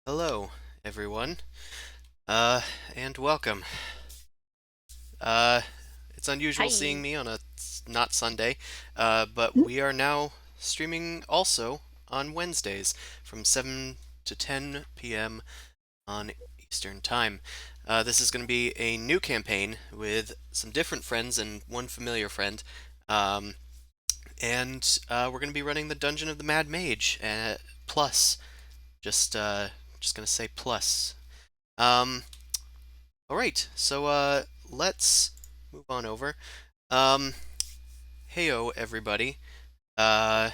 Hello, everyone, uh, and welcome. Uh, it's unusual seeing Hi. me on a not Sunday, but we are now streaming also on Wednesdays from 7 to 10 p.m. on Eastern Time. This is going to be a new campaign with some different friends and one familiar friend, um, and we're going to be running the Dungeon of the Mad Mage plus. Just gonna say plus. Um, All right, so let's move on over. Um, Heyo, everybody. Uh,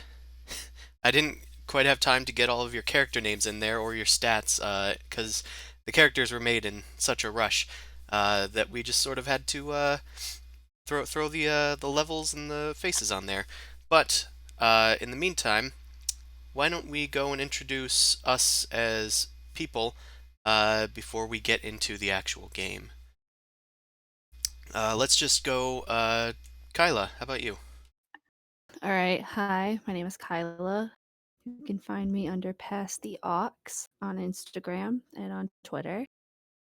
I didn't quite have time to get all of your character names in there or your stats, because the characters were made in such a rush that we just sort of had to throw the levels and the faces on there. But in the meantime, why don't we go and introduce us as people before we get into the actual game? Let's just go. Kyla, how about you? All right. Hi, my name is Kyla. You can find me under Past the Aux on Instagram and on Twitter.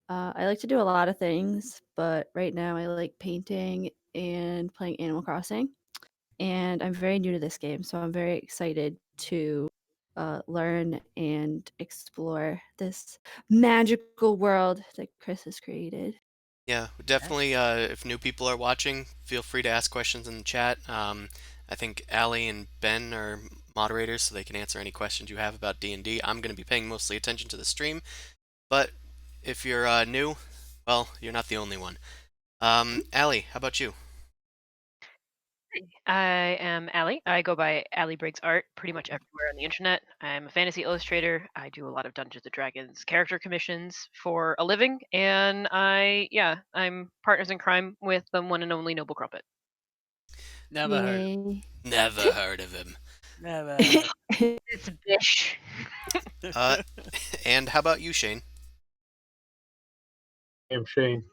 I like to do a lot of things, but right now I like painting and playing Animal Crossing. And I'm very new to this game, so I'm very excited to learn and explore this magical world that Chris has created. Yeah, Yeah. definitely. If new people are watching, feel free to ask questions in the chat. I think Allie and Ben are moderators, so they can answer any questions you have about D&D. I'm going to be paying mostly attention to the stream, but if you're new, well, you're not the only one. Allie, how about you? I am Allie. I go by Allie Briggs Art pretty much everywhere on the internet. I'm a fantasy illustrator. I do a lot of Dungeons and Dragons character commissions for a living, and I'm partners in crime with the one and only Noble Crumpet. Never heard of Yay. Never heard of him. never. It's Bish. Uh, and how about you, Shane? I'm Shane.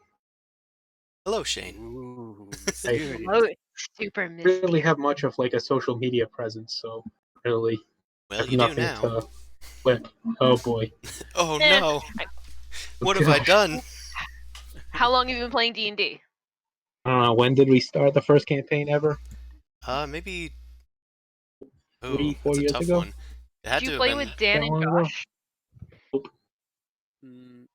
Hello, Shane. Ooh, I mysterious. Oh, it's super really misty. have much of like a social media presence, so really Well, have you do nothing now. to flip. Oh boy. Oh Eh, no, I- Oh, what have I gosh. done? how long have you been playing D&D? I don't know, when did we start the first campaign ever? Maybe. Three, Ooh, four that's a years tough ago? one. It Did had you to have play been. with Dan That and long ago? Josh? Nope. Mm,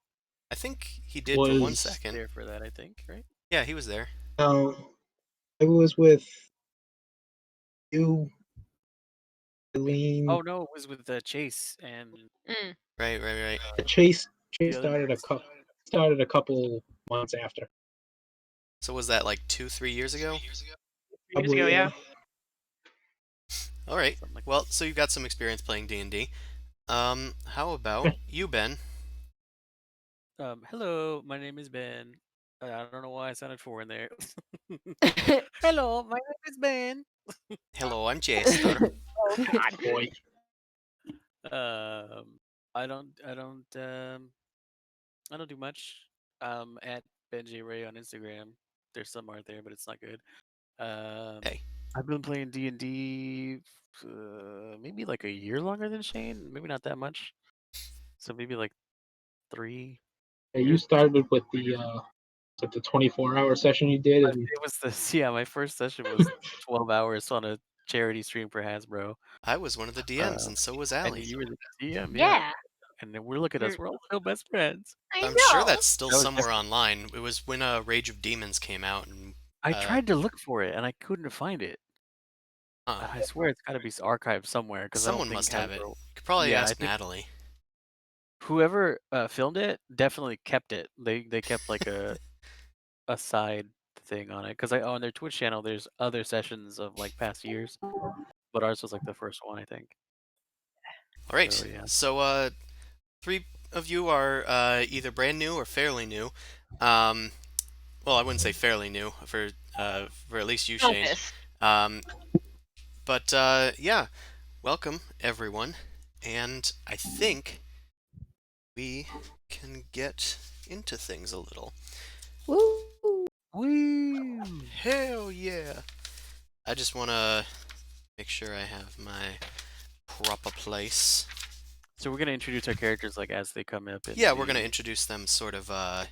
I think he did for one Was second. there for that, I think, right? Yeah, he was there. no, I was with you, Oh Eileen. no, it was with Chase and Mm. Right, right, right. Chase the other started a couple months after. So was that like 2, 3 years ago? 3 years ago, Probably yeah. All right. something like Well, so you've got some experience playing D&D. How about you, Ben? that. Hello, my name is Ben. I don't know why I sounded foreign there. Hello, my name is Ben. Hello, I'm Jester. Oh God. boy. Um, I don't do much. At Benji Ray on Instagram. There's some art there, but it's not good. Um, Hey, I've been playing D&D maybe like a year longer than Shane. Maybe not that much. So maybe like 3 Yeah, you years. started with the 24-hour session you did, and It was this. Yeah, my first session was 12 hours on a charity stream for Hasbro. I was one of the DMs, Uh, and so was and Allie. you were the DM, yeah. Yeah. And then we're look at us, We're, we're all still best friends. I I'm sure know. that's still That was just somewhere online. It was when Rage of Demons came out, and I uh, tried to look for it and I couldn't find it. huh, I swear it's got to be archived somewhere because I don't someone think must have it. Hasbro. You could probably Yeah, I ask think Natalie. whoever filmed it definitely kept it. They kept like a side thing on it because I on their Twitch channel there's other sessions of like past years, but ours was like the first one I think. All So right. yeah. So three of you are either brand new or fairly new. Um, well, I wouldn't say fairly new for at least you, Shane. Compass. Um, but yeah, welcome everyone, and I think we can get into things a little. Woo! Woo! Hell yeah! I just want to make sure I have my proper place. So we're gonna introduce our characters like as they come up in Yeah, we're gonna the introduce them sort of as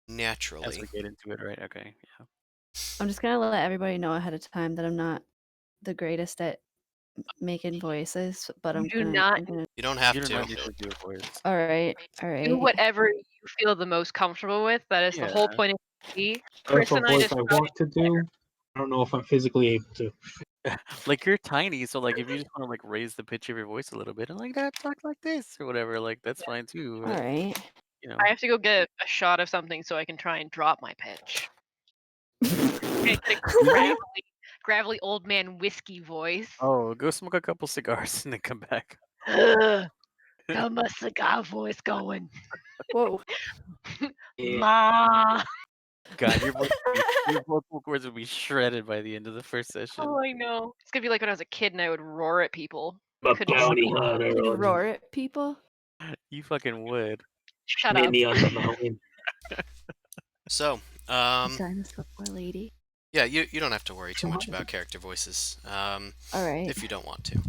naturally. we get into it, right? Okay, yeah. I'm just gonna let everybody know ahead of time that I'm not the greatest at making voices, but You I'm do gonna not I'm gonna You don't You have don't to. need to do a voice. all right, all do right. whatever you feel the most comfortable with. That is the Yeah. whole point of TV. That's Chris a and I voice I decided want to do. I don't know if I'm physically able to. Like you're tiny, so like if you just want to like raise the pitch of your voice a little bit and like that talk like this or whatever, like that's fine too. All But right. you I know, have to go get a shot of something so I can try and drop my pitch. I get a do you? gravelly old man whiskey voice. Oh, go smoke a couple cigars and then come back. Ugh, got my cigar voice going. Whoa. Yeah. Ma. God, your vocal cords would be shredded by the end of the first session. Oh, I know. It's gonna be like when I was a kid and I would roar at people. I'm a Couldn't bounty speak. hunter. You'd roar at people? You fucking would. Shut Meet up. me on the mountain. So, Dinosaur lady. yeah, you don't have to worry too much about character voices, All right. if you don't want to.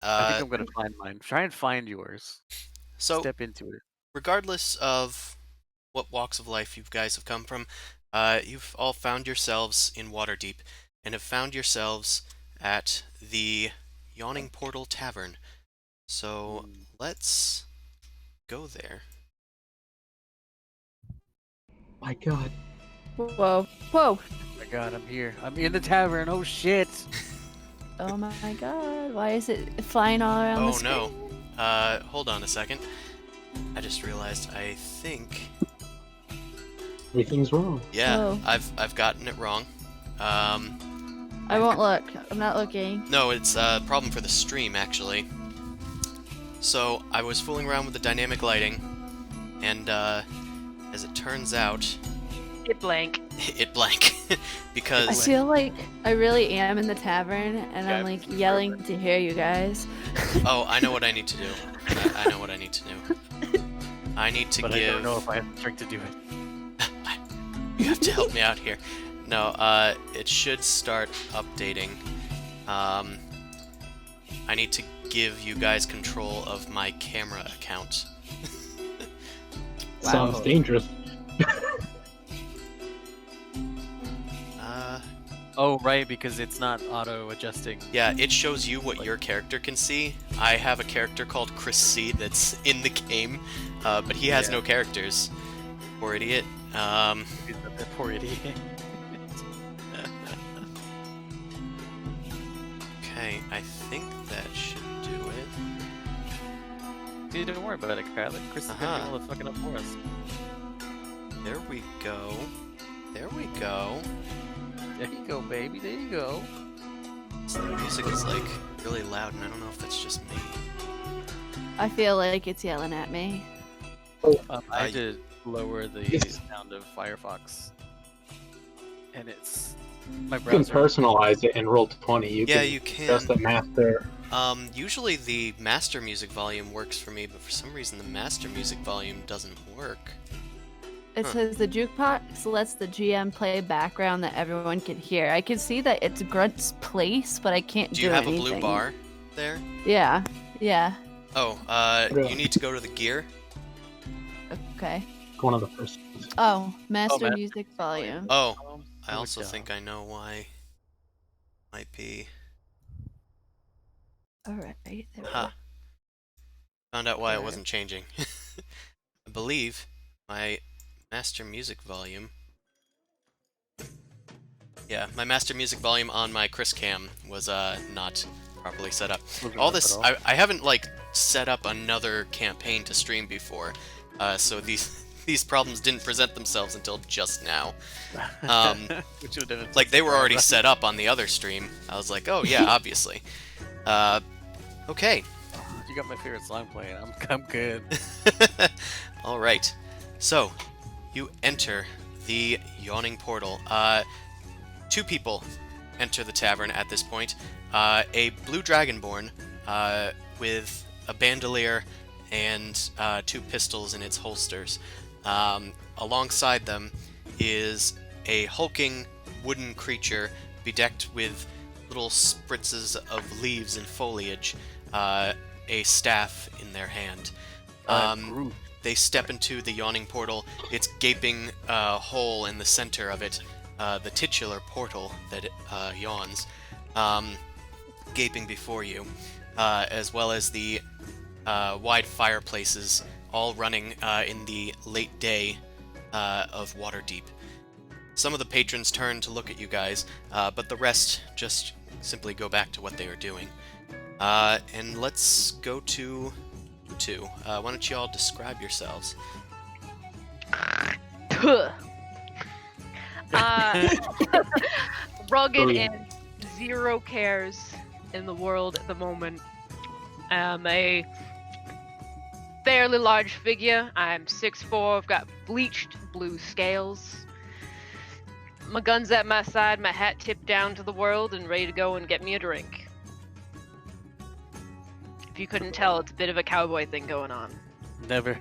I think I'm gonna find mine. Try and find yours. So, Step into it. regardless of what walks of life you guys have come from, you've all found yourselves in Waterdeep and have found yourselves at the Yawning Portal Tavern. So let's go there. My God. Whoa. Whoa. Oh my God, I'm here. I'm in the tavern. Oh shit. Oh my god. Why is it flying all around the Oh screen? no. Hold on a second. I just realized I think Everything's wrong. yeah, Oh. I've gotten it wrong. I won't look. I'm not looking. No, it's a problem for the stream actually. So I was fooling around with the dynamic lighting, and as it turns out, It blank. it blank I because feel like I really am in the tavern and Yeah, I'm like yelling to hear you guys. oh, I know what I need to do. I know what I need to do. I need to But I give. don't know if I have the strength to do it. You have to help me out here. No, it should start updating. I need to give you guys control of my camera account. Sounds dangerous. Oh right, because it's not auto adjusting. Yeah, it shows you what your character can see. I have a character called Chris C that's in the game, but he has Yeah. no characters. Poor idiot. That poor idiot. Okay, I think that should do it. Dude, don't worry about it, Kyle. Chris is gonna do all the fucking up for us. There we go. There we go. There you go, baby. There you go. So the music is like really loud, and I don't know if that's just me. I feel like it's yelling at me. I had to lower the sound of Firefox, and it's my You can browser. personalize it in Roll20. You Yeah, can you can. adjust the master. Usually the master music volume works for me, but for some reason the master music volume doesn't work. It Huh. says the jukebox lets the GM play background that everyone can hear. I can see that it's Grunt's place, but I can't Do do you have anything. a blue bar there? Yeah. Yeah. Oh, Yeah. you need to go to the gear. Okay. One of the first. Oh, master master music volume. Oh, I Good also job. think I know why. Might be. All right. There we Ha. go. Found out why it Alright. wasn't changing. I believe my master music volume. Yeah, my master music volume on my Chris Cam was not properly set up. Wasn't All up this, at all. I haven't like set up another campaign to stream before, so these problems didn't present themselves until just now. We should've done it Like they were already surprise. set up on the other stream. I was like, oh yeah, obviously. Okay. You got my favorite song playing. I'm good. All right. So, you enter the Yawning Portal. Two people enter the tavern at this point. A blue dragonborn with a bandolier and two pistols in its holsters. Alongside them is a hulking wooden creature bedecked with little spritzes of leaves and foliage, a staff in their hand. Groot. They step into the yawning portal. It's gaping hole in the center of it, the titular portal that yawns, gaping before you, as well as the wide fireplaces, all running in the late day of Waterdeep. Some of the patrons turn to look at you guys, but the rest just simply go back to what they are doing. And let's go to you two. Why don't you all describe yourselves? Rugged Oh, yeah. and zero cares in the world at the moment. I'm a fairly large figure. I'm 6'4", I've got bleached blue scales. My gun's at my side, my hat tipped down to the world, and ready to go and get me a drink. If you couldn't tell, it's a bit of a cowboy thing going on. Never.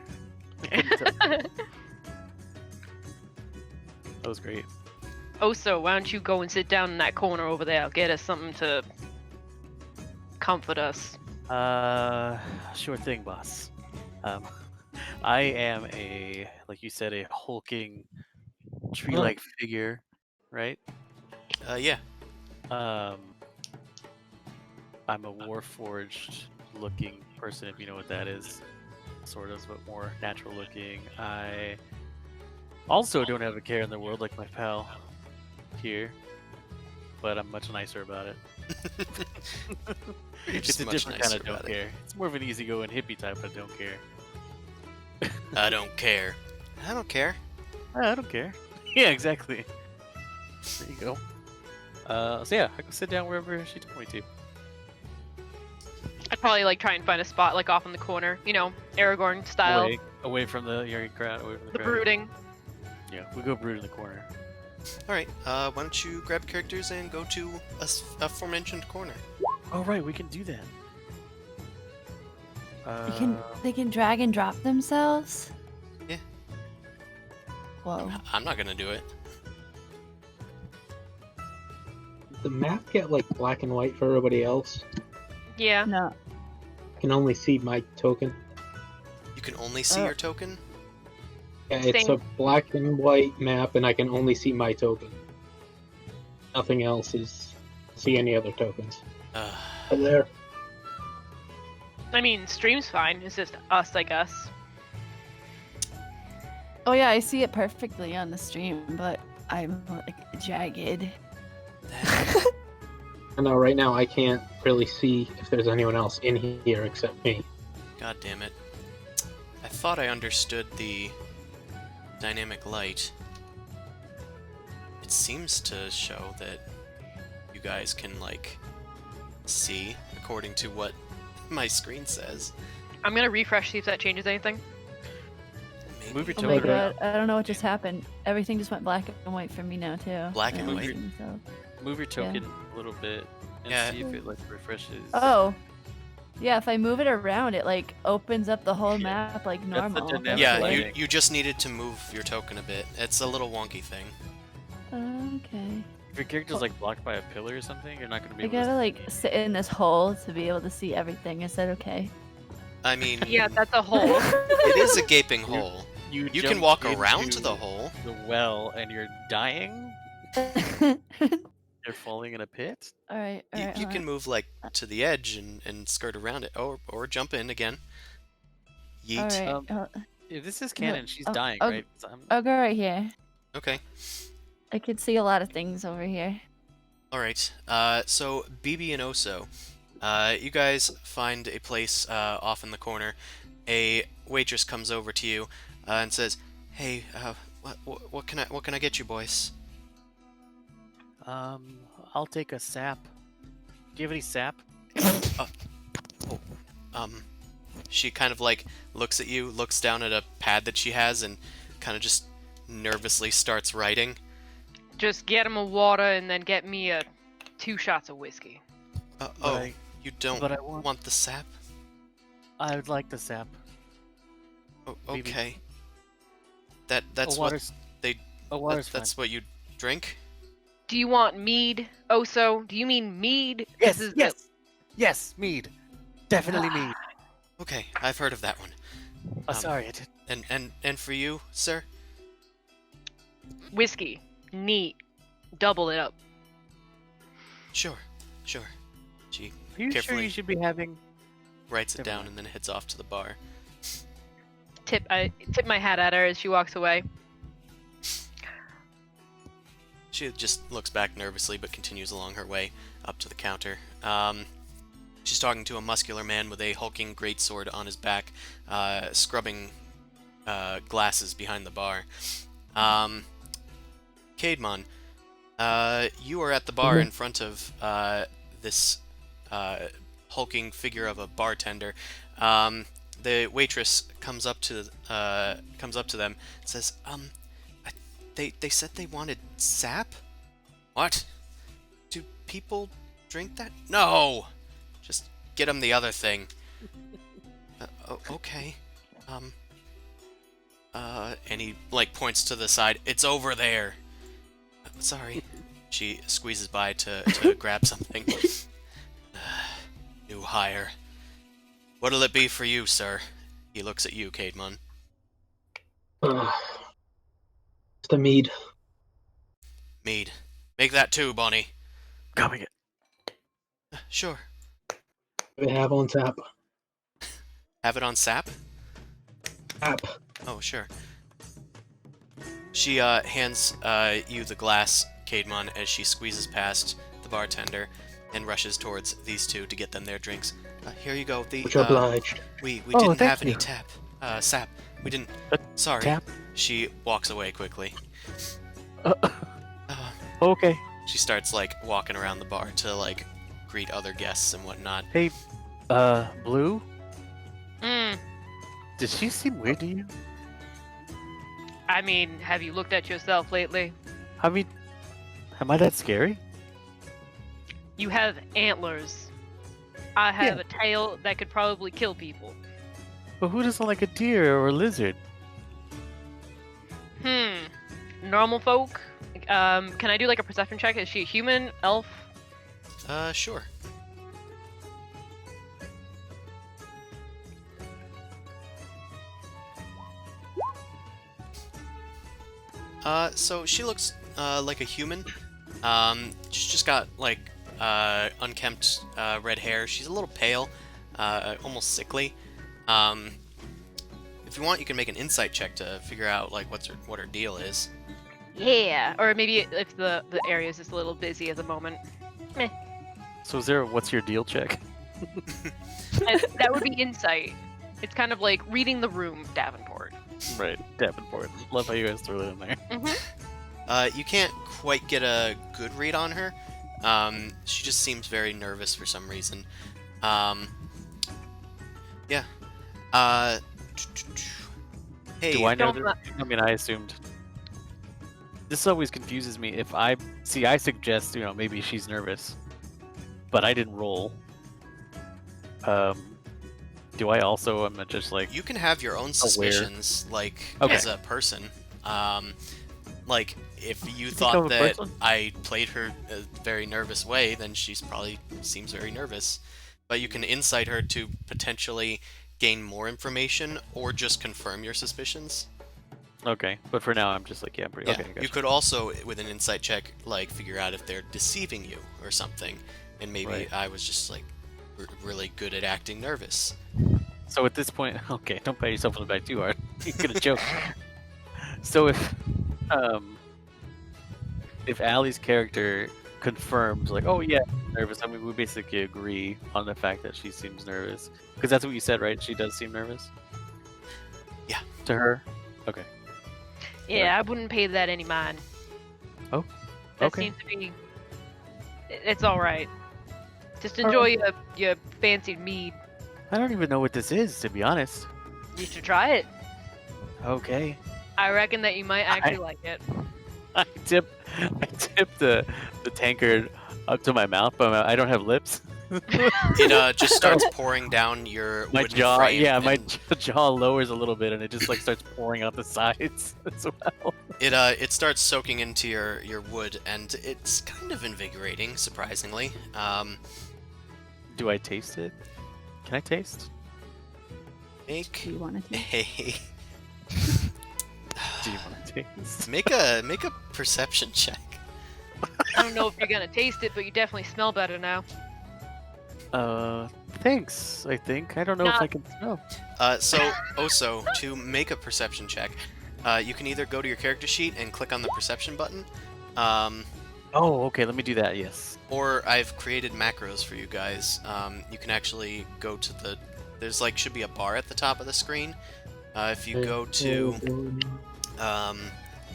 That was great. Also, why don't you go and sit down in that corner over there? I'll get us something to comfort us. Sure thing, boss. I am like you said, a hulking tree-like figure, right? Yeah. I'm a warforged looking person, if you know what that is. Sort of, but more natural looking. I also don't have a care in the world like my pal here, but I'm much nicer about it. You're It's just a much different kind nicer of don't about it. care. It's more of an easygoing hippie type of don't care. I don't care. I don't care. I don't care. Yeah, exactly. There you go. So yeah, I can sit down wherever she told me to. I'd probably like try and find a spot like off in the corner, you know, Aragorn style. Away from the crowd, away from the The crowd. brooding. Yeah, we go brood in the corner. Alright, why don't you grab characters and go to a aforementioned corner? Oh right, we can do that. They can drag and drop themselves. Yeah. Whoa. I'm not gonna do it. Does the map get like black and white for everybody else? Yeah. No. I can only see my token. You can only see your token? Yeah, it's Same. a black and white map, and I can only see my token. Nothing else is see any other tokens. Are there? I mean, stream's fine. It's just us, I guess. Oh yeah, I see it perfectly on the stream, but I'm like jagged. I know right now I can't really see if there's anyone else in here except me. God damn it. I thought I understood the dynamic light. It seems to show that you guys can, like, see according to what my screen says. I'm gonna refresh, see if that changes anything. Maybe. Move your Oh my token around. god, I don't know what just happened. Everything just went black and white for me now too. Black I and don't white? see myself. Move your token a little bit and Yeah. see if it like refreshes. Oh. Yeah, if I move it around, it like opens up the whole Yeah. map like the normal. dynamic Yeah, lighting. you just needed to move your token a bit. It's a little wonky thing. Okay. If your character's like blocked by a pillar or something, you're not gonna be I able gotta to like sit in this hole to be able to see everything. Is that okay? I mean, Yeah, that's a hole. it is a gaping hole. You can jump walk around into the hole. the well and you're dying. Alright, You're falling in a pit. alright. You can move, like, to the edge and skirt around it. Or jump in again. Yeet. Alright. If this is canon, she's oh, dying, oh, right? 'Cause I'm- I'll go right here. Okay. I can see a lot of things over here. Alright. So, BB and Oso. You guys find a place off in the corner. A waitress comes over to you and says, "Hey, what can I get you, boys?" I'll take a sap. Do you have any sap? She kind of like looks at you, looks down at a pad that she has, and kind of just nervously starts writing. Just get him a water and then get me 2 shots of whiskey. You don't but I want- want the sap? I would like the sap. Oh, Maybe. okay. That's a what water's, they. a water's That's what you drink. Do you want mead, Oso? Do you mean mead? fine. This is Yes, mead. Definitely mead. Okay, I've heard of that one. Oh, sorry, I did. And for you, sir? Whiskey. Neat. Double it up. Sure. She Are you sure carefully you should be having? writes it Never down mind. and then heads off to the bar. I tip my hat at her as she walks away. She just looks back nervously but continues along her way up to the counter. She's talking to a muscular man with a hulking greatsword on his back, scrubbing glasses behind the bar. Caedmon, you are at the bar in front of this hulking figure of a bartender. The waitress comes up to them, and says, They said they wanted sap? What? Do people drink that? No! Just get them the other thing. Okay. And he, points to the side. It's over there. Sorry. She squeezes by to grab something. New hire. What'll it be for you, sir? He looks at you, Caedmon. It's the mead. Mead. Make that too, Bonnie. Coming it. Sure. We have on tap. Have it on sap? Tap. Oh, sure. She hands you the glass, Caedmon, as she squeezes past the bartender and rushes towards these two to get them their drinks. Here you go. Much obliged. We Oh, didn't thank have any you. sap. We didn't. Uh, Sorry. Tap. She walks away quickly. Uh, Uh, okay. she starts walking around the bar to greet other guests and whatnot. Hey, Blue. Mm. Did she seem weird to you? I mean, have you looked at yourself lately? I mean, am I that scary? You have antlers. I have a tail that could probably kill people. But who doesn't like a deer or a lizard? Normal folk? Can I do a perception check? Is she a human, elf? Sure. So she looks like a human. She's just got unkempt red hair. She's a little pale, almost sickly. If you want, you can make an insight check to figure out what her deal is. Yeah, or maybe if the area is just a little busy at the moment. Meh. So what's your deal check? That would be insight. It's kind of like reading the room, Davenport. Right, Davenport. Love how you guys threw it in there. Mm-hmm. You can't quite get a good read on her. She just seems very nervous for some reason. Yeah. Hey. Do I know Don't that? I mean, I assumed. This always confuses me. I suggest, maybe she's nervous, but I didn't roll. Do I also? I'm not just You can have your own suspicions, as a person. If you thought I'm a that person? I played her a very nervous way, then she's probably seems very nervous. But you can incite her to potentially gain more information or just confirm your suspicions. Okay, but for now, I'm just yeah, I'm pretty. Yeah. Okay, gotcha. You could also, with an insight check, figure out if they're deceiving you or something, and maybe Right. I was just really good at acting nervous. So at this point, okay, don't pat yourself on the back too hard. You're gonna choke. So if Allie's character confirms, oh yeah, I'm nervous. I mean, we basically agree on the fact that she seems nervous because that's what you said, right? She does seem nervous. Yeah. To her. Okay. Yeah, I wouldn't pay that any mind. Oh, That okay. seems to be. It's all right. Just enjoy your fancied mead. I don't even know what this is, to be honest. You should try it. Okay. I reckon that you might actually like it. I tip the tankard up to my mouth, but I don't have lips. It just starts pouring down your My wooden jaw, frame. yeah, my and jaw lowers a little bit, and it just starts pouring out the sides as well. it starts soaking into your wood, and it's kind of invigorating, surprisingly. Do I taste it? Can I taste? Make Do you want to? a Do you want to taste? make a perception check. I don't know if you're gonna taste it, but you definitely smell better now. Thanks. I think I don't know if Nah. I can smell. So to make a perception check, you can either go to your character sheet and click on the perception button, Oh, okay. Let me do that. Yes. or I've created macros for you guys. You can actually go to there's should be a bar at the top of the screen. If you go to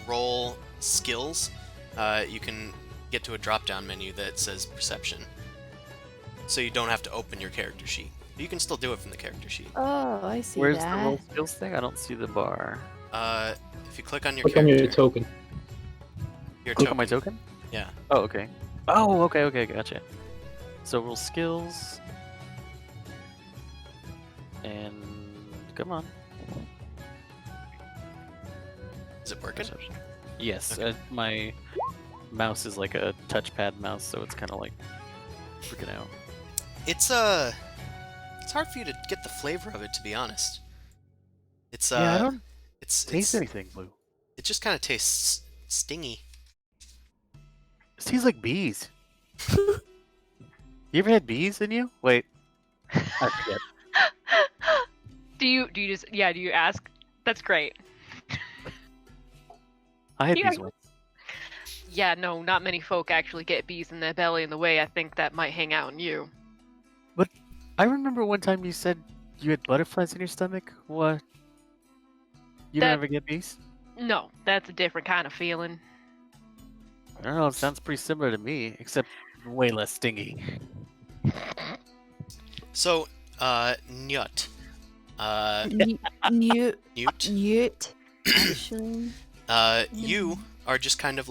roll skills, you can get to a drop-down menu that says perception. So you don't have to open your character sheet. You can still do it from the character sheet. Oh, I see Where's that. the roll skills thing? I don't see the bar. If you click on your Click on character, your token. your Click token. on my token. Yeah. Oh, okay. Oh, okay. Gotcha. So roll skills. And come on. Is it working? Perception. Yes. Okay. My mouse is like a touchpad mouse, so it's kind of like freaking out. It's hard for you to get the flavor of it, to be honest. It's Yeah, I don't it's taste anything, Blue. it just kind of tastes stingy. It tastes like bees. You ever had bees in you? Wait, I forget. Do you ask? That's great. I had Yeah. bees once. Yeah, no, not many folk actually get bees in their belly, and the way I think that might hang out in you. I remember one time you said you had butterflies in your stomach. What? You don't That- ever get bees? No, that's a different kind of feeling. I don't know. It sounds pretty similar to me, except way less stingy. So, Newt. Newt. Newt. Newt. Actually. You are just kind of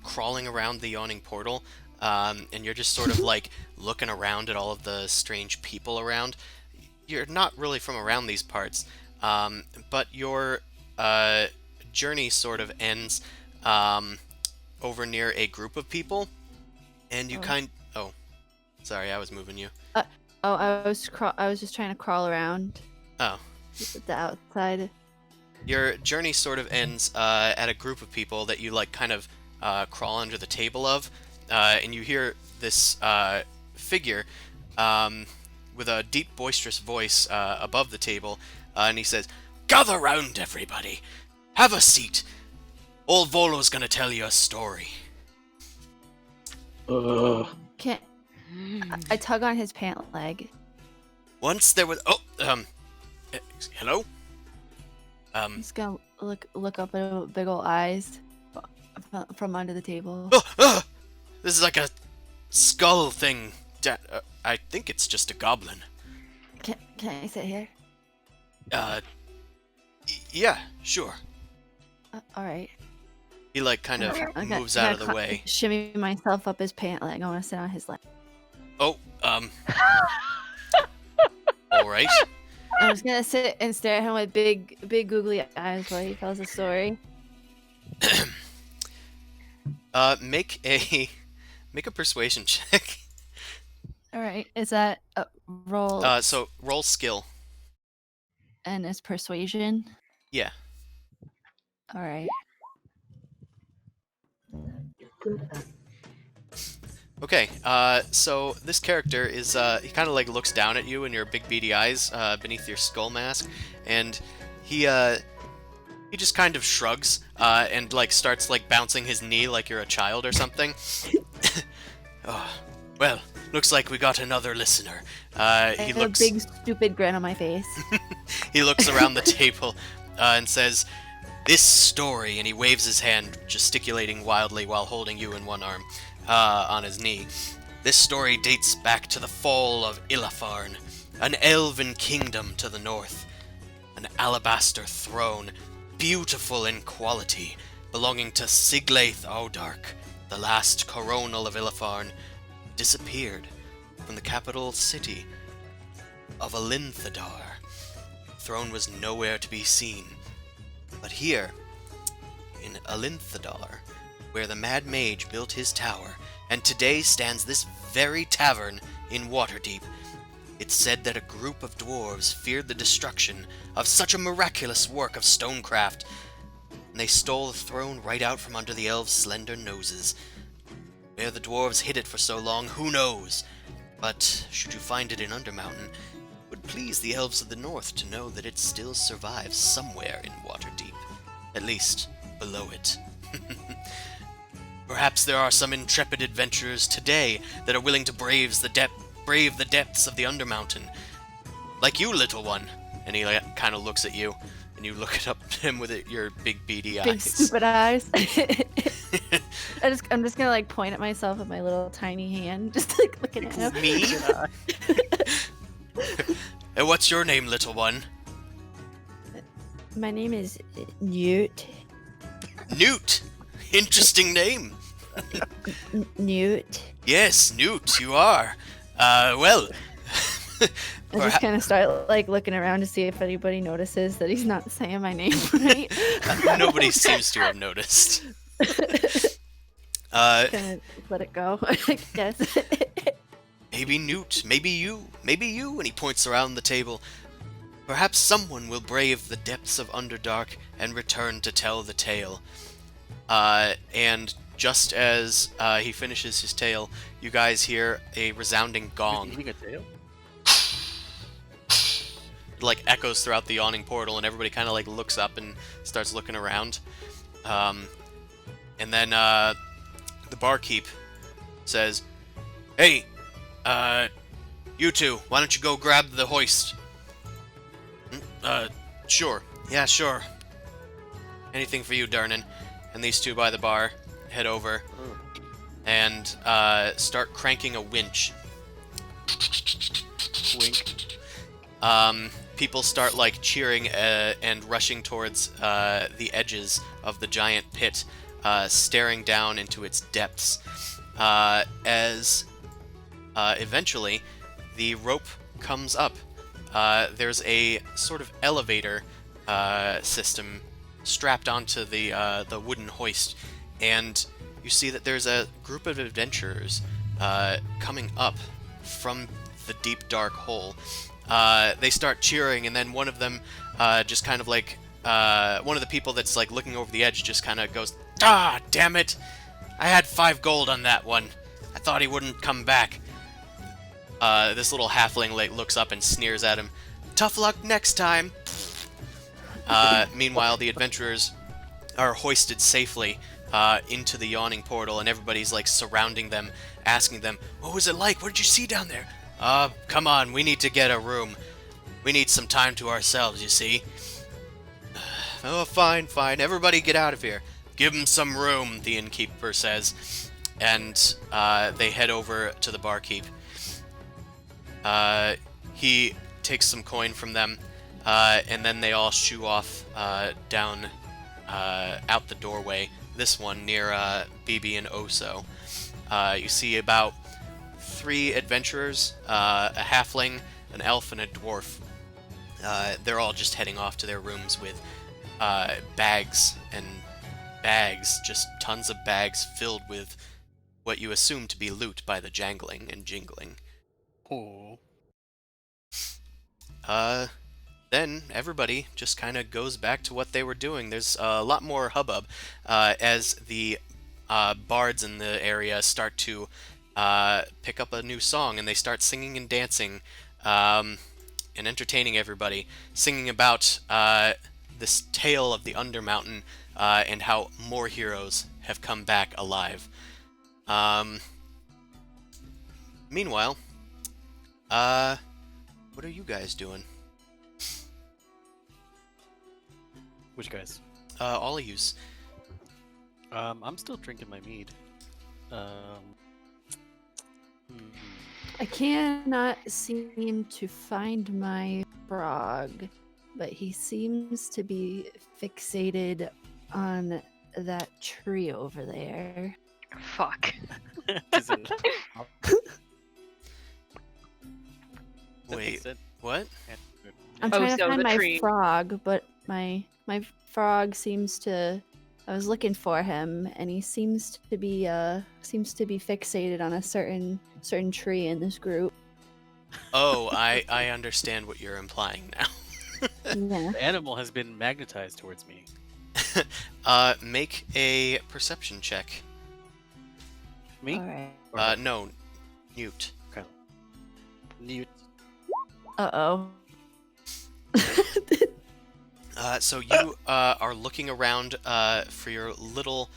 crawling around the yawning portal, and you're just sort of looking around at all of the strange people around. You're not really from around these parts, but your journey sort of ends over near a group of people, and you Oh. Sorry, I was moving you. I was just trying to crawl around Oh. the outside. Your journey sort of ends at a group of people that you kind of crawl under the table of, and you hear this figure with a deep, boisterous voice above the table, and he says, "Gather round, everybody. Have a seat. Old Volo's gonna tell you a story." Can't. I tug on his pant leg. Once there was hello? I'm just gonna look up at big old eyes from under the table. This is like a skull thing. I think it's just a goblin. Can I sit here? Yeah, sure. All right. He kind of I moves out of the way. Shimmy myself up his pant leg. I want to sit on his leg. Oh, all right. I'm just gonna sit and stare at him with big googly eyes while he tells the story. Make a persuasion check. All right. Is that a roll? So roll skill. And it's persuasion. Yeah. All right. Okay. So this character is he kind of looks down at you and your big beady eyes beneath your skull mask, and he just kind of shrugs and starts bouncing his knee like you're a child or something. Oh, well, looks like we got another listener. He looks a big stupid grin on my face. He looks around the table and says, "This story," and he waves his hand, gesticulating wildly while holding you in one arm on his knee. "This story dates back to the fall of Ilafarn, an elven kingdom to the north. An alabaster throne, beautiful in quality, belonging to Siglaith Audark, the last coronal of Ilafarn, disappeared from the capital city of Alinthadar. Throne was nowhere to be seen. But here, in Alinthadar, where the Mad Mage built his tower, and today stands this very tavern in Waterdeep, It's said that a group of dwarves feared the destruction of such a miraculous work of stonecraft, and they stole the throne right out from under the elves' slender noses. Where the dwarves hid it for so long, who knows? But should you find it in Undermountain, it would please the elves of the north to know that it still survives somewhere in Waterdeep. At least, below it. Perhaps there are some intrepid adventurers today that are willing to brave the depths of the Undermountain. Like you, little one. And he kind of looks at you, and you look it up at him with your big beady eyes. Big stupid eyes. I'm just gonna like point at myself with my little tiny hand, just like looking at him. Me? And what's your name, little one? My name is Newt. Newt! Interesting name. Newt. Yes, Newt, you are. Well... I just kind of start like looking around to see if anybody notices that he's not saying my name right. Nobody seems to have noticed. Kind of let it go, I guess. Maybe Newt, maybe you, and he points around the table. Perhaps someone will brave the depths of Underdark and return to tell the tale. And just as he finishes his tale, you guys hear a resounding gong. Eating a tail? It like echoes throughout the yawning portal, and everybody kind of like looks up and starts looking around. And then the barkeep says, "Hey, you two, why don't you go grab the hoist?" Sure. Yeah, sure. Anything for you, Durnan. And these two by the bar head over and start cranking a winch. Wink. People start like cheering and rushing towards the edges of the giant pit, staring down into its depths. As eventually the rope comes up. There's a sort of elevator system strapped onto the wooden hoist, and you see that there's a group of adventurers coming up from the deep dark hole. They start cheering, and then one of them just kind of like one of the people that's like looking over the edge just kind of goes, "Ah, damn it! I had 5 gold on that one. I thought he wouldn't come back." This little halfling like looks up and sneers at him. "Tough luck next time." Meanwhile, the adventurers are hoisted safely into the yawning portal, and everybody's like surrounding them, asking them, "What was it like? What did you see down there?" Come on, we need to get a room. We need some time to ourselves, you see." "Oh, fine, fine. Everybody get out of here. Give them some room," the innkeeper says. And they head over to the barkeep. He takes some coin from them, and then they all shoo off down out the doorway. This one near BB and Oso. You see about 3 adventurers, a halfling, an elf, and a dwarf. They're all just heading off to their rooms with bags and bags, just tons of bags filled with what you assume to be loot by the jangling and jingling. Oh. Then everybody just kind of goes back to what they were doing. There's a lot more hubbub as the bards in the area start to pick up a new song, and they start singing and dancing and entertaining everybody, singing about this tale of the Undermountain and how more heroes have come back alive. Meanwhile, what are you guys doing? Which guys? All of yous. I'm still drinking my mead. I cannot seem to find my frog, but he seems to be fixated on that tree over there. Fuck. Is it- That Wait, makes sense. what? I'm Oh, trying to so find the my tree. frog, but my frog seems to. I was looking for him, and he seems to be fixated on a certain tree in this group. Oh, I understand what you're implying now. Yeah. The animal has been magnetized towards me. Make a perception check. Me? All right. Or her? No, Newt. Okay. Newt. Uh-oh. So you are looking around for your little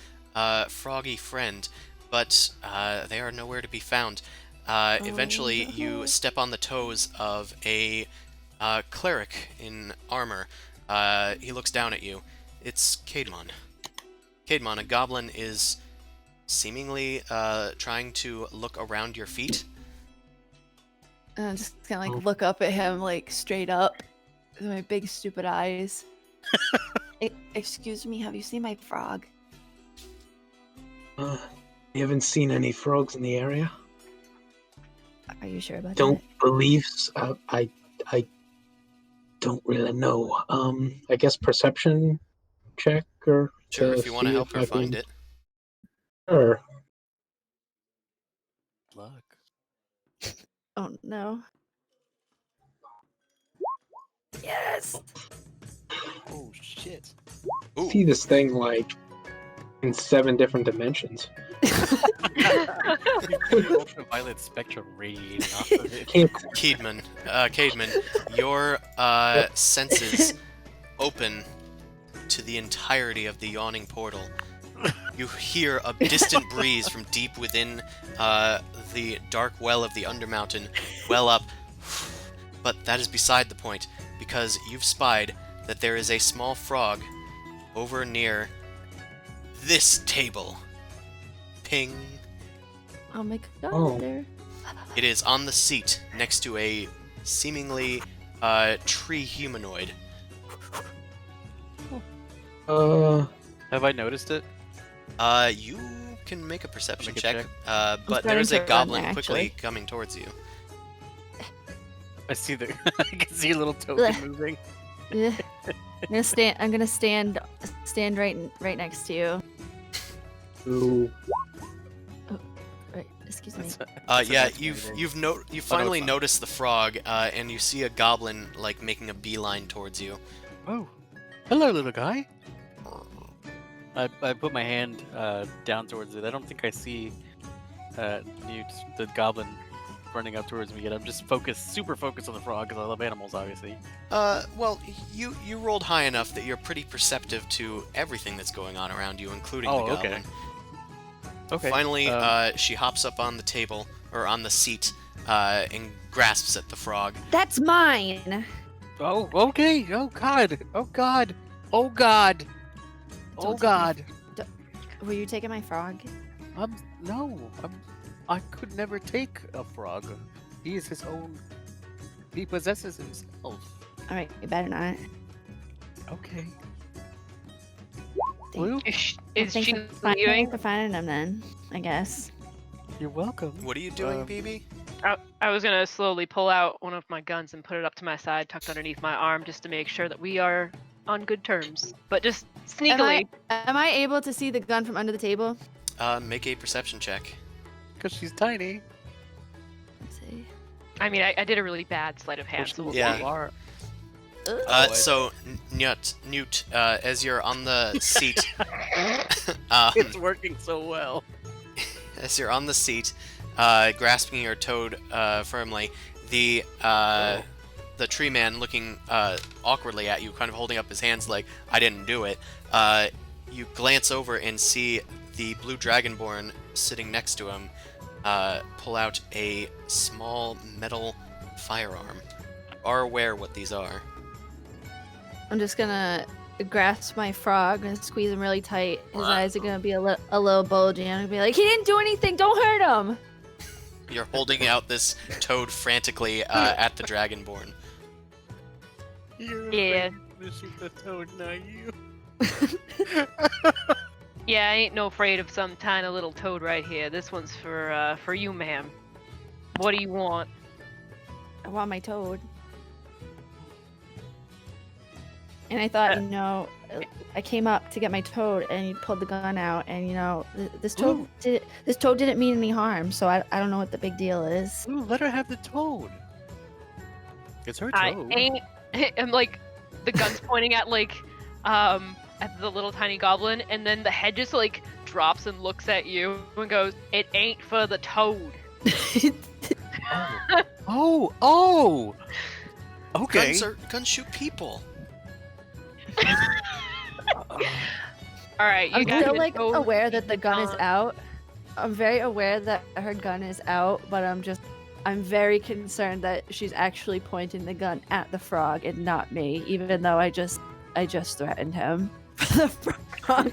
froggy friend, but they are nowhere to be found. Eventually, no. you step on the toes of a cleric in armor. He looks down at you. It's Caedmon. Caedmon, a goblin is seemingly trying to look around your feet. I'm just gonna Oh. like look up at him like straight up with my big stupid eyes. Excuse me, have you seen my frog? You haven't seen any frogs in the area? Are you sure about Don't that? believe. I don't really know. I guess perception check or Sure, to if you want to see help if her I find can. it. Sure. Luck. Oh no. Yes. Oh shit. Ooh, See this thing like in 7 different dimensions. Ultraviolet spectrum radiating off of it. Can't. Caedmon, your senses open to the entirety of the yawning portal. You hear a distant breeze from deep within the dark well of the Undermountain well up, but that is beside the point, because you've spied that there is a small frog over near this table. Ping. Oh my god, Oh. there. It is on the seat next to a seemingly tree humanoid. Have I noticed it? You can make a perception Make a check, check. but starting there is a to run goblin there, quickly actually. coming towards you. I see the. I can see a little token Blech. moving. Yeah. I'm gonna stand right next to you. Ooh. Right, excuse me. Yeah, That's you've amazing. you finally fine. noticed the frog, and you see a goblin like making a beeline towards you. Oh, hello, little guy. I put my hand down towards it. I don't think I see Newt, the goblin, running up towards me yet. I'm just super focused on the frog because I love animals, obviously. Well, you rolled high enough that you're pretty perceptive to everything that's going on around you, including the Oh, okay. goblin. Okay. Finally, she hops up on the table or on the seat and grasps at the frog. That's mine. Oh, okay. Oh God. Oh God. Oh God. Oh Don't take my- God. Were you taking my frog? No. I could never take a frog. He is his own. He possesses himself. All right, you better not. Okay. Thank- Blue, Is Thanks she for leaving? finding them then, I guess. you're welcome. What are you doing, Um, BB? I was gonna slowly pull out one of my guns and put it up to my side, tucked underneath my arm, just to make sure that we are on good terms. But just sneakily. Am I able to see the gun from under the table? Make a perception check. Because she's tiny. Let's see. I mean, I did a really bad sleight of hand, Which so we'll Yeah. see. you are. So Newt, as you're on the seat, It's working so well. as you're on the seat, grasping your toad firmly, the tree man looking awkwardly at you, kind of holding up his hands like, I didn't do it. You glance over and see the blue dragonborn sitting next to him pull out a small metal firearm. You are aware what these are. I'm just gonna grasp my frog and squeeze him really tight. His eyes are gonna be a little bulgy. I'm gonna be like, he didn't do anything. Don't hurt him. You're holding out this toad frantically at the dragonborn. You're Yeah. to shoot the toad, not you. Yeah, I ain't no afraid of some tiny little toad right here. This one's for you, ma'am. What do you want? I want my toad. And I thought, I came up to get my toad, and you pulled the gun out, and this toad Ooh. didn't mean any harm, so I don't know what the big deal is. Ooh, let her have the toad. It's her I toad. ain't. I'm like, the gun's pointing at at the little tiny goblin, and then the head just like drops and looks at you and goes, "It ain't for the toad." Oh! Okay. Guns shoot people. All right, you I'm guys still can like go aware that the gun is on. out. I'm very aware that her gun is out, but I'm very concerned that she's actually pointing the gun at the frog and not me, even though I just threatened him for the frog.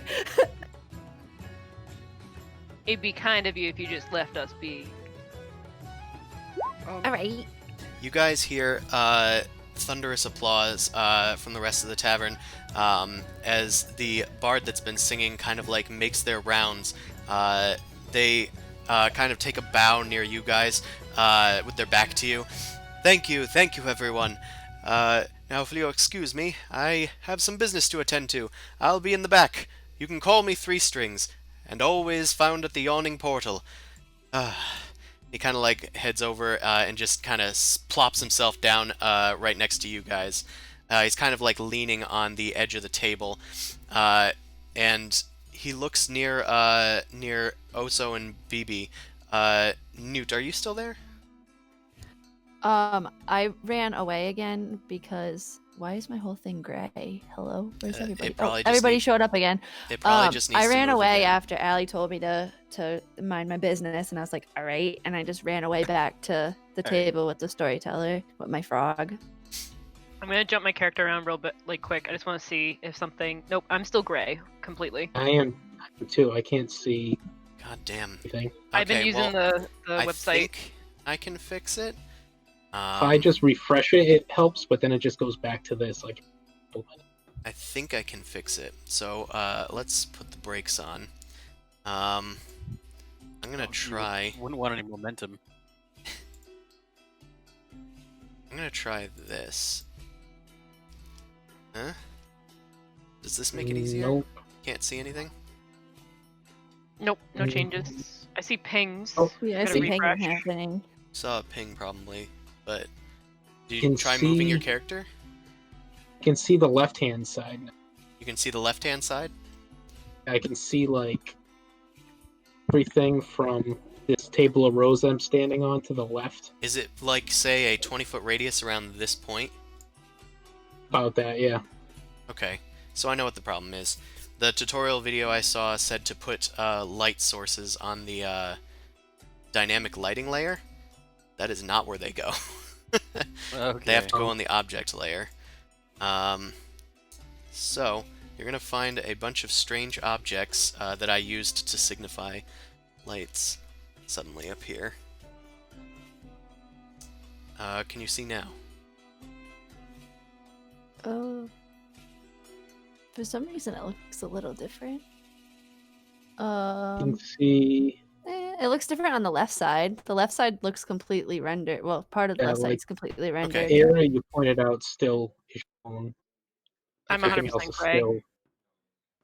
It'd be kind of you if you just left us be. All right. You guys hear thunderous applause from the rest of the tavern as the bard that's been singing kind of like makes their rounds. They kind of take a bow near you guys with their back to you. Thank you, everyone. Now, if you'll excuse me, I have some business to attend to. I'll be in the back. You can call me Three Strings, and always found at the Yawning portal. He kind of like heads over and just kind of plops himself down right next to you guys. He's kind of like leaning on the edge of the table, and he looks near Oso and Bibi. Newt, are you still there? I ran away again because why is my whole thing gray? Hello, where's everybody? probably just everybody need- showed up again. It probably just needs I to ran move away again. after Allie told me to mind my business, and I was like, all right, and I just ran away back to the All right. table with the storyteller with my frog. I'm gonna jump my character around real bit, like quick. I just want to see if something. Nope, I'm still gray completely. I am too. I can't see God damn. anything. I've been using the I website. think I can fix it. If I just refresh it, it helps, but then it just goes back to this. Like, I think I can fix it. So let's put the brakes on. I'm gonna try. Wouldn't want any momentum. I'm gonna try this. Huh? Does this make it easier? Nope. Can't see anything? Nope, no Mm. changes. I see pings. Oh, Yeah, I Gotta see ping refresh. happening. Saw a ping probably, but do you Can try moving your see- character? I can see the left-hand side. You can see the left-hand side? I can see like everything from this table of rows I'm standing on to the left. Is it like, say, a 20-foot radius around this point? About that, yeah. Okay, so I know what the problem is. The tutorial video I saw said to put light sources on the dynamic lighting layer. That is not where they go. Okay. They have to go on the object layer. So, you're going to find a bunch of strange objects that I used to signify lights suddenly up here. Can you see now? Oh, for some reason it looks a little different. I can see It looks different on the left side. The left side looks completely rendered. Well, part of the Yeah, left like- side's completely rendered. the area you pointed out still is shown. I'm Everything 100% else is gray. still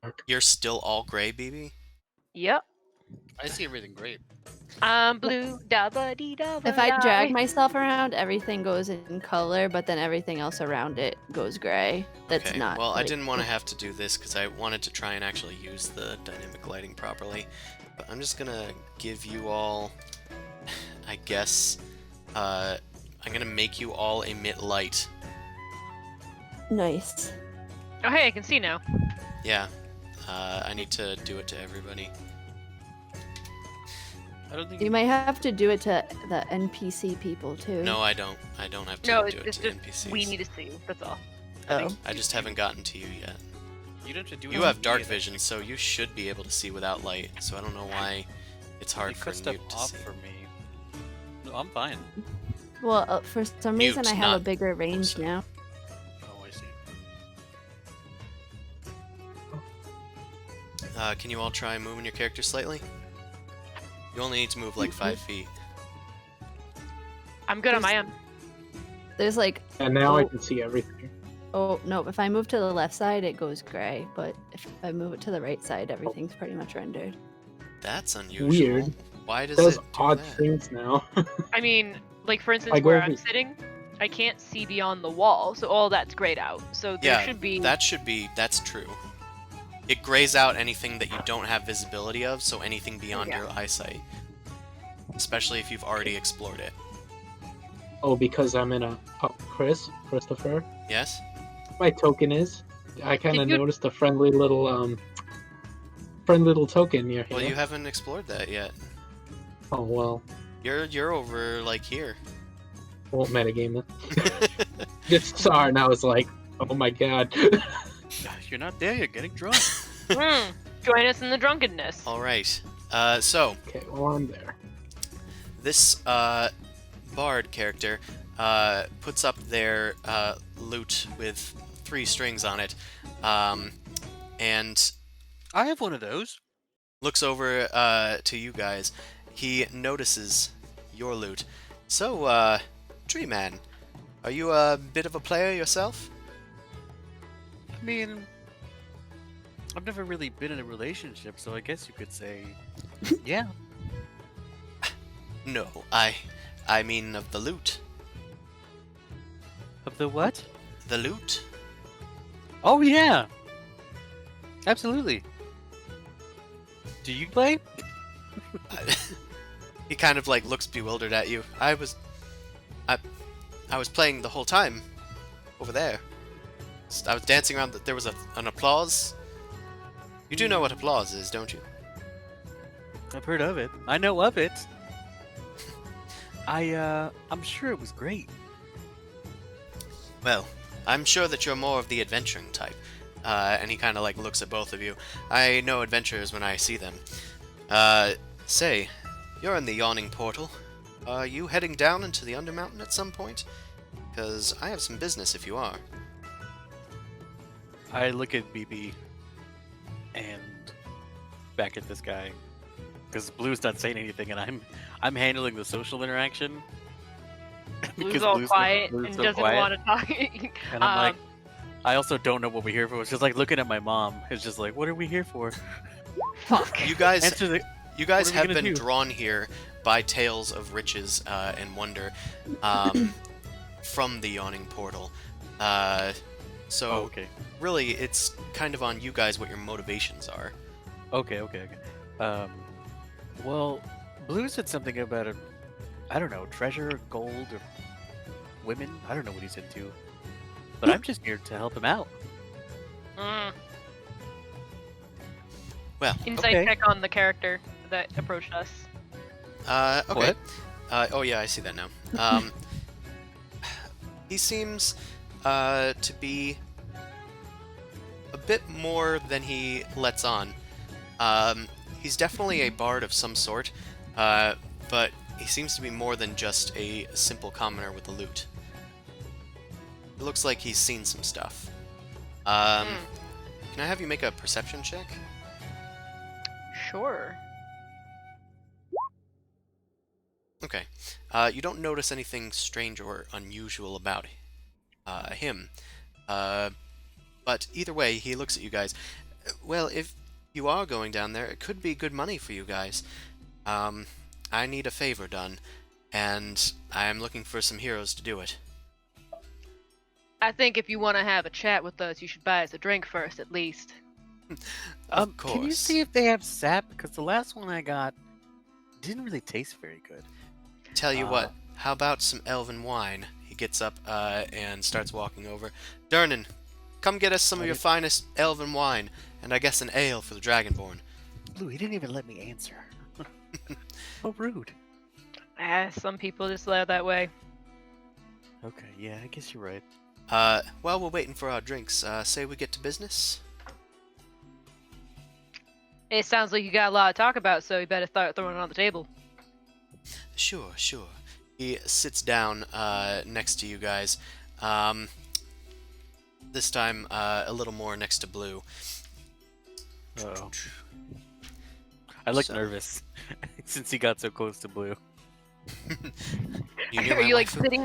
dark. You're still all gray, BB? Yep. I see everything great. I'm blue. Da ba dee da ba If I da. drag myself around, everything goes in color, but then everything else around it goes gray. That's Okay, not. well, I like- didn't want to have to do this because I wanted to try and actually use the dynamic lighting properly. But I'm just gonna give you all, I guess, I'm gonna make you all emit light. Nice. Oh hey, I can see now. Yeah, I need to do it to everybody. I don't think You might have to do it to the NPC people too. No, I don't. I don't have to No, do it it's to just NPCs. we need to see. That's all. Oh. I just haven't gotten to you yet. you don't have to do. You it have with dark me, vision, so you should be able to see without light. So I don't know why it's You hard cut for stuff Newt to off see. for me. No, I'm fine. Well, for some reason, Mute, I have a not bigger range also. now. Oh, I see. Can you all try moving your character slightly? You only need to move like 5 feet. I'm good on my end. There's like, And now I Oh. can see everything. oh no, if I move to the left side, it goes gray. But if I move it to the right side, everything's pretty much rendered. That's unusual. Weird. Why does It does it do odd that? things now. I mean, like for instance, I go where over- I'm sitting, I can't see beyond the wall, so all that's grayed out. So there Yeah, should be. that's true. It grays out anything that you don't have visibility of, so anything beyond Yeah. your eyesight. Especially if you've already explored it. Oh, because I'm in a Christopher. Yes? My token is. I kind of Did you- noticed a friendly little token near here. Well, you haven't explored that yet. Oh well, You're over like here. won't metagame it. Just saw it and I was like, oh my god. You're not there. You're getting drunk. Join us in the drunkenness. All right. So Okay, well I'm there. this bard character puts up their lute with 3 strings on it, and I have one of those. looks over to you guys. He notices your lute. So, Tree Man, are you a bit of a player yourself? I mean, I've never really been in a relationship, so I guess you could say, yeah. No, I mean of the lute. Of the what? The lute? Oh yeah. Absolutely. Do you play? He kind of like looks bewildered at you. I was playing the whole time over there. I was dancing around. There was an applause. You do know what applause is, don't you? I've heard of it. I know of it. I'm sure it was great. Well, I'm sure that you're more of the adventuring type. And he kind of like looks at both of you. I know adventurers when I see them. Say, you're in the Yawning portal. Are you heading down into the Undermountain at some point? Because I have some business if you are. I look at BB and back at this guy because Blue's not saying anything, and I'm handling the social interaction. Blue's all quiet Blue's and so doesn't quiet. want to talk. And I'm like, I also don't know what we're here for. It's just like looking at my mom. It's just like, what are we here for? fuck. You guys, Answer the. you guys what are we have gonna been do? drawn here by tales of riches and wonder from the Yawning portal. So Oh, okay. really, it's kind of on you guys what your motivations are. Okay. Well, Blue said something about I don't know, treasure, gold, or women. I don't know what he's into. But I'm just here to help him out. Well, Insight okay. check on the character that approached us. okay. Oh yeah, I see that now. He seems to be a bit more than he lets on. He's definitely a bard of some sort, but he seems to be more than just a simple commoner with a lute. It looks like he's seen some stuff. Can I have you make a perception check? Sure. Okay. You don't notice anything strange or unusual about him. But either way, he looks at you guys. Well, if you are going down there, it could be good money for you guys. I need a favor done, and I'm looking for some heroes to do it. I think if you want to have a chat with us, you should buy us a drink first, at least. Of course. Can you see if they have sap? Because the last one I got didn't really taste very good. Tell you what, how about some elven wine? He gets up and starts walking over. Durnan, come get us some of your finest elven wine, and I guess an ale for the Dragonborn. Blue, he didn't even let me answer. So rude. Some people just live that way. Okay, yeah, I guess you're right. While we're waiting for our drinks, say we get to business? It sounds like you got a lot to talk about, so you better start throwing it on the table. Sure. He sits down next to you guys. This time a little more next to Blue. Uh-oh. I look So- nervous since he got so close to Blue. You knew Are my you like waifu? sitting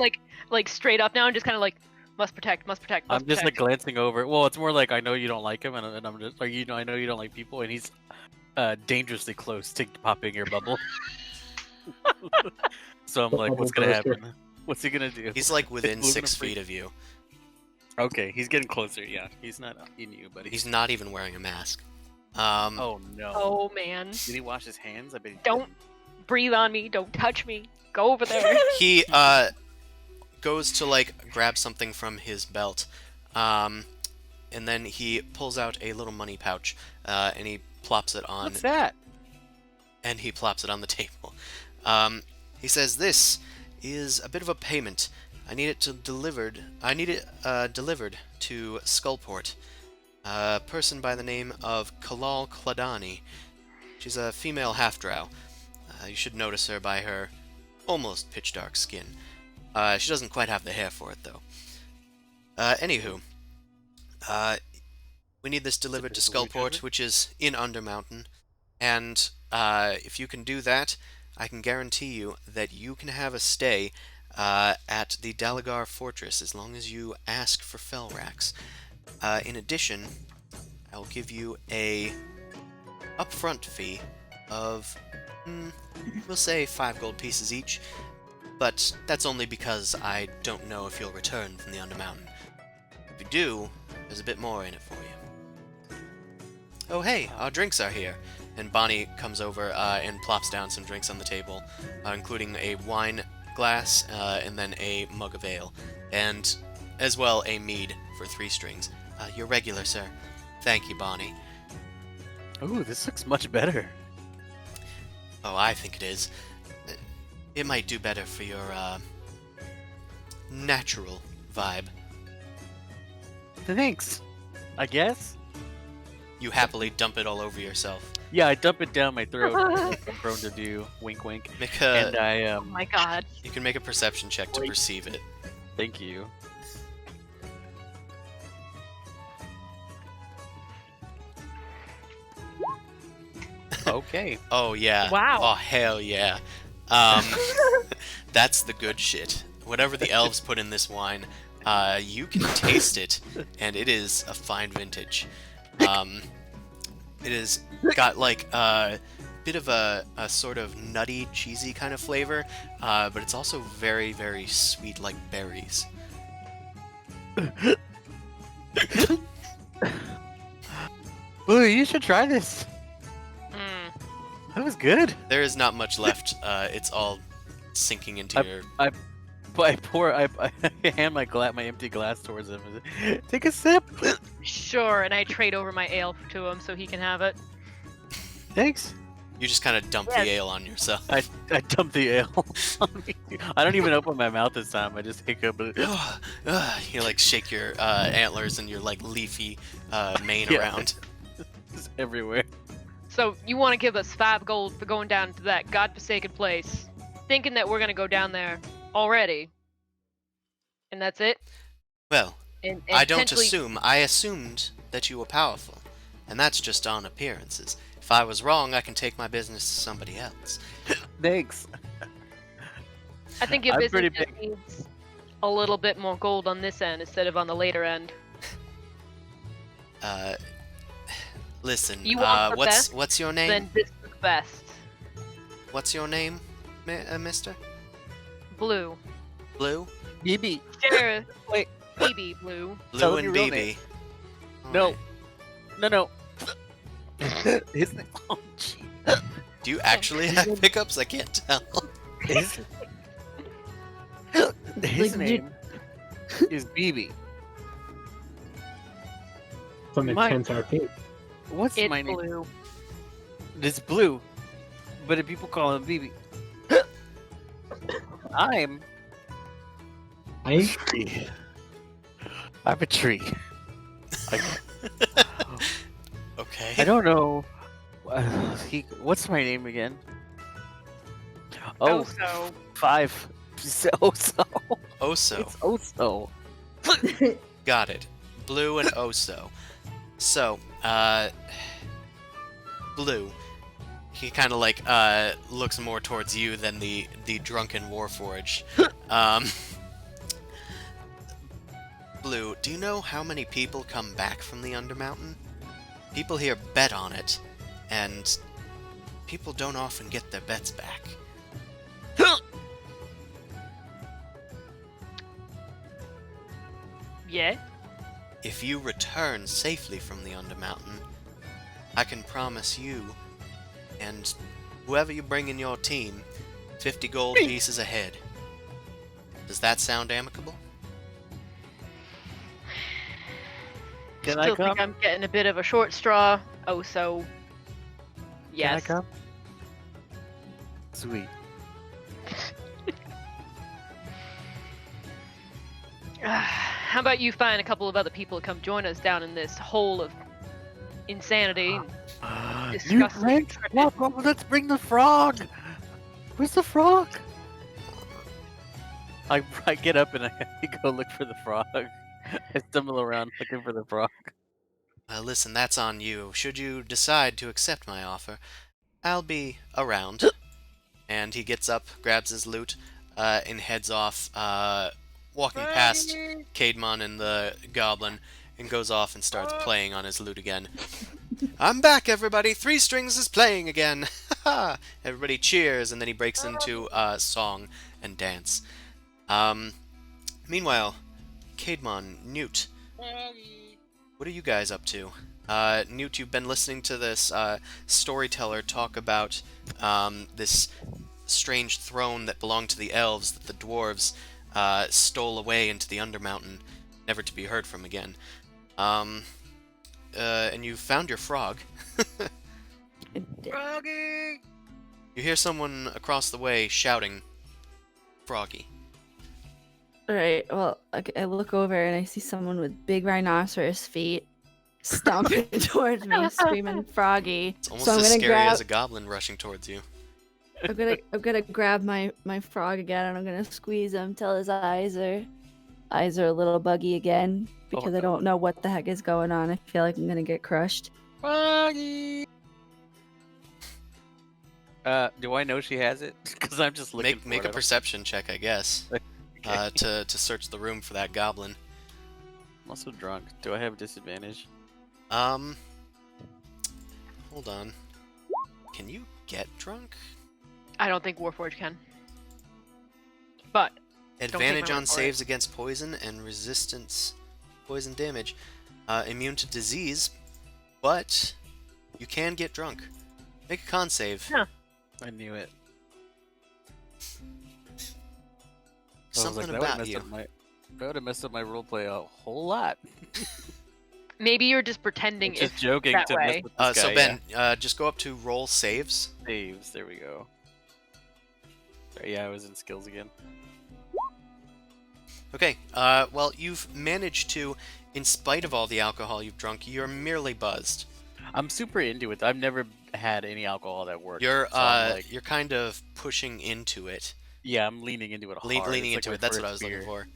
like straight up now and just kind of like must protect, must protect, must I'm just like protect? glancing over. Well, it's more like I know you don't like him, and I'm just like I know you don't like people, and he's dangerously close to popping your bubble. So I'm like, Bubble what's gonna burster. happen? What's he gonna do? He's like within Blue's 6 gonna freak- feet of you. Okay, he's getting closer. Yeah, he's not in you, buddy. He's not even wearing a mask. Oh no. Oh man. Did he wash his hands? I bet he Don't breathe on me. Don't touch me. Go over there. He goes to like grab something from his belt, and then he pulls out a little money pouch, and he plops it on. What's that? And he plops it on the table. He says, "This is a bit of a payment. I need it delivered to Skullport. A person by the name of Kalal Kladani. She's a female half-drow. You should notice her by her almost pitch-dark skin. She doesn't quite have the hair for it, though. Anywho, we need this delivered to Skullport, which is in Undermountain, and if you can do that, I can guarantee you that you can have a stay at the Dalagar Fortress as long as you ask for fell racks. In addition, I'll give you a upfront fee of, we'll say 5 gold pieces each, but that's only because I don't know if you'll return from the Undermountain. If you do, there's a bit more in it for you. Oh hey, our drinks are here. And Bonnie comes over and plops down some drinks on the table, including a wine glass and then a mug of ale, and as well a mead for 3 strings. You're regular, sir. Thank you, Bonnie. Ooh, this looks much better. Oh, I think it is. It might do better for your natural vibe. Thanks. I guess. You happily dump it all over yourself. Yeah, I dump it down my throat. Like I'm prone to do. Wink, wink. Make And a. I Oh my god. You can make a perception check to Wait. perceive it. Thank you. Okay. Oh yeah. Wow. Oh hell yeah. That's the good shit. Whatever the elves put in this wine, you can taste it, and it is a fine vintage. It has got like a bit of a sort of nutty, cheesy kind of flavor, but it's also very, very sweet, like berries. Ooh, you should try this. Mm. That was good. There is not much left. It's all sinking into your. But I hand my empty glass towards him. Take a sip. Sure, and I trade over my ale to him so he can have it. Thanks. You just kind of dump Yes. the ale on yourself. I dumped the ale on me. I don't even open my mouth this time. I just hiccup. You like shake your antlers and your like leafy mane Yeah. around. It's everywhere. So you want to give us 5 gold for going down to that godforsaken place, thinking that we're gonna go down there already, and that's it. Well, And I don't potentially- assume. I assumed that you were powerful, and that's just on appearances. If I was wrong, I can take my business to somebody else. Thanks. I think your I'm business pretty just needs a little bit more gold on this end instead of on the later end. Listen. You want the best? What's your name? Then this is best. What's your name, Mister Blue. Blue? BB. Sure. Wait. Baby Blue. Tell Blue him and your real BB. No. Alright. No. His name. Oh, gee. Do you actually have pickups? I can't tell. His Like, name is BB. From My- Intense RP. What's It's my name? Blue. It's Blue, but if people call him BB, I'm I tree. I'm a tree. I Okay. don't know. What's my name again? Oh, so 5. Oso. Oso. It's Oso. Got it. Blue and Oso. So, Blue. He kind of like looks more towards you than the drunken Warforged. Blue, do you know how many people come back from the Undermountain? People here bet on it, and people don't often get their bets back. Yeah? If you return safely from the Undermountain, I can promise you and whoever you bring in your team 50 gold pieces ahead. Does that sound amicable? Can I Still think come? I'm getting a bit of a short straw. Oh, so. Yes. Can I come? Sweet. How about you find a couple of other people to come join us down in this hole of insanity? New Disgusting. friends? Let's bring the frog! Where's the frog? I get up and I go look for the frog. I stumble around looking for the frog. Listen, that's on you. Should you decide to accept my offer, I'll be around. And he gets up, grabs his loot, and heads off, walking past Caedmon and the goblin, and goes off and starts playing on his lute again. I'm back, everybody! 3 Strings is playing again! Everybody cheers, and then he breaks into song and dance. Meanwhile, Caedmon, Newt, what are you guys up to? Newt, you've been listening to this storyteller talk about this strange throne that belonged to the elves that the dwarves stole away into the Undermountain, never to be heard from again. And you found your frog. Froggy! You hear someone across the way shouting, Froggy. Alright, well, I look over and I see someone with big rhinoceros feet stomping towards me, screaming Froggy. It's almost So I'm as gonna scary grab as a goblin rushing towards you. I'm gonna grab my frog again and I'm gonna squeeze him till his eyes are a little buggy again because I don't know what the heck is going on. I feel like I'm gonna get crushed. Froggy! Do I know she has it? Because I'm just looking for Make it. a perception check, I guess, Okay. to search the room for that goblin. I'm also drunk. Do I have a disadvantage? Hold on. Can you get drunk? I don't think Warforged can. But Advantage my word on for saves against poison and resistance poison damage. Immune to disease, but you can get drunk. Make a con save. Huh. I knew it. Something that about you. That would have messed up my roleplay a whole lot. maybe you're just pretending Just if joking that to way. mess with this So guy, Ben, just go up to roll saves. saves. There we go. Sorry, yeah, I was in skills again. Okay, well, you've managed to, in spite of all the alcohol you've drunk, you're merely buzzed. I'm super into it. I've never had any alcohol that works. You're so I'm like, you're kind of pushing into it. yeah, I'm leaning into it hard. Leaning It's into like it, that's what I first was looking beer. for.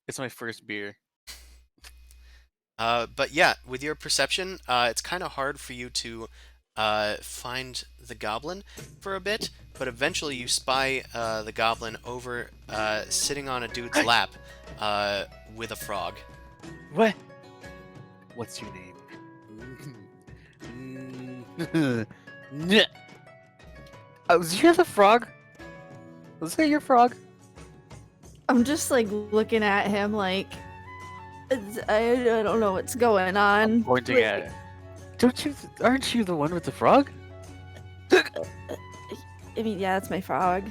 It's my first beer. But yeah, with your perception, it's kind of hard for you to find the goblin for a bit, but eventually you spy the goblin over sitting on a dude's lap with a frog. What? What's your name? Oh, was you the frog? Was that your frog? I'm just like looking at him like I don't know what's going on. I'm pointing Like, at it. Aren't you the one with the frog? I mean, yeah, that's my frog.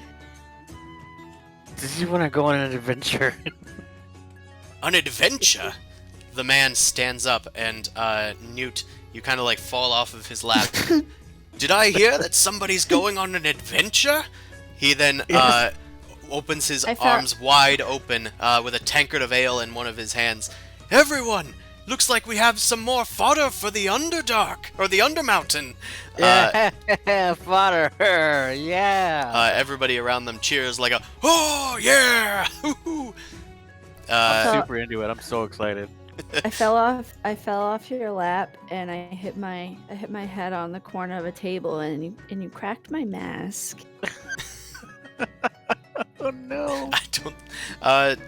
Did you want to go on an adventure? An adventure? The man stands up and Newt, you kind of like fall off of his lap. Did I hear that somebody's going on an adventure? He then Yes. Opens his I felt- arms wide open with a tankard of ale in one of his hands. Everyone, looks like we have some more fodder for the Underdark or the Undermountain. Yeah, fodder. Yeah. Everybody around them cheers like a oh yeah! Hoo-hoo!" I'm super into it. I'm so excited. I fell off your lap and I hit my head on the corner of a table and you cracked my mask. Oh no. I don't.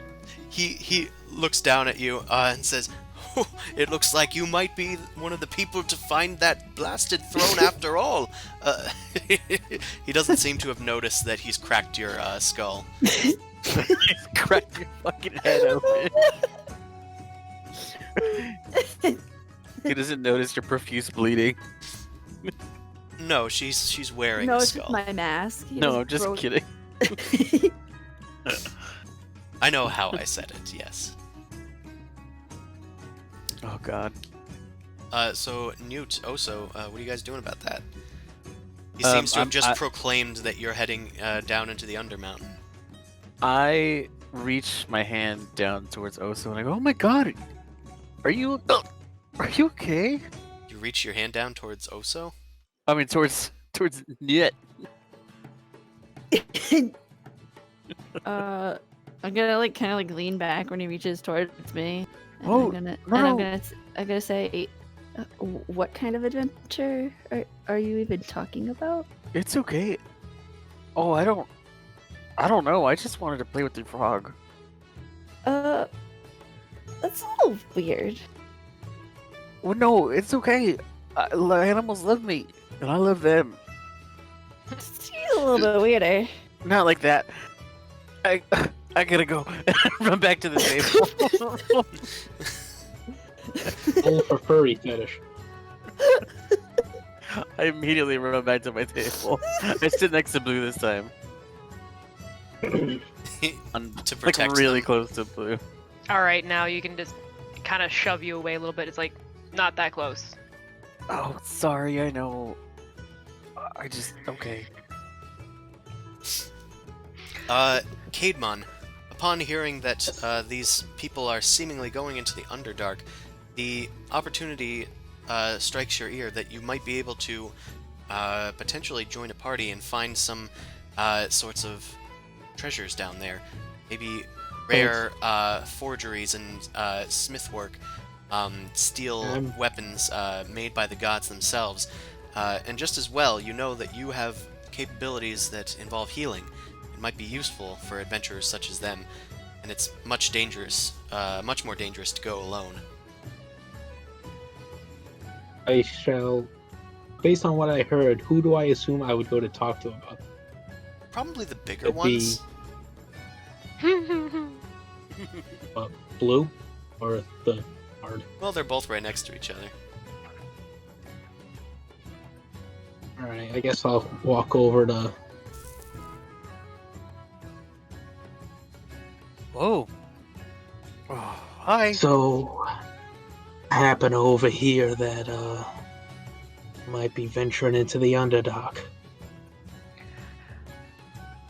He looks down at you and says, oh, "It looks like you might be one of the people to find that blasted throne after all." He doesn't seem to have noticed that he's cracked your skull. He's cracked your fucking head open. He doesn't notice your profuse bleeding. No, she's wearing No, a it's just skull. my mask. He No, I'm just broke- kidding. I know how I said it. Yes. Oh god. So Newt, Oso, what are you guys doing about that? He seems to have just proclaimed that you're heading down into the Undermountain. I reach my hand down towards Oso and I go, "Oh my god, are you okay?" You reach your hand down towards Oso. I mean, towards Niet. I'm gonna like kind of like lean back when he reaches towards me. And Oh, I'm no. gonna say, what kind of adventure are you even talking about? It's okay. Oh, I don't know. I just wanted to play with your frog. That's a little weird. Well, no, it's okay. Animals love me, and I love them. It's a little bit weirder. Not like that. I gotta go. Run back to the table. All for furry fetish. I immediately run back to my table. I sit next to Blue this time. To Like protect really them. close to Blue. All right, now you can just kind of shove you away a little bit. It's like not that close. Oh, sorry. I know. Okay. Caedmon, upon hearing that these people are seemingly going into the Underdark, the opportunity strikes your ear that you might be able to potentially join a party and find some sorts of treasures down there. Maybe rare forgeries and smithwork, steel weapons made by the gods themselves. And just as well, you know that you have capabilities that involve healing. It might be useful for adventurers such as them, and it's much more dangerous to go alone. I shall, based on what I heard, who do I assume I would go to talk to about? Probably the bigger It'd be- ones. Blue or the Bard? Well, they're both right next to each other. Alright, I guess I'll walk over to. Whoa. Oh, hi. So, I happen to overhear that might be venturing into the Underdark.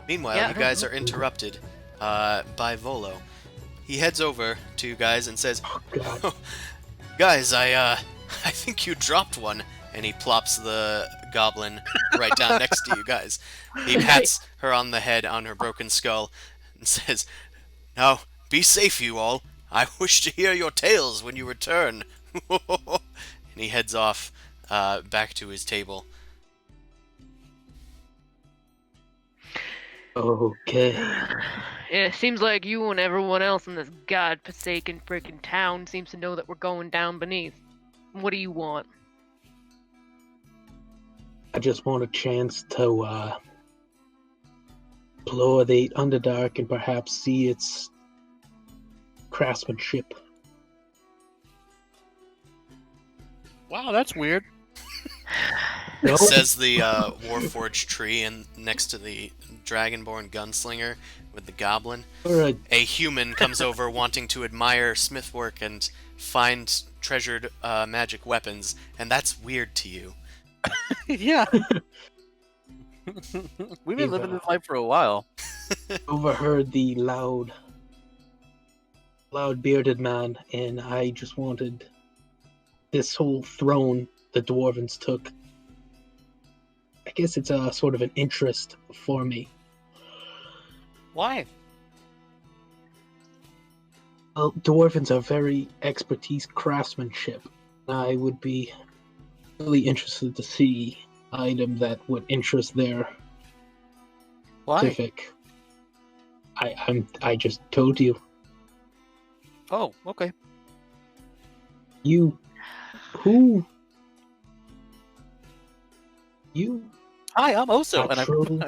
Meanwhile, Yeah. you guys are interrupted by Volo. He heads over to you guys and says, Oh god. "Guys, I think you dropped one." And he plops the goblin right down next to you guys. He pats her on the head on her broken skull and says, "Now, be safe, you all. I wish to hear your tales when you return." And he heads off back to his table. Okay. It seems like you and everyone else in this godforsaken freaking town seems to know that we're going down beneath. What do you want? I just want a chance to explore the Underdark and perhaps see its craftsmanship. Wow, that's weird. No? Says the Warforged tree and next to the Dragonborn gunslinger with the goblin. Or A human comes over wanting to admire smithwork and find treasured magic weapons, and that's weird to you. Yeah. We've been living this life for a while. overheard the loud bearded man, and I just wanted this whole throne the dwarvens took. I guess it's a sort of an interest for me. Why? Well, dwarvens are very expertise craftsmanship. I would be really interested to see item that would interest their Why? specific. I just told you. Oh, okay. You Hi, I'm Oso, and True.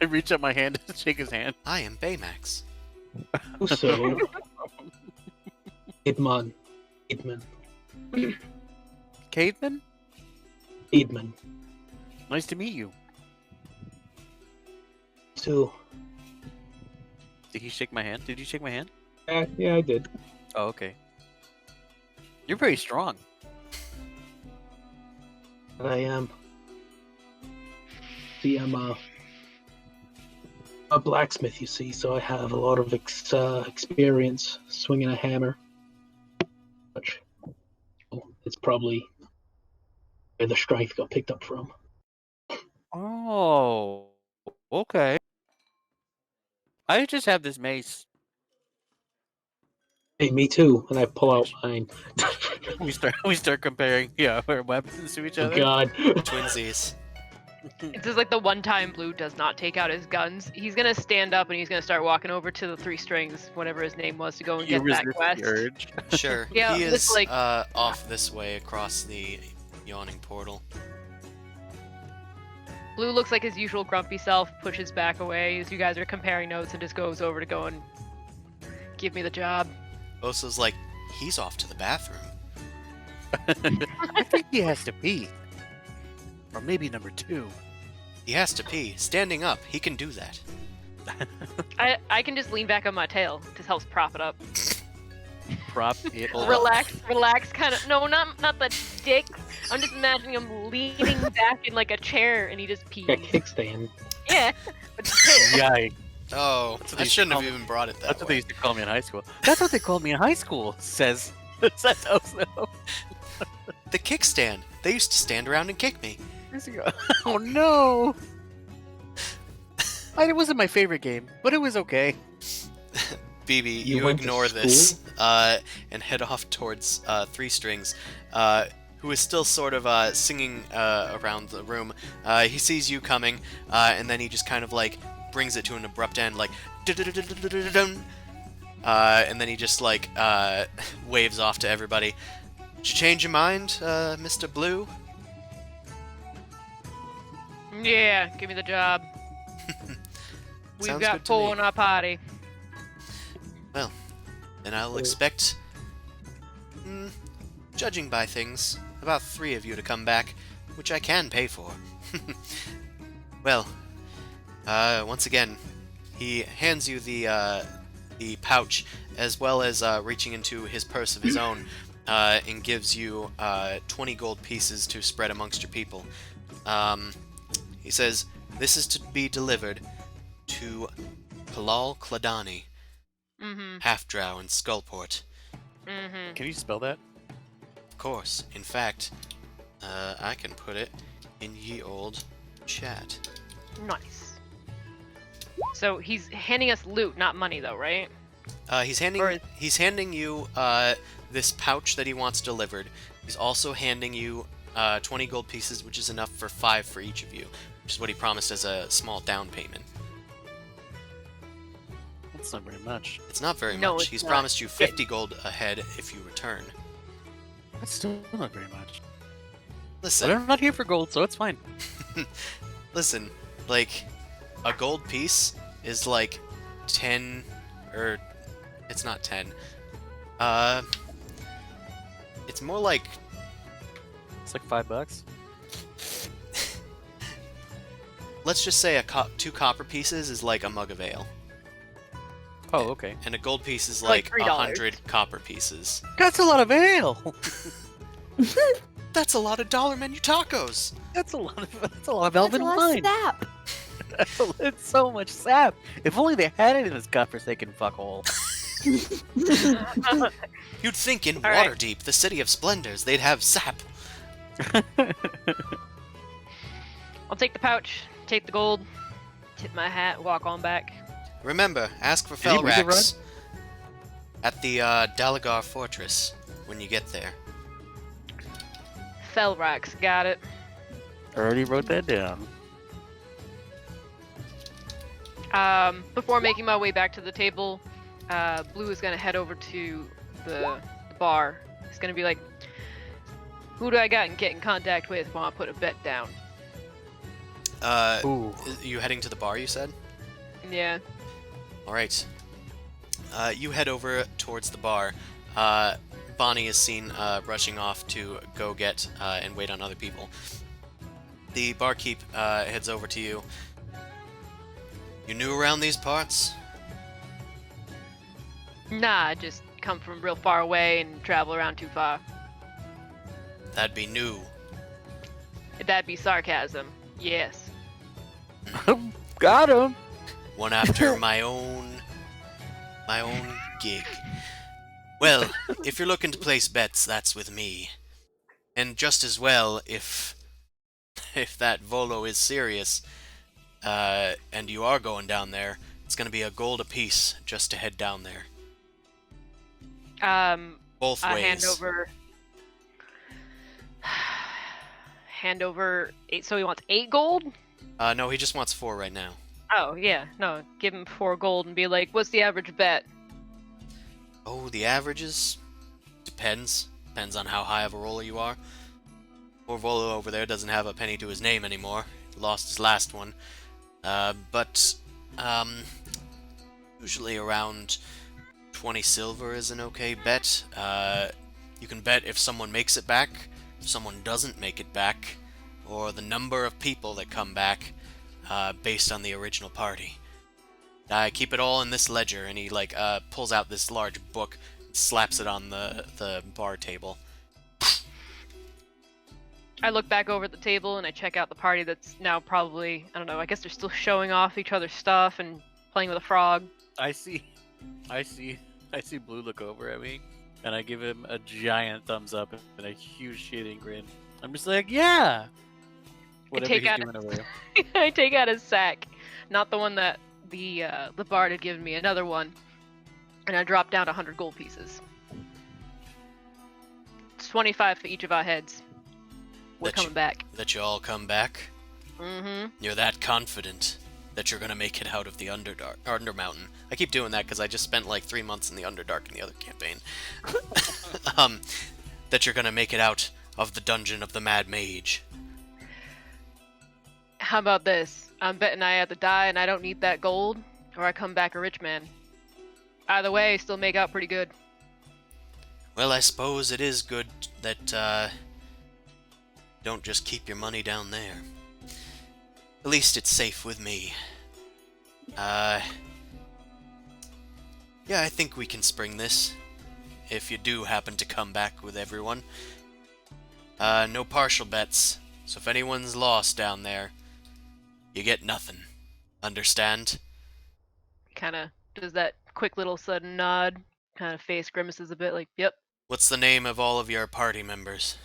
I reach out my hand to shake his hand. I am Baymax. So Idmon, Eidman. Caveman? Eidman. Nice to meet you. So, Did he shake my hand? Did you shake my hand? yeah, I did. Oh, okay. You're very strong. And I am. See, I'm a blacksmith, you see, so I have a lot of experience swinging a hammer. Which, it's probably where the strength got picked up from. Oh, okay. I just have this mace. Hey, me too. And I pull out mine. We start comparing, our weapons to each Oh other. God. Twinsies. This is like the one time Blue does not take out his guns. He's gonna stand up and he's gonna start walking over to the Three Strings, whatever his name was, to go and You get that resist quest. the urge. Sure. Yeah, he it's is like- off this way across the Yawning portal. Blue looks like his usual grumpy self, pushes back away as you guys are comparing notes, and just goes over to go and give me the job. Oso's like, he's off to the bathroom. I think he has to pee. Or maybe number 2. He has to pee. Standing up, he can do that. I can just lean back on my tail. Just helps prop it up. Prop it Hold up. Relax, kind of. No, not the dick. I'm just imagining him leaning back in like a chair, and he just pees. Got kickstand. Yeah, but just tail. Yikes. Oh, That's what I they shouldn't have call- even brought it that That's what they way. used to call me in high school. That's what they called me in high school, says Osno. The kickstand. They used to stand around and kick me. Oh no! It wasn't my favorite game, but it was okay. BB, You you went to ignore this and head off towards Three Strings, who is still sort of singing around the room. He sees you coming, and then he just kind of like brings it to an abrupt end, like "Dun-dun-dun-dun-dun-dun-dun." And then he just like waves off to everybody. Did you change your mind, Mr. Blue? Yeah, give me the job. We've Sounds got good to four me. in our party. And I'll expect, judging by things, about 3 of you to come back, which I can pay for. Well, once again, he hands you the pouch, as well as reaching into his purse of his own, and gives you 20 gold pieces to spread amongst your people. He says, this is to be delivered to Palal Kladani, Mm-hmm. Half-Drow, and Skullport. Mm-hmm. Can you spell that? Of course. In fact, I can put it in ye old chat. Nice. So he's handing us loot, not money, though, right? He's Or- handing you this pouch that he wants delivered. He's also handing you 20 gold pieces, which is enough for 5 for each of you, which is what he promised as a small down payment. That's not very much. It's not very No, much. it's He's not. promised you 50 gold ahead if you return. That's still not very much. But Listen, I'm not here for gold, so it's fine. listen, like, a gold piece is like 10, or it's not 10. It's more like, It's like $5. let's just say 2 copper pieces is like a mug of ale, Oh, okay. and a gold piece is Like like $3. 100 copper pieces. That's a lot of ale. That's a lot of dollar menu tacos. That's a lot of That's a Elven lot of wine. sap. It's so much sap. If only they had it in this godforsaken fuckhole. You'd think in All right. Waterdeep, the city of splendors, they'd have sap. I'll take the pouch, take the gold, tip my hat, walk on back. Remember, ask for Did he read the Felrax at the Dalagar Fortress when you get there. Felrax, got it. Already wrote that down. Before making my way back to the table, Blue is gonna head over to the bar. He's gonna be like, "Who do I got and get in contact with while I put a bet down?" Ooh. You heading to the bar, you said? Yeah. Alright. You head over towards the bar. Bonnie is seen rushing off to go get and wait on other people. The barkeep heads over to you. You new around these parts? Nah, I just come from real far away and travel around too far. That'd be new. That'd be sarcasm. Yes. Got him. One after my own gig. Well, if you're looking to place bets, that's with me. And just as well, if that Volo is serious, and you are going down there, it's gonna be a gold apiece just to head down there. Both I ways. hand over 8. So he wants 8 gold. No, he just wants 4 right now. Oh yeah, no, give him 4 gold and be like, what's the average bet? Oh, the averages? Depends. Depends on how high of a roller you are. Poor Volo over there doesn't have a penny to his name anymore. Lost his last one. But usually around 20 silver is an okay bet. You can bet if someone makes it back, if someone doesn't make it back, or the number of people that come back, based on the original party. I keep it all in this ledger, and he pulls out this large book, and slaps it on the bar table. I look back over at the table and I check out the party that's now probably, I don't know, I guess they're still showing off each other's stuff and playing with a frog. I see Blue look over at me, and I give him a giant thumbs up and a huge shitting grin. I'm just like, yeah. Whatever he's doing over there. I take out his sack, not the one that the bard had given me, another one, and I drop down 100 gold pieces. It's 25 for each of our heads. We're coming back. That you all come back? Mm-hmm. You're that confident that you're gonna make it out of the Undermountain. I keep doing that because I just spent like 3 months in the Underdark in the other campaign. That you're gonna make it out of the dungeon of the Mad Mage. How about this? I'm betting I have to die and I don't need that gold, or I come back a rich man. Either way, I still make out pretty good. Well, I suppose it is good that, don't just keep your money down there. At least it's safe with me. Yeah, I think we can spring this. If you do happen to come back with everyone. No partial bets, so if anyone's lost down there, you get nothing. Understand? Kinda does that quick little sudden nod, kind of face grimaces a bit like, yep. What's the name of all of your party members?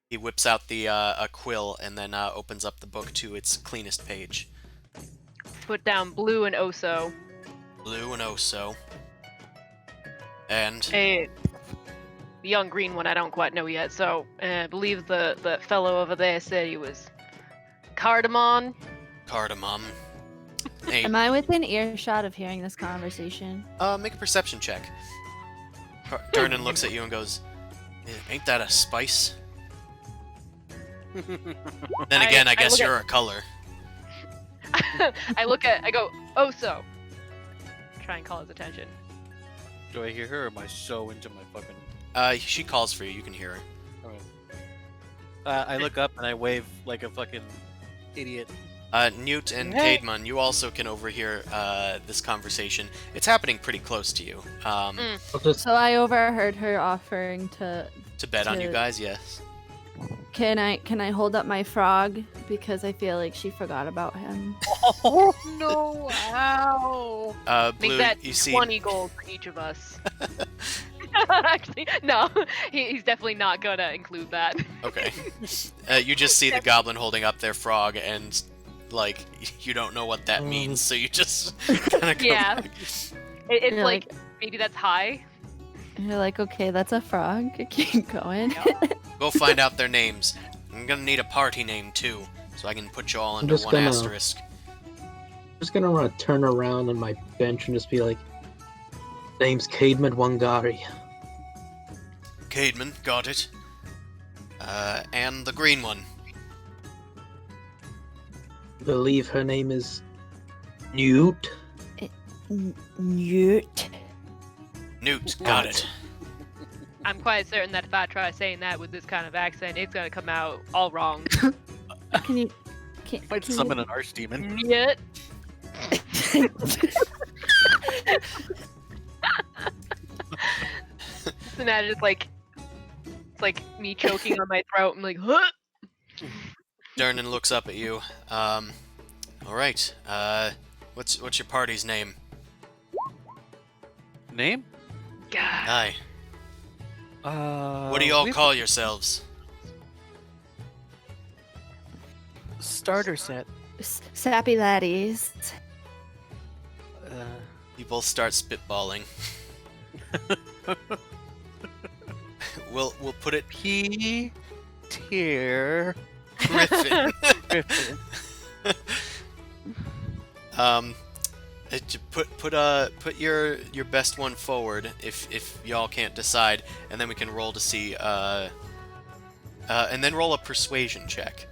He whips out the a quill and then opens up the book to its cleanest page. Put down Blue and Oso. Blue and Oso. And The young green one I don't quite know yet, so I believe the fellow over there said he was Cardamom. Cardamom. Hey, Am I within earshot of hearing this conversation? make a perception check. Durnan looks at you and goes, "Ain't that a spice?" Then again, I guess you're a color. I go, Oso. Try and call his attention. Do I hear her, or am I so into my fucking... She calls for you. You can hear her. Alright. I look up and I wave like a fucking idiot. Newt and Caedmon, you also can overhear this conversation. It's happening pretty close to you. So I overheard her offering to To bet on you guys, yes. Can I hold up my frog because I feel like she forgot about him? Oh no! Ow! Blue, Make that you see 20 gold for each of us. Actually, no. He's definitely not gonna include that. Okay. You just see the goblin holding up their frog, and like you don't know what that means, so you just kind of go Yeah. back. It's You're like maybe that's high. And you're like, okay, that's a frog. Keep going. Go find out their names. I'm gonna need a party name too, so I can put you all I'm under just one gonna- asterisk. Just gonna want to turn around on my bench and just be like, name's Caedmon Wangari. Caedmon, got it. And the green one. Believe her name is Newt. Newt. Newt, got it. I'm quite certain that if I try saying that with this kind of accent, it's gonna come out all wrong. Can you? Might Can summon you? an archdemon. Yet. Just imagine it's like me choking on my throat. I'm like, huh? Dernan looks up at you. All right. What's your party's name? Name? God. Aye. What do y'all we have call yourselves? starter set. Sappy laddies. Uh, You both start spitballing. We'll put it P tier. Griffin. Griffin. Put your best one forward if y'all can't decide, and then we can roll to see and then roll a persuasion check.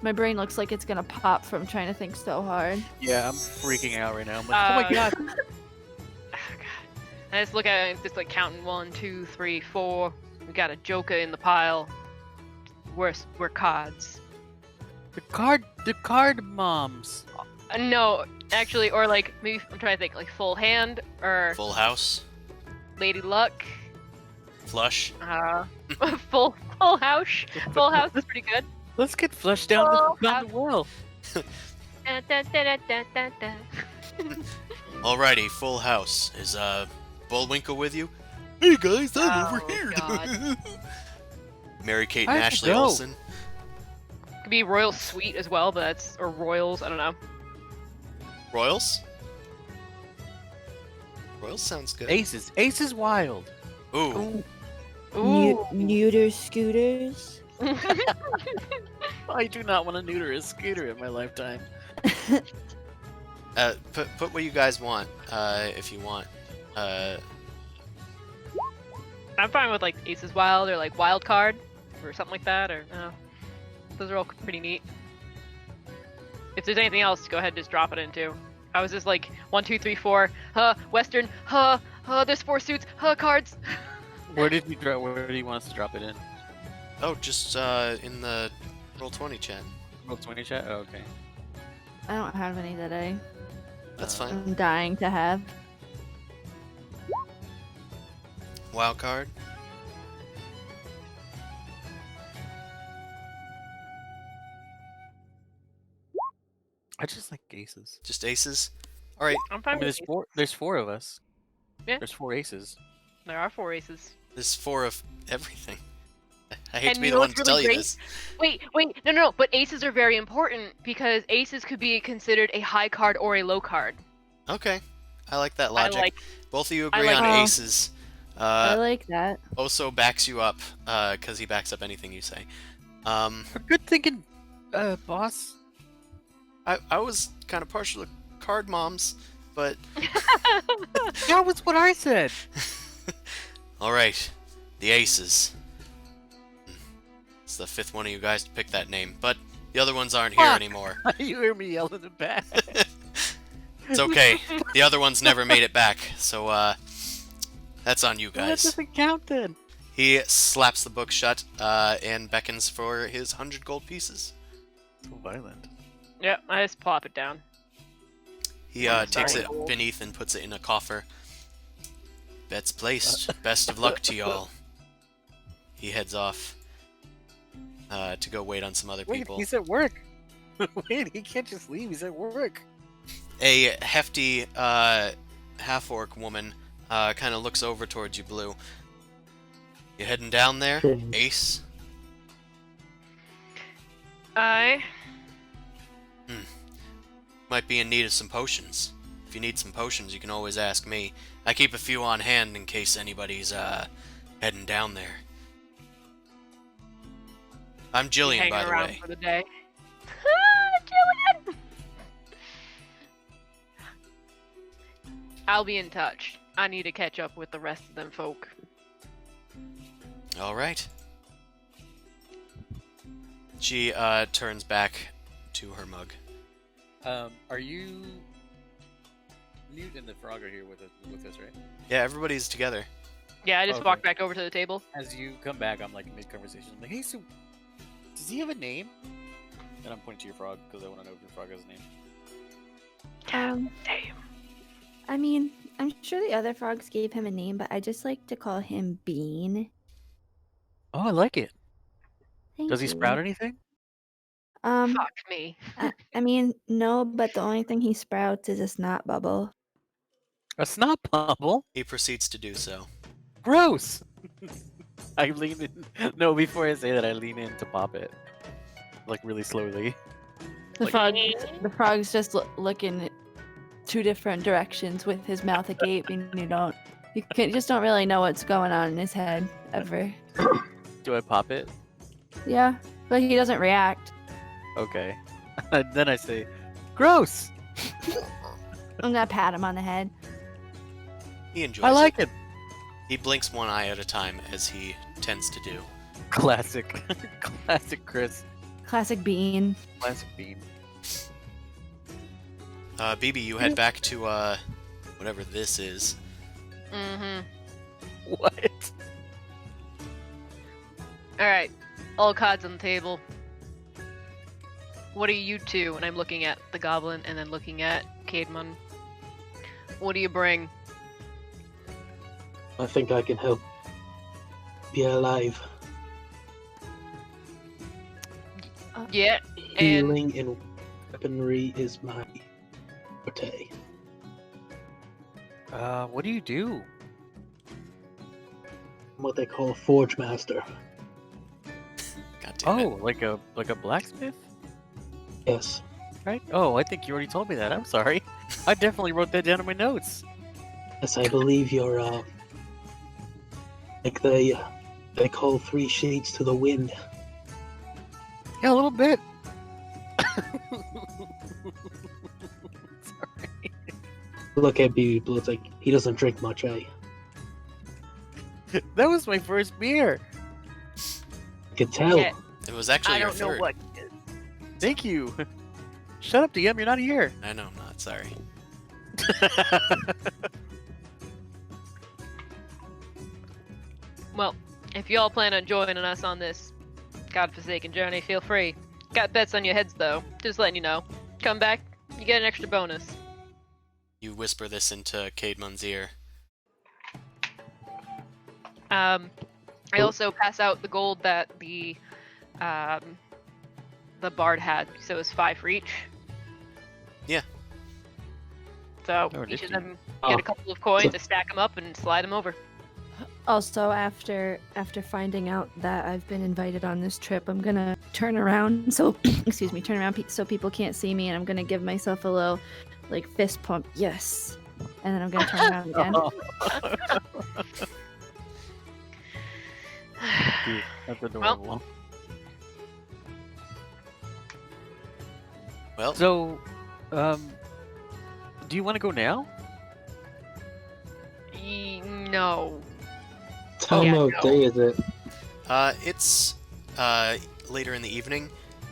My brain looks like it's gonna pop from trying to think so hard. Yeah, I'm freaking out right now. I'm like, oh my god. Oh, God. I just look at it, just like counting 1, 2, 3, 4. We got a joker in the pile. We're cards. The card moms. No, actually, or like maybe I'm trying to think like full hand or Full house, lady luck. flush. Full house. Full house is pretty good. Let's get flushed down the well. Da, da, da, da, da, da. Alrighty, full house. Is Bullwinkle with you? Hey guys, I'm over Oh, here. God. Mary Kate I and have to Ashley go. Olsen. Could be royal suite as well, but that's or royals. I don't know. Royals. Royals sounds good. Aces. Aces wild. Ooh. Ooh. Neuter scooters. I do not want to neuter a scooter in my lifetime. Put what you guys want. If you want. I'm fine with like Aces Wild or like Wild Card or something like that. Or those are all pretty neat. If there's anything else, go ahead and just drop it in too. I was just like 1, 2, 3, 4. Western. There's 4 suits. Cards. Where do you want us to drop it in? Oh, just in the Roll20 chat. Roll 20 chat? Oh, okay. I don't have any today. That's fine. I'm dying to have. Wild card. I just like aces. Just aces. All right. I'm I fine mean, with there's four of us. Yeah. There's 4 aces. There are 4 Aces. There's 4 of everything. I hate And to be you the know one what's to really tell you great? this. Wait, no. But Aces are very important because Aces could be considered a high card or a low card. Okay. I like that logic. Both of you agree like on that. aces. I like that. Oso backs you up because he backs up anything you say. Good thinking, boss. I was kind of partial to card moms, but That was what I said. all right, the aces. It's the 5th one of you guys to pick that name, but the other ones aren't here Fuck. anymore. You hear me yell in the back. It's okay. The other ones never made it back, so that's on you That guys. doesn't count then. He slaps the book shut and beckons for his 100 gold pieces. So violent. Yeah, I just plop it down. He takes it beneath and puts it in a coffer. Bets placed. Best of luck to y'all. He heads off to go wait on some other Wait, people. he's at work. Wait, he can't just leave. He's at work. A hefty half-orc woman kind of looks over towards you, Blue. You heading down there, Ace? I Might be in need of some potions. If you need some potions, you can always ask me. I keep a few on hand in case anybody's heading down there. I'm Jillian, hang by the around way. for the day. Jillian! I'll be in touch. I need to catch up with the rest of them folk. All right. She turns back to her mug. Are you? Newt and the frog are here with us, right? Yeah, everybody's together. Yeah, I just Okay. walked back over to the table. As you come back, I'm like mid-conversation. I'm like, hey, so does he have a name? And I'm pointing to your frog because I want to know if your frog has a name. Damn. I mean, I'm sure the other frogs gave him a name, but I just like to call him Bean. Oh, I like it. Thank Does he you. sprout anything? Fuck me. I mean, no, but the only thing he sprouts is a snot bubble. A snot bubble? He proceeds to do so. Gross! I lean in. No, before I say that, I lean in to pop it. Like, really slowly. The Like- frog's just looking two different directions with his mouth agape, and just don't really know what's going on in his head ever. Do I pop it? Yeah, but he doesn't react. Okay. Then I say, gross! I'm gonna pat him on the head. He enjoys I like it. it! He blinks one eye at a time, as he tends to do. Classic. Classic Chris. Classic Bean. Classic Bean. BB, you head back to, whatever this is. Mm-hmm. What? Alright. All cards on the table. What are you two? And I'm looking at the goblin and then looking at Caedmon. What do you bring? I think I can help. Be alive. Yeah, and Healing and weaponry is my forte. What do you do? I'm what they call a forge master. God damn it. Oh, like a blacksmith? Yes. Right? Oh, I think you already told me that. I'm sorry. I definitely wrote that down in my notes. Yes, I believe you're like they call 3 shades to the wind. Yeah, a little bit. Sorry. Look at BB Blue, it's like he doesn't drink much, eh? That was my first beer. I can tell. Yeah. It was actually I your don't know third. what. Thank you. Shut up, DM. You're not here. I know, I'm not sorry. Well, if y'all plan on joining us on this godforsaken journey, feel free. Got bets on your heads though. Just letting you know. Come back, you get an extra bonus. You whisper this into Caedmon's ear. I also pass out the gold that the bard had, so it's 5 for each. Yeah. So Oh, each of nifty. them get a couple of coins to stack them up and slide them over. Also, after finding out that I've been invited on this trip, I'm gonna turn around so so people can't see me, and I'm gonna give myself a little like fist pump. Yes, and then I'm gonna turn around again. Dude, that's adorable. Well, So, do you want to go now? No. Tell Yeah, me what no. day is it? it's later in the evening.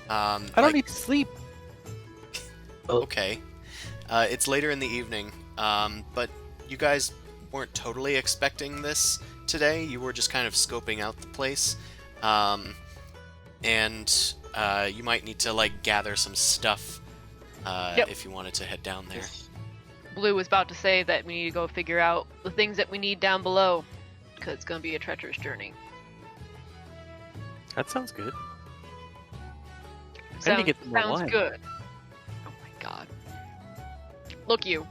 I don't need to sleep. Okay. It's later in the evening, but you guys weren't totally expecting this today. You were just kind of scoping out the place, and you might need to like gather some stuff if you wanted to head down there. Blue was about to say that we need to go figure out the things that we need down below, because it's going to be a treacherous journey. That sounds good. I need to Sounds, get some more sounds wine. good. Oh my god. Look, you.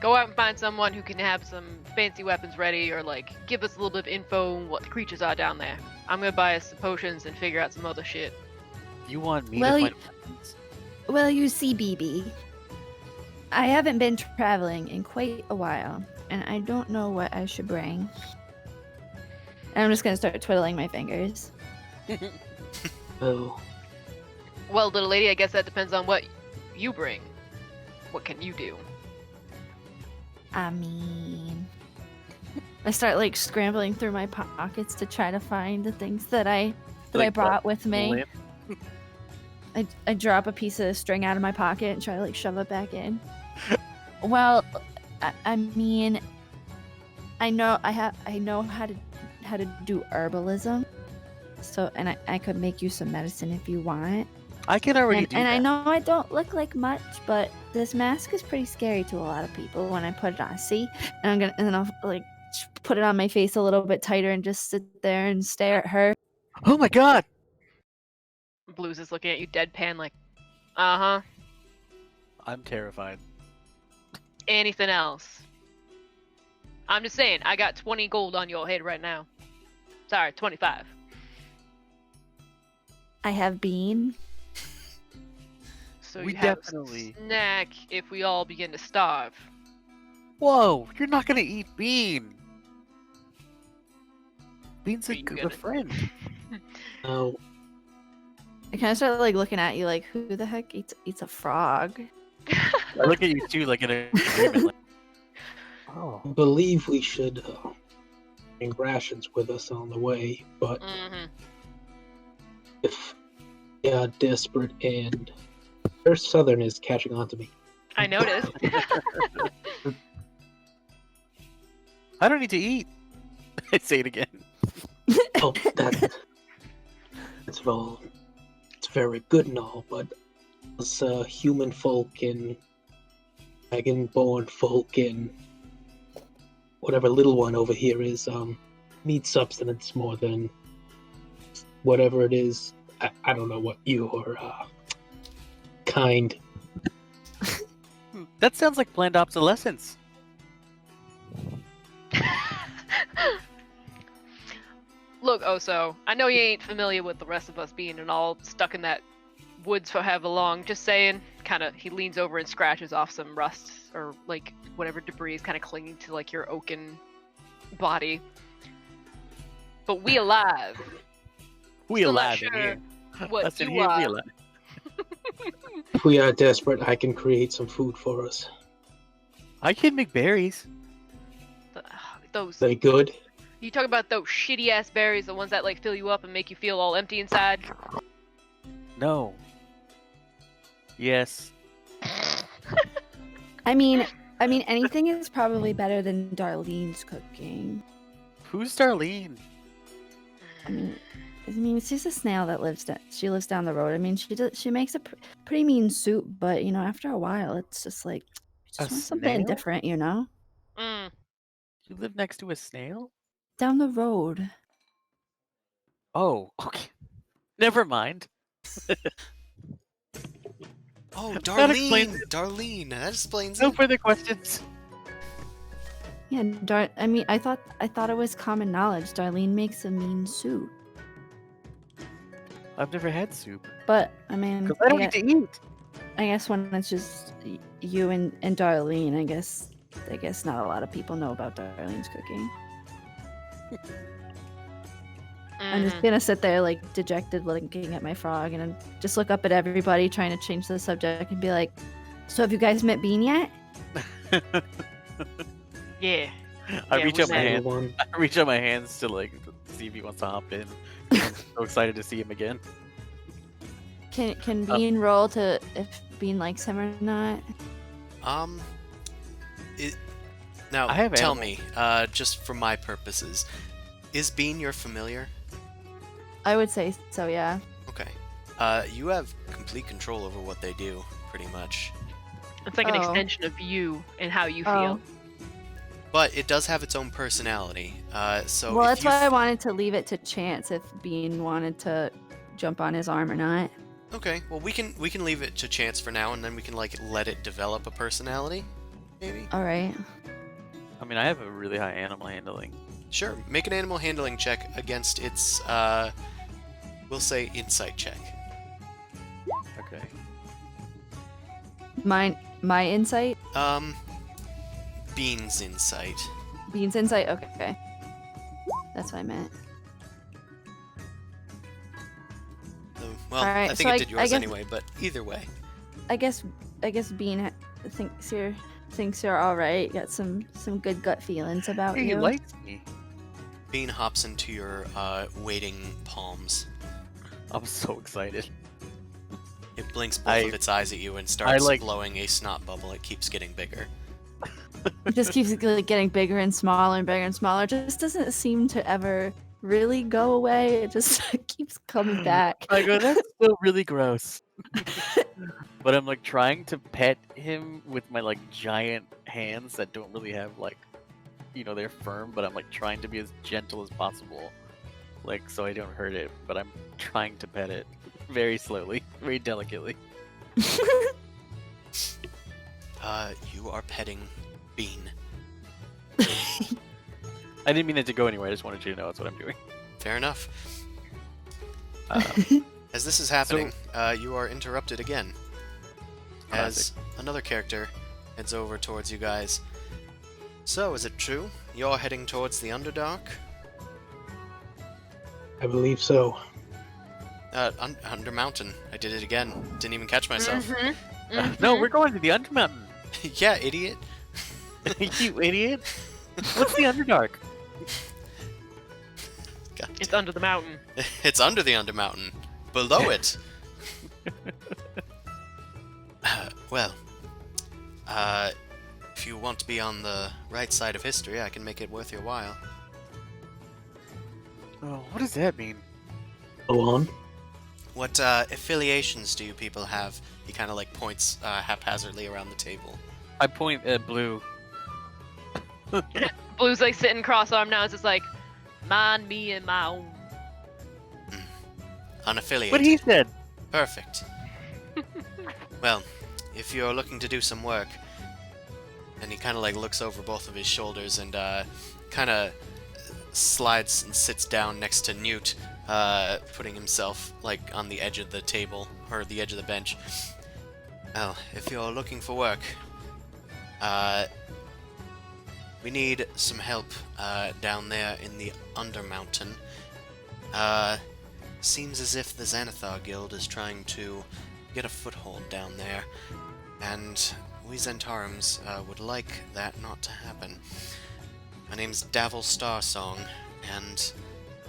Go out and find someone who can have some fancy weapons ready, or like give us a little bit of info on what the creatures are down there. I'm gonna buy us some potions and figure out some other shit. You want me Well, to find weapons? Well, you see, BB, I haven't been traveling in quite a while, and I don't know what I should bring. And I'm just gonna start twiddling my fingers. Oh, Well, little lady, I guess that depends on what you bring. What can you do? I mean, I start like scrambling through my pockets to try to find the things that I Like brought with me. lamp? I drop a piece of string out of my pocket and try to like shove it back in. Well, I mean, I know how to how to do herbalism. So, and I could make you some medicine if you want. I can already do And that. I know I don't look like much, but this mask is pretty scary to a lot of people when I put it on. See, and then I'll like put it on my face a little bit tighter and just sit there and stare at her. Oh my god! Blues is looking at you deadpan like, uh-huh. I'm terrified. Anything else? I'm just saying, I got 20 gold on your head right now. Sorry, 25. I have Bean. So We you have definitely- a snack if we all begin to starve. Whoa! You're not gonna eat Bean! Bean's Are a you good gonna- friend. Now, I kind of start like looking at you like, who the heck eats a frog? I look at you too, like in agreement. Like, oh. I believe we should bring rations with us on the way, but Mm-hmm. if they are desperate and their southern is catching on to me. I noticed. I don't need to eat. I say it again. Oh, that's all. It's very good and all, but us human folk and dragon-born folk and whatever little one over here is need substance more than whatever it is. I don't know what your kind. That sounds like planned obsolescence. Look, Oso, I know you ain't familiar with the rest of us being and all stuck in that woods for however long. Just saying, he leans over and scratches off some rust or like whatever debris is kind of clinging to like your oaken body. But we alive. We Still not alive in sure here. what Us in you here, are. we alive. If we are desperate, I can create some food for us. I can make berries. Those. They good? You talk about those shitty ass berries, the ones that like fill you up and make you feel all empty inside. No. Yes. I mean, anything is probably better than Darlene's cooking. Who's Darlene? I mean, it's just a snail that lives down the road. I mean, she makes a pretty mean soup, but you know, after a while, it's just like A want something snail? different, you know? Mm. You live next to a snail? Down the road. Oh, okay. Never mind. Oh, That explains Darlene! Darlene! That explains No it. further questions. Yeah, I mean, I thought it was common knowledge. Darlene makes a mean soup, I've never had soup. but I mean, Because I don't need to eat. I guess when it's just you and Darlene, I guess not a lot of people know about Darlene's cooking. I'm just Mhm. gonna sit there like dejected, looking at my frog, and then just look up at everybody, trying to change the subject, and be like, "So have you guys met Bean yet?" Yeah. I Yeah, reach we out my met. hand. One. I reach out my hands to like see if he wants to hop in. I'm so excited to see him again. Can Bean roll to if Bean likes him or not? Now, I have tell animals. me, just for my purposes, is Bean your familiar? I would say so. Yeah. Okay. You have complete control over what they do, pretty much. It's like an Oh. extension of you and how you Oh. feel. But it does have its own personality. So Well, if that's you why I wanted to leave it to chance if Bean wanted to jump on his arm or not. Okay, well we can leave it to chance for now, and then we can like let it develop a personality, maybe. All right. I mean, I have a really high animal handling. Sure. Make an animal handling check against its, we'll say insight check. Okay. My insight. Bean's insight. Bean's insight. Okay. That's what I meant. Well, Alright, I think so it did I yours guess- anyway, but either way. I guess Bean thinks you're all right. Got some good gut feelings about He you. likes me. Bean hops into your waiting palms. I'm so excited. It blinks both I- of its eyes at you and starts like- blowing a snot bubble. It keeps getting bigger. It just keeps like, getting bigger and smaller and bigger and smaller. It just doesn't seem to ever really go away. It just keeps coming back. I go, that's still really gross. But I'm like trying to pet him with my like giant hands that don't really have like, they're firm, but I'm like trying to be as gentle as possible, like so I don't hurt it. But I'm trying to pet it very slowly, very delicately. You are petting Bean. I didn't mean it to go anywhere. I just wanted you to know that's what I'm doing. Fair enough. Um, As this is happening, you are interrupted again. As another character heads over towards you guys. So, is it true? You're heading towards the Underdark? I believe so. Undermountain. I did it again. Didn't even catch myself. no, we're going to the Undermountain. Yeah, idiot. You idiot! What's the Underdark? God It's damn. under the mountain. It's under the Undermountain. Below it. Well, if you want to be on the right side of history, I can make it worth your while. Oh, what does that mean? Go on. What affiliations do you people have? He kind of like points haphazardly around the table. I point at Blue. Blue's like sitting cross-armed now. It's just like, mind me and my own. Unaffiliated. What he said. Perfect. Well, if you're looking to do some work, and he kind of like looks over both of his shoulders and kind of slides and sits down next to Newt, putting himself like on the edge of the table or the edge of the bench. Well, if you're looking for work, we need some help down there in the Undermountain. Seems as if the Xanathar Guild is trying to get a foothold down there, and we Zentarum would like that not to happen. My name's Davil Starsong, and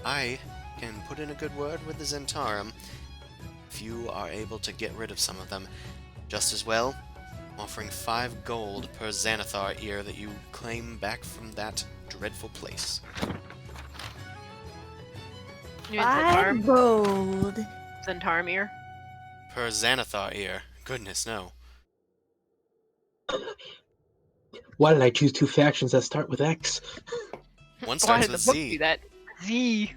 I can put in a good word with the Zentarum if you are able to get rid of some of them. Just as well, offering 5 gold per Xanathar ear that you claim back from that dreadful place. You mean Zentarum? Gold. Zentarum ear? Per Xanathar ear. Goodness, no. Why did I choose 2 factions that start with X? One Why starts did with the book Z. do that? Z.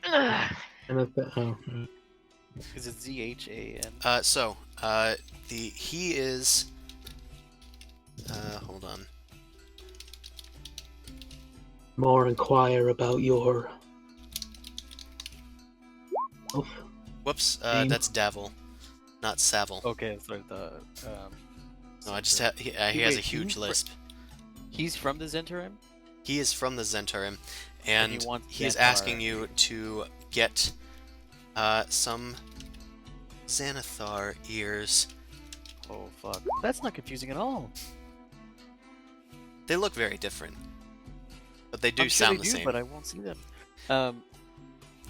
Ugh. And Is it ZHAN? He is. Hold on. more inquire about your. Oh, Whoops, Name? that's Davil, not Savile. Okay, so the. No, I just he has a huge lisp. He's from the Zentarum? He is from the Zentarum, And and he wants he is Xanathar. asking you to get some Xanathar ears. Oh, fuck. That's not confusing at all. They look very different, but they do I'm sure sound they the do, same. but I won't see them.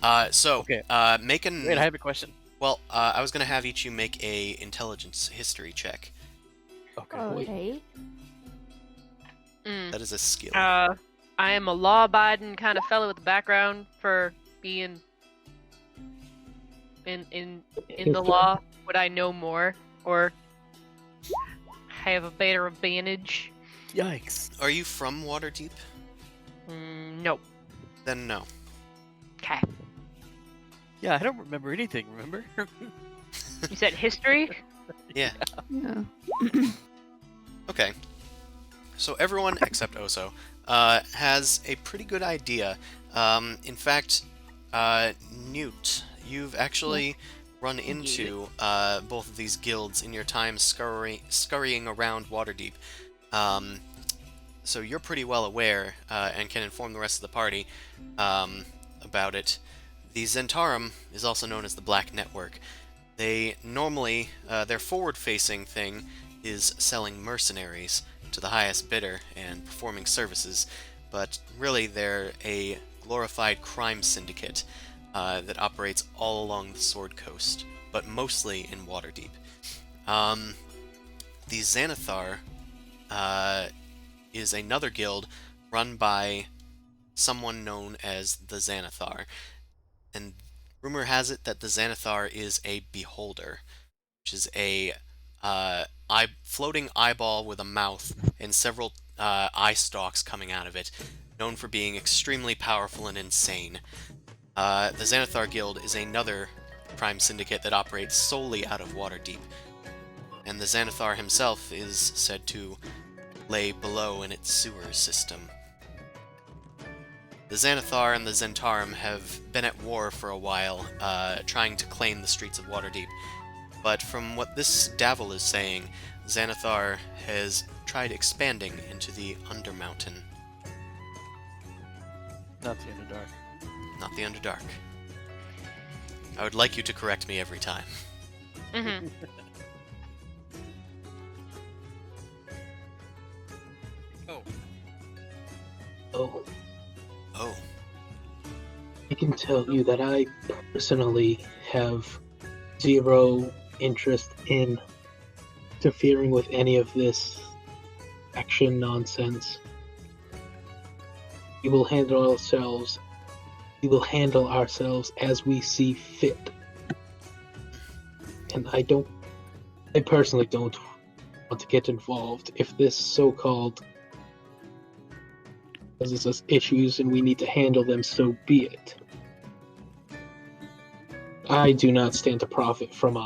Okay. Make an. Wait, I have a question. Well, I was gonna have each you make a intelligence history check. Okay. Okay. Mm. That is a skill. I am a law-abiding kind of fellow with a background for being in the law. Would I know more or have a better advantage? Yikes. Are you from Waterdeep? Nope. Then no. Okay. Yeah, I don't remember anything, remember? You said history? Yeah. Yeah. Okay. So everyone except Oso has a pretty good idea. In fact, Newt, you've actually run into both of these guilds in your time scurrying around Waterdeep. So you're pretty well aware and can inform the rest of the party about it. The Zentarum is also known as the Black Network. They normally, their forward-facing thing is selling mercenaries to the highest bidder and performing services, but really they're a glorified crime syndicate that operates all along the Sword Coast, but mostly in Waterdeep. The Xanathar is another guild run by someone known as the Xanathar. And rumor has it that the Xanathar is a beholder, which is a floating eyeball with a mouth and several eye stalks coming out of it, known for being extremely powerful and insane. The Xanathar Guild is another crime syndicate that operates solely out of Waterdeep, and the Xanathar himself is said to lay below in its sewer system. The Xanathar and the Zentarum have been at war for a while, trying to claim the streets of Waterdeep. But from what this Davil is saying, Xanathar has tried expanding into the Undermountain, Not the Underdark. not the Underdark. I would like you to correct me every time. Mm-hmm. Oh. Oh, Oh, I can tell you that I personally have zero interest in interfering with any of this action nonsense. We will handle ourselves. We will handle ourselves as we see fit. And I personally don't want to get involved if this so-called causes us issues and we need to handle them, so be it. I do not stand to profit from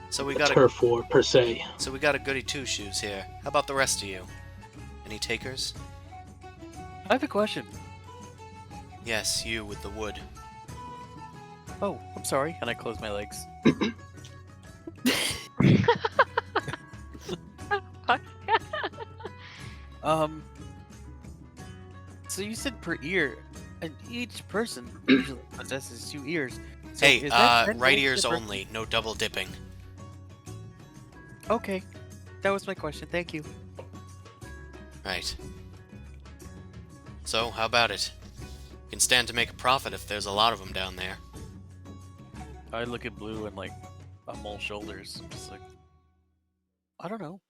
so we a got a turf war per se. goody two-shoes here. How about the rest of you? Any takers? I have a question. Yes, you with the wood. Oh, I'm sorry. And I close my legs. So you said per ear, and each person usually possesses 2 ears. So Hey, is that 10 right gold ears per- only, no double dipping. Okay, that was my question. Thank you. Right. So, how about it? You can stand to make a profit if there's a lot of them down there. I look at Blue and like, I'm all shoulders. I'm just like, I don't know.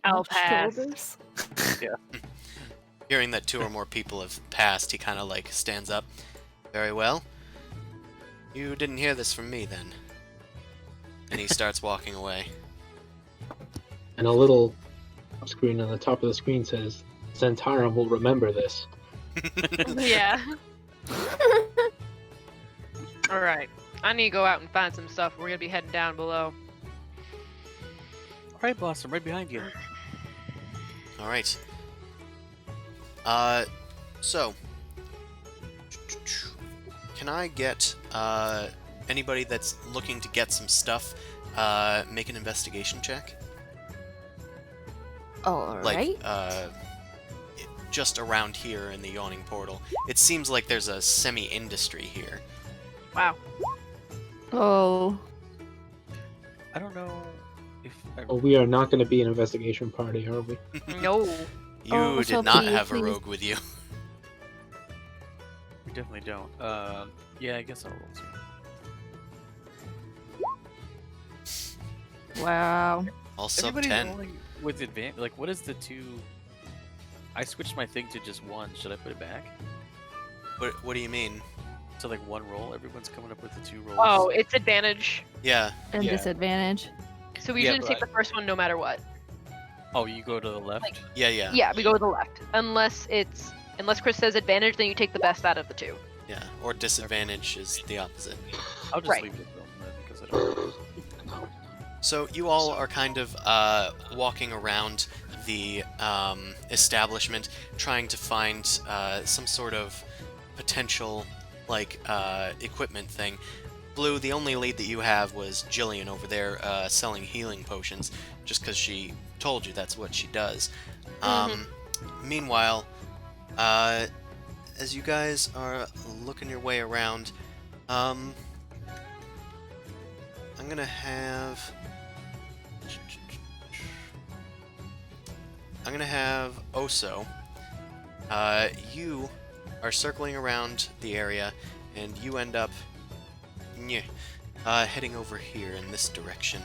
I'll All pass. shoulders. Hearing that 2 or more people have passed, he kind of like stands up. Very well. You didn't hear this from me then. And he starts walking away. And a little screen on the top of the screen says, Zentarum will remember this. Yeah. All right. I need to go out and find some stuff. We're gonna be heading down below. All right, boss, I'm right behind you. All right. So, can I get anybody that's looking to get some stuff make an investigation check? All Like, right. just around here in the Yawning Portal. It seems like there's a semi-industry here. Wow. Oh. I don't know if I... Well, we are not going to be an investigation party, are we? No. You Oh, did so not please, have a please. rogue with you. we definitely don't. Yeah, I guess I'll roll 2. Wow. All sub Everybody's 10. rolling with advantage. Like, what is the 2? I switched my thing to just 1. Should I put it back? What do you mean? So like 1 roll. Everyone's coming up with the 2 rolls. Oh, it's advantage. Yeah. And Yeah. disadvantage. So we Yeah, usually take but the first one no matter what. Oh, you go to the left. Yeah. Yeah, we go to the left. Unless Chris says advantage, then you take the best out of the 2. Yeah. Or disadvantage is the opposite. I'll just Right. leave it alone then because I don't. So you all are kind of walking around the establishment, trying to find some sort of potential like equipment thing. Blue, the only lead that you have was Jillian over there selling healing potions, just because she told you that's what she does. Meanwhile, as you guys are looking your way around, I'm gonna have Oso. You are circling around the area, and you end up heading over here in this direction.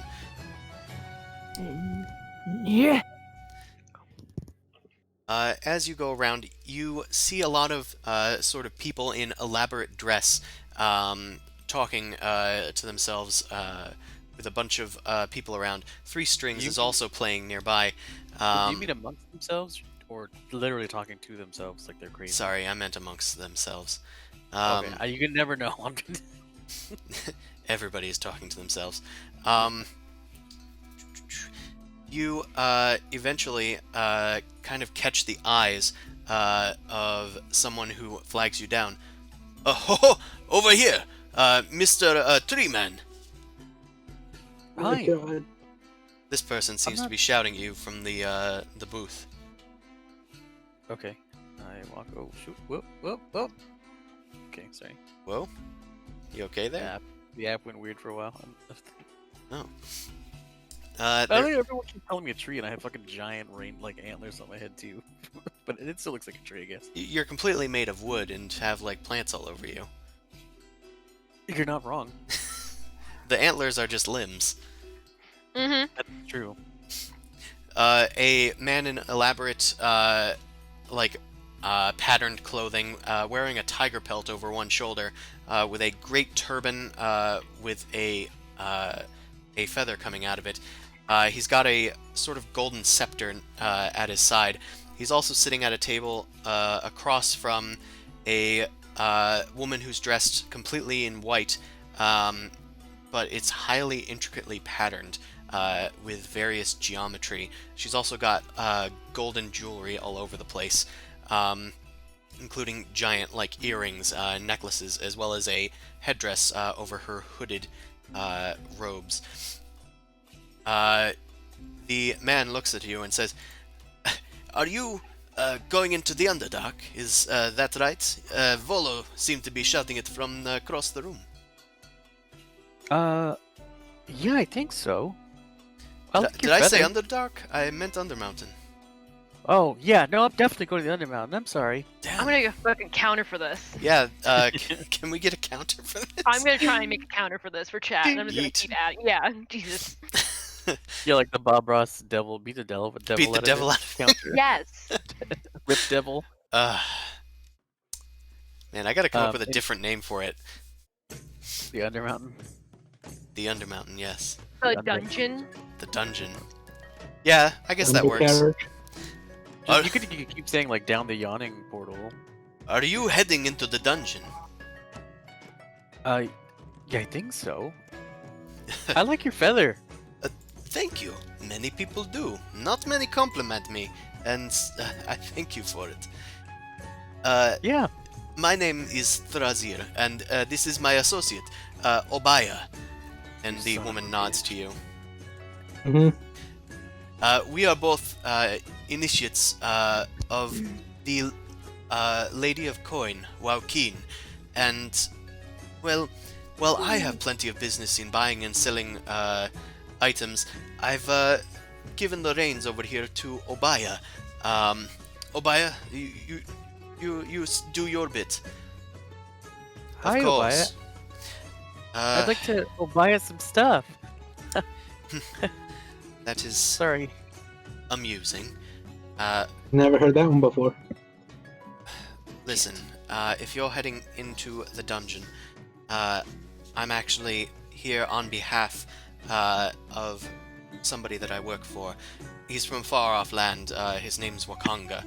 Yeah. As you go around, you see a lot of sort of people in elaborate dress talking to themselves with a bunch of people around. Three Strings You is mean, also playing nearby. do you mean amongst themselves or literally talking to themselves like they're crazy? Sorry, I meant amongst themselves. Okay, Um, you can never know. everybody is talking to themselves. Yeah. You eventually kind of catch the eyes of someone who flags you down. Ho, ho, over here, Mr. Treeman. Oh my Hi. god. This person I'm seems to not. be shouting you from the booth. Okay. I walk. Oh shoot! Whoop! Whoop! Whoop! Okay, sorry. Whoa, you okay The there? app went weird for a while. Oh. I There, think everyone keeps calling me a tree, and I have fucking giant antlers on my head too. But it still looks like a tree, I guess. you're completely made of wood and have like plants all over you. You're not wrong. The antlers are just limbs. Mm-hmm. That's true. A man in elaborate, patterned clothing, wearing a tiger pelt over one shoulder, with a great turban, with a feather coming out of it. He's got a sort of golden scepter at his side. He's also sitting at a table across from a woman who's dressed completely in white, but it's highly intricately patterned with various geometry. She's also got golden jewelry all over the place, including giant like earrings, necklaces, as well as a headdress over her hooded robes. The man looks at you and says, "Are you going into the Underdark? Is that right? Volo seemed to be shouting it from across the room." Yeah, I think so. I like Did your I say feather. Underdark? I meant Undermountain. Oh, yeah, no, I'm definitely going to the Undermountain. I'm sorry. I'm Damn. gonna get a fucking counter for this. Yeah, can we get a counter for this? I'm gonna try and make a counter for this for chat, and I'm just gonna Yeet. keep adding. Yeah, Jesus. Yeah, like the Bob Ross devil, beat the devil, Beat the out of devil it. out of it. Counter. Yes. Rip devil. Uh, man, I gotta come up with a And different name for it. the Undermountain. The Undermountain, yes. The Under- dungeon. The dungeon. Yeah, I guess that works. Undercarriage. Uh, You could keep saying like down the Yawning portal. Are you heading into the dungeon? Yeah, I think so. I like your feather. Thank you. Many people do. Not many compliment me, and I thank you for it. Yeah. My name is Thrazir, and this is my associate, Obaya. And the Son of woman a nods bitch. to you. Mm-hmm. We are both initiates of the Lady of Coin, Waukeen, and well, I have plenty of business in buying and selling items. I've given the reins over here to Obaya. Obaya, you do your bit. Hi, Of Obaya. course. I'd like to buy us some stuff. That is Sorry. amusing. Never heard that one before. Listen, if you're heading into the dungeon, I'm actually here on behalf of somebody that I work for. He's from far off land. His name's Wakanga.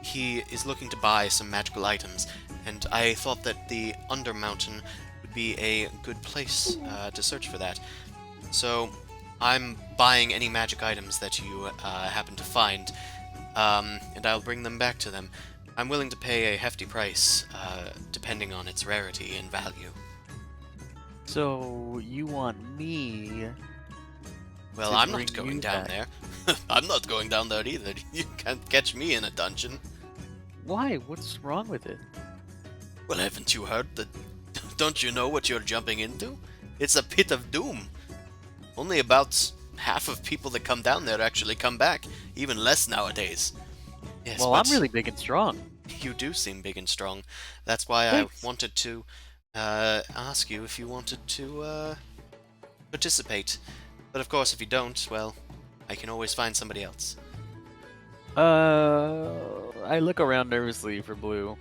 He is looking to buy some magical items, and I thought that the Undermountain would be a good place to search for that. So I'm buying any magic items that you happen to find, and I'll bring them back to them. I'm willing to pay a hefty price, depending on its rarity and value. So you want me? Well, To I'm bring not going you down back. there. I'm not going down there either. You can't catch me in a dungeon. Why? What's wrong with it? Well, haven't you heard that? Don't you know what you're jumping into? It's a pit of doom. Only about half of people that come down there actually come back. Even less nowadays. Yes, Well, but I'm really big and strong. you do seem big and strong. That's why Thanks. I wanted to ask you if you wanted to participate. But of course, if you don't, well, I can always find somebody else. I look around nervously for Blue.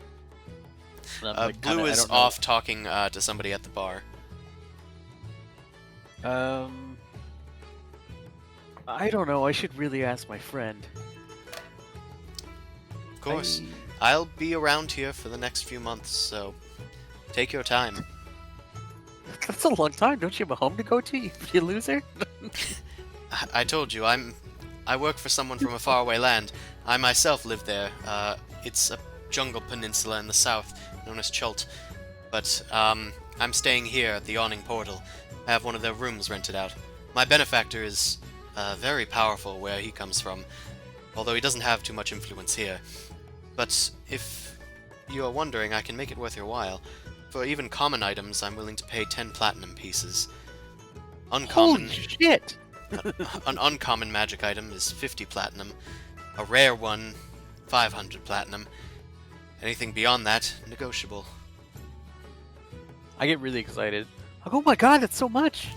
And I'm like, Blue I is don't know. off talking to somebody at the bar. I don't know. I should really ask my friend. Of course. I'll be around here for the next few months, so take your time. That's a long time. Don't you have a home to go to, you loser? I told you, I work for someone from a faraway land. I myself live there. It's a jungle peninsula in the south, known as Chult. But I'm staying here at the Yawning portal. I have one of their rooms rented out. My benefactor is very powerful where he comes from, although he doesn't have too much influence here. But if you are wondering, I can make it worth your while. For even common items, I'm willing to pay 10 platinum pieces. Uncommon. Holy shit! An uncommon magic item is 50 platinum. A rare one, 500 platinum. Anything beyond that, negotiable. I get really excited. Like, oh my god, that's so much!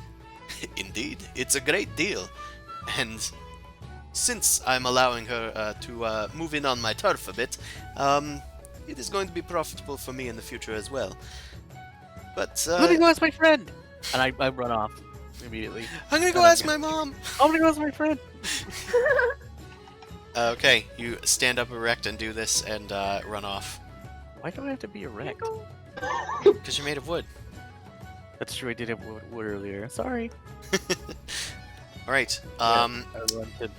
Indeed, it's a great deal. And since I'm allowing her to move in on my turf a bit, it is going to be profitable for me in the future as well. But Let me go ask my friend! And I run off immediately. I'm gonna go ask my mom! I'm gonna go ask my friend! Okay, you stand up erect and do this and run off. Why do I have to be erect? Because you're made of wood. That's true, I did have wood earlier. Sorry. Alright, I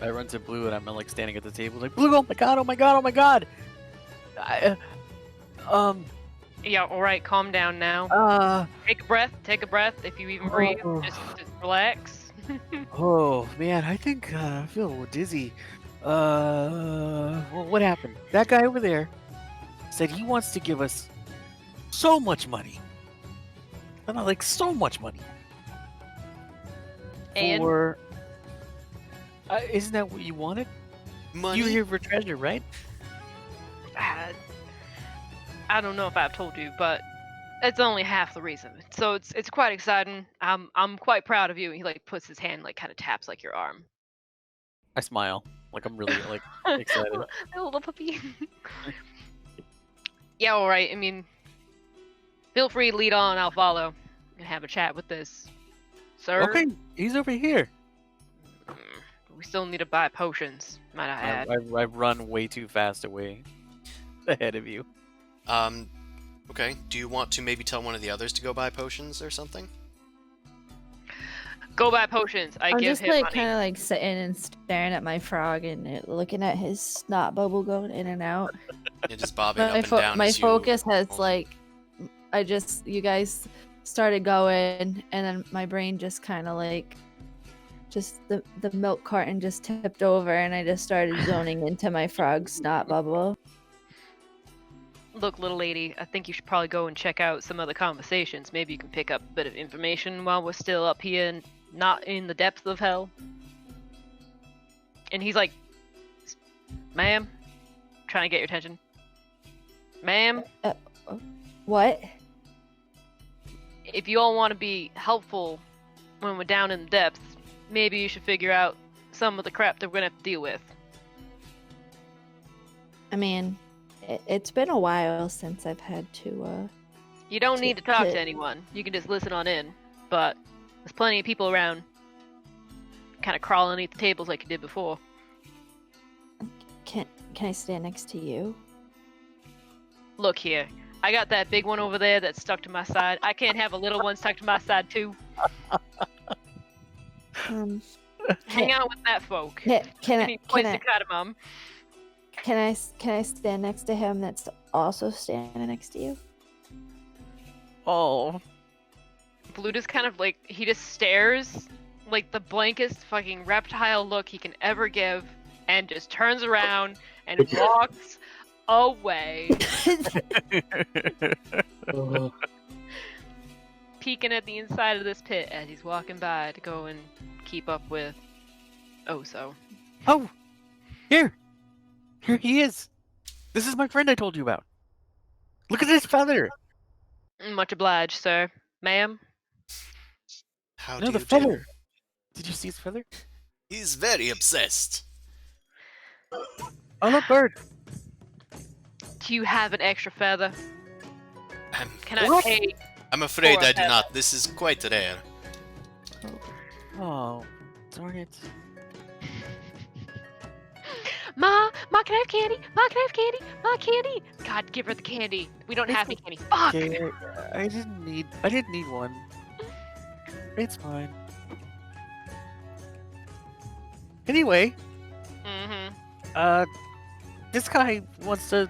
run to Blue and I'm like standing at the table like, Blue, oh my god, oh my god, oh my god! Yeah, alright, calm down now. Take a breath. If you even breathe, just relax. Oh man, I think I feel a little dizzy. Well, what happened? That guy over there said he wants to give us so much money. And I like so much money. And For isn't that what you wanted? money. You were here for treasure, right? I don't know if I've told you, but it's only half the reason. So it's quite exciting. I'm quite proud of you. And he like puts his hand like kind of taps like your arm. I smile, like I'm really like excited. My little puppy. Yeah, all right. I mean, feel free to lead on. I'll follow and have a chat with this sir. Okay, he's over here. We still need to buy potions. Might I add? I run way too fast away ahead of you. Okay. Do you want to maybe tell one of the others to go buy potions or something? Go buy potions. I I'm give just him like money. kind of like sitting and staring at my frog and looking at his snot bubble going in and out. You're just bobbing up My, and down my as you... focus has like, you guys started going, and then my brain just kind of like, just the milk carton just tipped over, and I just started zoning into my frog's snot bubble. Look, little lady, I think you should probably go and check out some other conversations. Maybe you can pick up a bit of information while we're still up here and not in the depths of hell. And he's like, ma'am, trying to get your attention. Ma'am, What? if you all want to be helpful when we're down in the depths, maybe you should figure out some of the crap that we're gonna have to deal with. I mean, it's been a while since I've had to, You don't need to talk to anyone. You can just listen on in. But there's plenty of people around, kind of crawling underneath the tables like you did before. Can I stand next to you? Look here, I got that big one over there that's stuck to my side. I can't have a little one stuck to my side too. Hang out with that folk. Can And he points to Cardamom. I stand next to him that's also standing next to you? Oh, Blue just kind of like, he just stares like the blankest fucking reptile look he can ever give and just turns around and walks away, peeking at the inside of this pit as he's walking by to go and keep up with Oso. oh, here he is. This is my friend I told you about. Look at this feather. Much obliged, sir. Ma'am? How No, do the you feather. Did you see his feather? He's very obsessed. Oh, look, bird. Do you have an extra feather? I'm, Can I What? pay I'm afraid for a I do feather? not. This is quite rare. Oh, darn it. Ma, can I have candy? Ma, can I have candy? Ma, candy. God, give her the candy. We don't have any candy. Fuck. Okay, I didn't need one. It's fine. Anyway, Mm-hmm. this guy wants to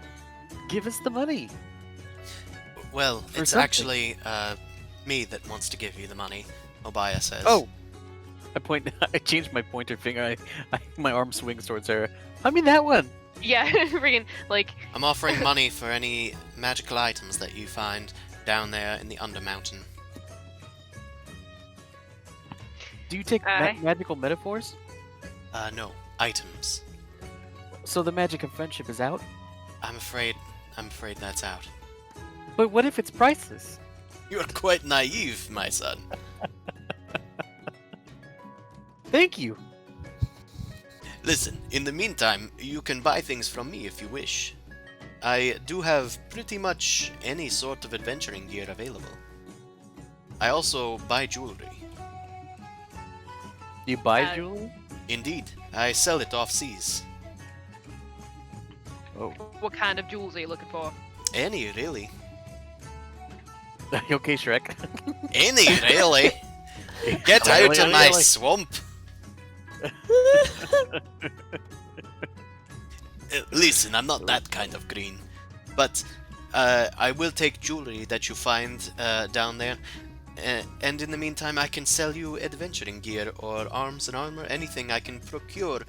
give us the money. Well, For it's something. actually me that wants to give you the money, Obaya says. Oh, I changed my pointer finger. My arm swings towards her. I mean that one. Yeah, freaking like. I'm offering money for any magical items that you find down there in the Undermountain. Do you take magical metaphors? No, items. So the magic of friendship is out. I'm afraid that's out. But what if it's priceless? You're quite naive, my son. Thank you. Listen, in the meantime, you can buy things from me if you wish. I do have pretty much any sort of adventuring gear available. I also buy jewelry. You buy jewelry? Indeed, I sell it off seas. Oh. What kind of jewels are you looking for? Any, really. Okay, Shrek. Any, really. Get out of my swamp. Listen, I'm not that kind of green. But I will take jewelry that you find down there. And in the meantime, I can sell you adventuring gear or arms and armor, anything I can procure.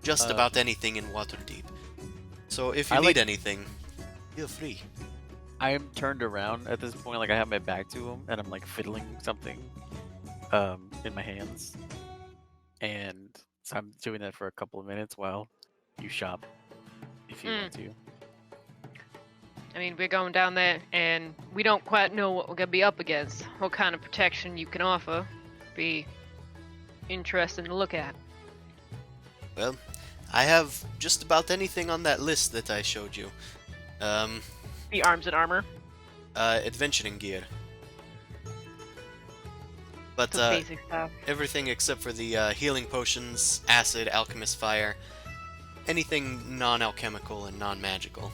Just about anything in Waterdeep. So if you need anything, feel free. I am turned around at this point, like I have my back to him, and I'm like fiddling something in my hands. And so I'm doing that for a couple of minutes while you shop, if you want to. I mean, we're going down there, and we don't quite know what we're gonna be up against. What kind of protection you can offer? Be interesting to look at. Well, I have just about anything on that list that I showed you. The arms and armor. Adventuring gear. But The basic stuff. everything except for the healing potions, acid, alchemist fire, anything non-alchemical and non-magical.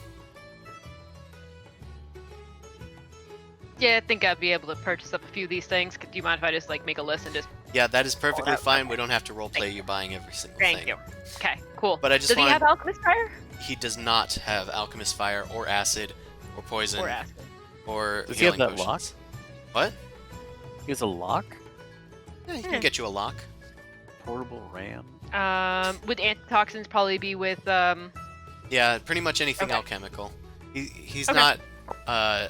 Yeah, I think I'd be able to purchase up a few of these things. Do you mind if I just like make a list and just? Yeah, that is perfectly out. fine. We don't have to roleplay you buying every single Thank thing. you. Okay, cool. But I just Does he wanted- have alchemist fire? He does not have alchemist fire or acid or poison Or acid? or Does he have healing that lock? potions. What? He has a lock? Yeah, he can get you a lock. Portable ram? Would antitoxins probably be with Yeah, pretty much anything Okay. alchemical. He's Okay. not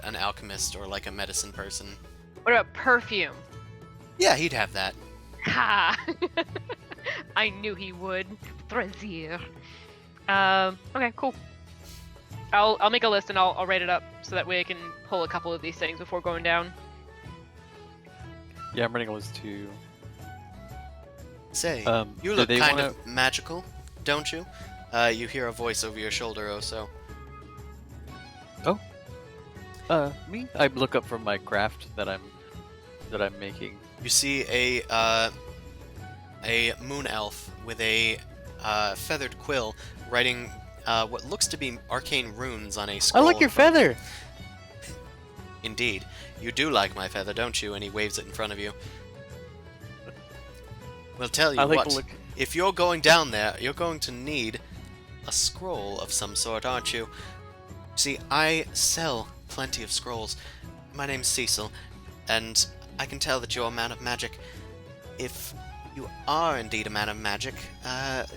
an alchemist or like a medicine person. What about perfume? Yeah, he'd have that. Ha! I knew he would. Brazier. Okay, cool. I'll make a list and I'll write it up so that way I can pull a couple of these things before going down. Yeah, I'm writing a list too. Say, you do look they kind wanna- of magical, don't you? You hear a voice over your shoulder, Oso. Me? I look up from my craft that I'm making. You see a moon elf with a feathered quill writing what looks to be arcane runes on a I scroll. like your in front of you. feather! Indeed. You do like my feather, don't you? And he waves it in front of you. Well, tell you I like what. to look. If you're going down there, you're going to need a scroll of some sort, aren't you? See, I sell plenty of scrolls. My name's Cecil, and I can tell that you're a man of magic. If you are indeed a man of magic,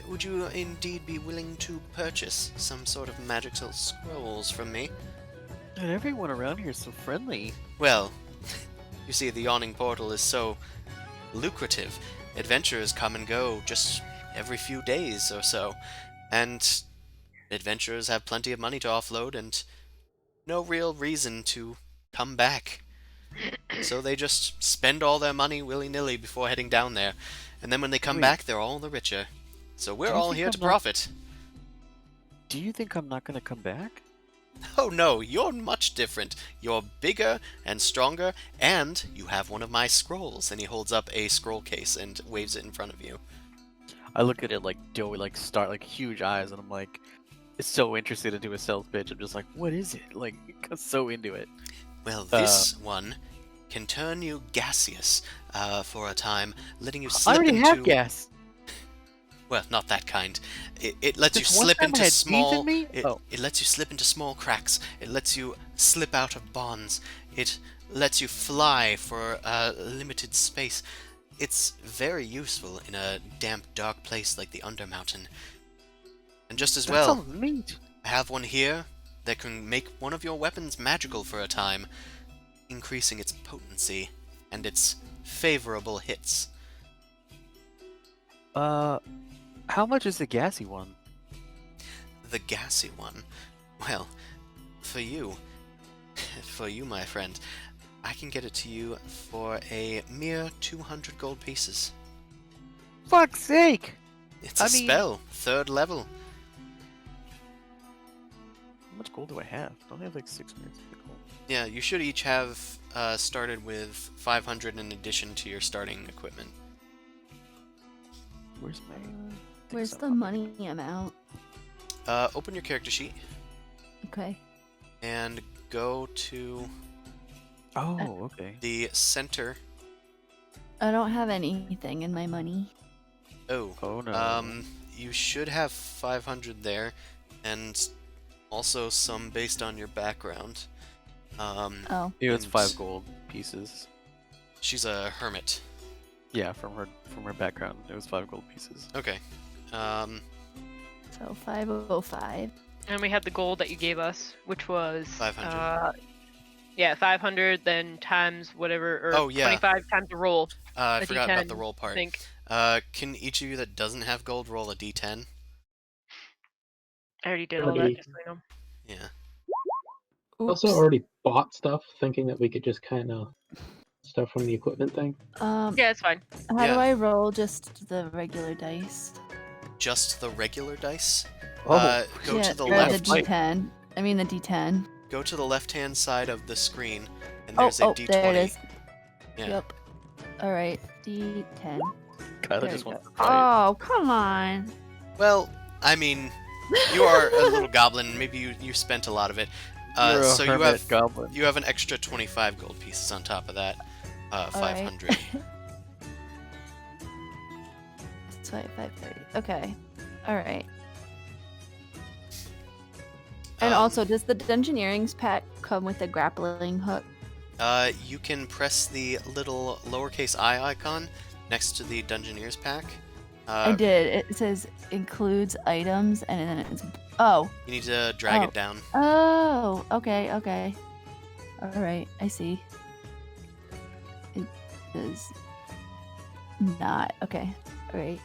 would you indeed be willing to purchase some sort of magical scrolls from me? And everyone around here is so friendly. Well, you see, the Yawning Portal is so lucrative. Adventurers come and go just every few days or so, and adventurers have plenty of money to offload and no real reason to come back. So they just spend all their money willy-nilly before heading down there. and then when they come Wait. back, they're all the richer. So we're Do you all think here I'm to not- profit. Do you think I'm not gonna come back? Oh no, you're much different. You're bigger and stronger, and you have one of my scrolls. And he holds up a scroll case and waves it in front of you. I look at it like doughy, like start like huge eyes, and I'm like, so interested to do a sales pitch. I'm just like, what is it? Like, so into it. Well, this one can turn you gaseous for a time, letting you I slip already into... have gas. Well, not that kind. It lets you Just one slip time I into had bees small... in me? It, Oh. it lets you slip into small cracks. It lets you slip out of bonds. It lets you fly for a limited space. It's very useful in a damp, dark place like the Undermountain. And just as That well, sounds neat. I have one here that can make one of your weapons magical for a time, increasing its potency and its favorable hits. How much is the gassy one? The gassy one. Well, for you, my friend, I can get it to you for a mere 200 gold pieces. Fuck's sake! It's a I mean- spell, 3rd level. How much gold do I have? Don't I have like 6 minutes of gold? Yeah, you should each have started with 500 in addition to your starting equipment. Where's my? Where's the money amount? Open your character sheet Okay. and go to Oh, okay. the center. I don't have anything in my money. Oh, Oh no. you should have 500 there, and also some based on your background. Oh. It was and 5 gold pieces. She's a hermit. Yeah, from her background, it was 5 gold pieces. Okay. So 505. And we had the gold that you gave us, which was 500. Yeah, 500, then times whatever, or Oh, yeah. 25 times the roll. I A forgot about D10, the roll I part. think. Can each of you that doesn't have gold roll a d10? I already did all that. Already. Just so you know. Yeah. I also already bought stuff, thinking that we could just kind of stuff from the equipment thing. Yeah, it's fine. How Yeah. do I roll just the regular dice? Just the regular dice. Oh, Go yeah, to the or left. the D10. I mean the D10. Go to the left-hand side of the screen, and Oh, there's a oh, d20. there it is. Yeah. Yep. All right, D10. Kyla There just we wants go. to fight. Oh, come on. Well, I mean, you are a little goblin. Maybe you spent a lot of it. You're a So you hermit have goblin. you have an extra 25 gold pieces on top of that. right. 500. It's 530. Okay. All right. And also, does the Dungeoneering's pack come with a grappling hook? You can press the little lowercase I icon next to the Dungeoneer's pack. I did. It says includes items, and then it's oh. You need to drag Oh. it down. Oh, okay, okay. All right, I see. It does not. Okay, all right.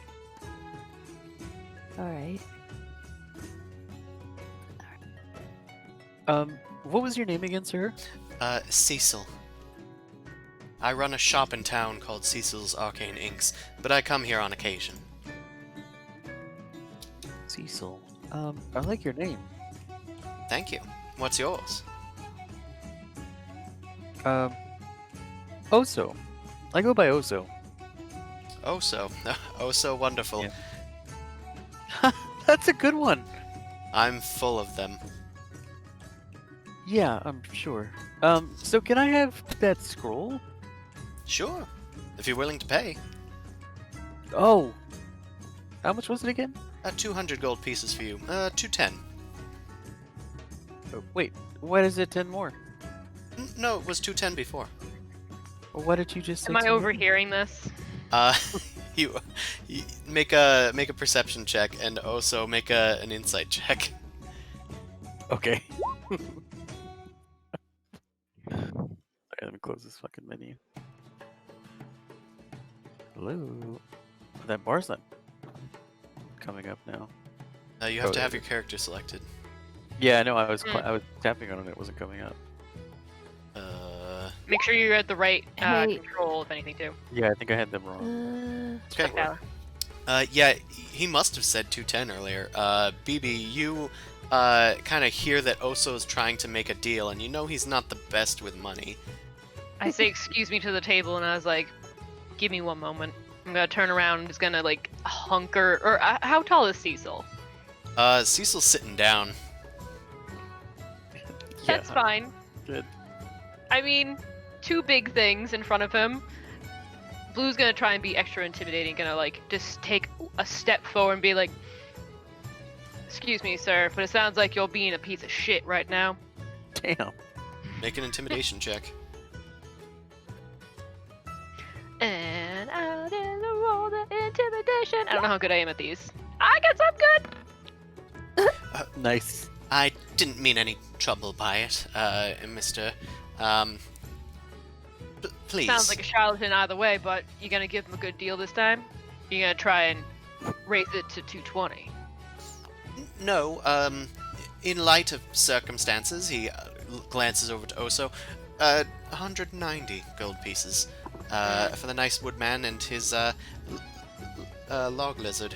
All right. What was your name again, sir? Cecil. I run a shop in town called Cecil's Arcane Inks, but I come here on occasion. Cecil. I like your name. Thank you. What's yours? Oso. I go by Oso. Oh so wonderful. Yeah. That's a good one. I'm full of them. Yeah, I'm sure. So can I have that scroll? Sure, if you're willing to pay. Oh. How much was it again? 200 gold pieces for you. 210. Oh, wait, why is it 10 more? No, it was 210 before. Well, why did you just say Am I 200? overhearing this? You make a perception check and also make an insight check. Okay. Okay, let me close this fucking menu. Hello. That bar's not coming up now. You have Oh, to have there your character selected. Yeah, I know. I was Mm. I was tapping on it. It wasn't coming up. Uh, Make sure you're at the right Hey. control, if anything, too. Yeah, I think I had them wrong. Okay. Spectacular. Yeah, he must have said 210 earlier. BB, you kind of hear that Oso's trying to make a deal, and you know he's not the best with money. I say excuse me to the table, and I was like, give me one moment. I'm gonna turn around and just gonna like hunker. Or how tall is Cecil? Cecil's sitting down. That's fine. Good. I mean, two big things in front of him. Blue's gonna try and be extra intimidating, gonna like just take a step forward and be like, excuse me, sir, but it sounds like you're being a piece of shit right now. Damn. Make an intimidation check. And out in the world of intimidation. I don't know how good I am at these. I guess I'm good. Nice. I didn't mean any trouble by it, Mr. Please. Sounds like a charlatan either way, but you gonna give him a good deal this time? You gonna try and raise it to 220? No, in light of circumstances, he glances over to Oso. 190 gold pieces for the nice woodman and his log lizard.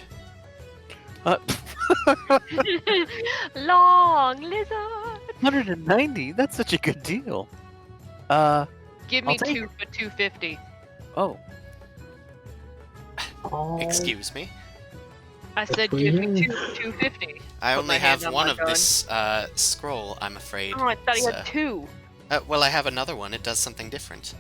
Long lizard. 190. That's such a good deal. Give me I'll take two for 250. Oh. Excuse me. I said That's give weird. me two for 250. I Put only my hand have on one my of gun. this scroll, I'm afraid. Oh, I thought he sir. had two. Well, I have another one. It does something different.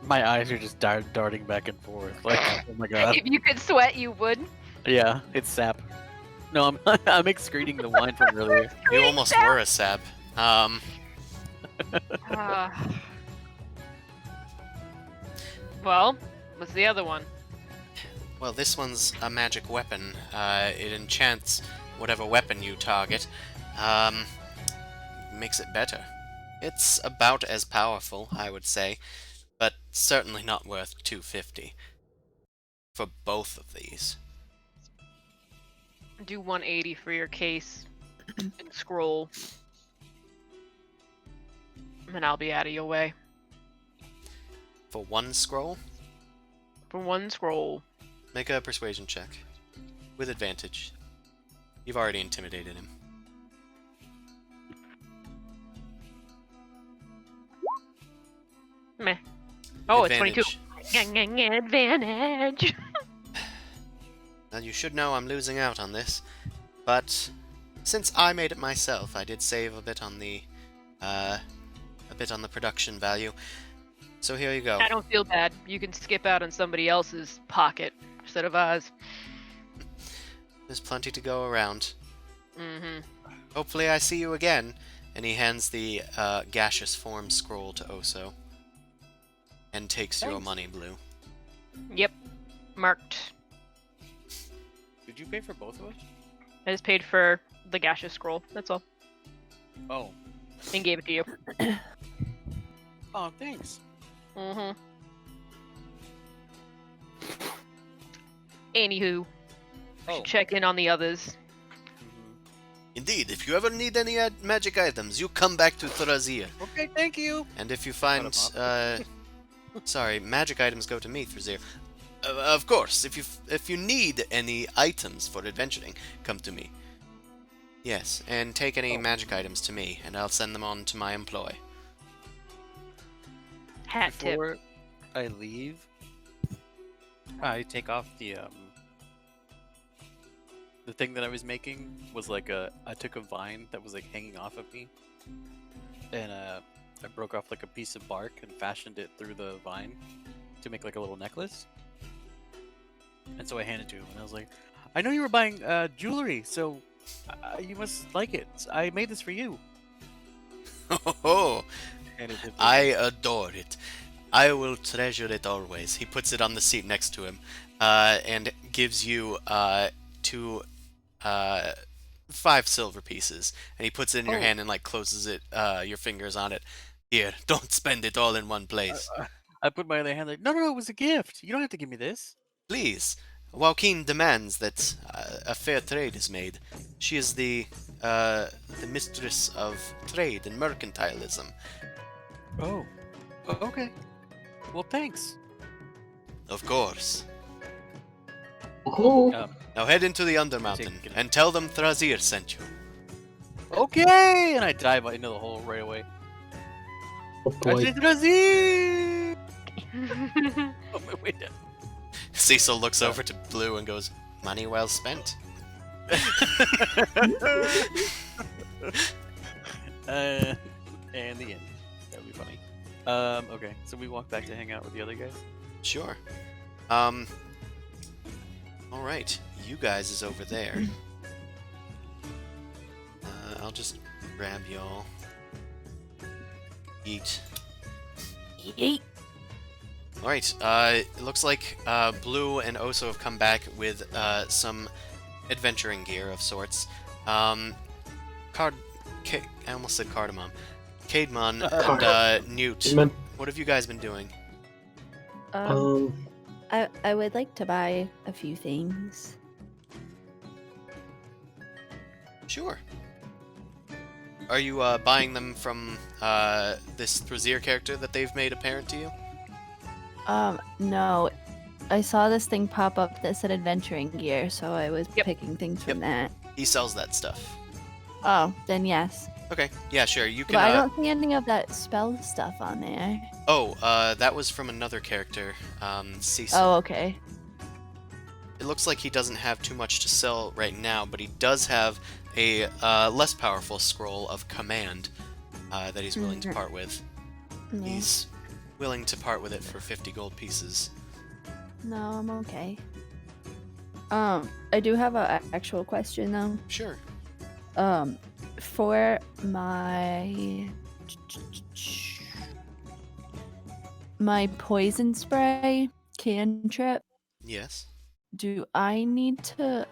My eyes are just darting back and forth. Like, oh my god. If you could sweat, you would. Yeah, it's sap. No, I'm I'm excreting the wine from earlier. You almost were a sap. Well, what's the other one? Well, this one's a magic weapon. It enchants whatever weapon you target. Makes it better. It's about as powerful, I would say, but certainly not worth 250 for both of these. Do 180 for your case and scroll. And I'll be out of your way. For one scroll, For one scroll. make a persuasion check with advantage. You've already intimidated him. Meh. Oh, it's Advantage. 22. Advantage. Now you should know I'm losing out on this, but since I made it myself, I did save a bit on the production value. So here you go. I don't feel bad. You can skip out on somebody else's pocket instead of ours. There's plenty to go around. Mm-hmm. Hopefully I see you again. And he hands the gaseous form scroll to Oso. And takes your Thanks. money, Blue. Yep. Marked. Did you pay for both of us? I just paid for the gaseous scroll. That's all. Oh. And gave it to you. Oh, thanks. Mm-hmm. Anywho, Oh. check in on the others. Indeed, if you ever need any magic items, you come back to Thurazir. Okay, thank you. And if you Cut find, him sorry, magic items go to me, Thurazir. Of course, if you need any items for adventuring, come to me. Yes, and take any magic items to me, and I'll send them on to my employ. Hat tip. Before I leave, I take off the thing that I was making was like I took a vine that was like hanging off of me, and I broke off like a piece of bark and fashioned it through the vine to make like a little necklace. And so I handed it to him, and I was like, "I know you were buying jewelry, so you must like it. I made this for you." Oh, And it did I adore it. I will treasure it always. He puts it on the seat next to him, and gives you 5 silver pieces. And he puts it in your Oh. hand and like closes it, your fingers on it. Here, don't spend it all in one place. I put my other hand like, no, it was a gift. You don't have to give me this. Please. Joaquin demands that a fair trade is made. She is the mistress of trade and mercantilism. Oh. Okay. Well, thanks. Of course. Oh, Now head into the Undermountain Take it. and tell them Thrazir sent you. Okay, and I dive into the hole right away. oh boy. On my way down. Cecil looks over to Blue and goes, "Money well spent." And the end. That would be funny. Okay, so we walk back to hang out with the other guys. Sure. All right, you guys is over there. I'll just grab y'all. Eat. Yeet. All right. It looks like Blue and Oso have come back with some adventuring gear of sorts. I almost said Cardamom. Cademon and Newt. Man, What have you guys been doing? I would like to buy a few things. Sure. Are you buying them from this Thrazir character that they've made apparent to you? No. I saw this thing pop up that said adventuring gear, so I was Yep. picking things from Yep. that. He sells that stuff. Oh, then yes. Okay. Yeah, sure. You can. But I don't see any of that spell stuff on there. Oh, that was from another character, Cecil. Oh, okay. It looks like he doesn't have too much to sell right now, but he does have a less powerful scroll of command that he's willing to part with. Yeah. He's willing to part with it for 50 gold pieces. No, I'm okay. I do have a actual question though. Sure. For my poison spray cantrip, Yes. do I need to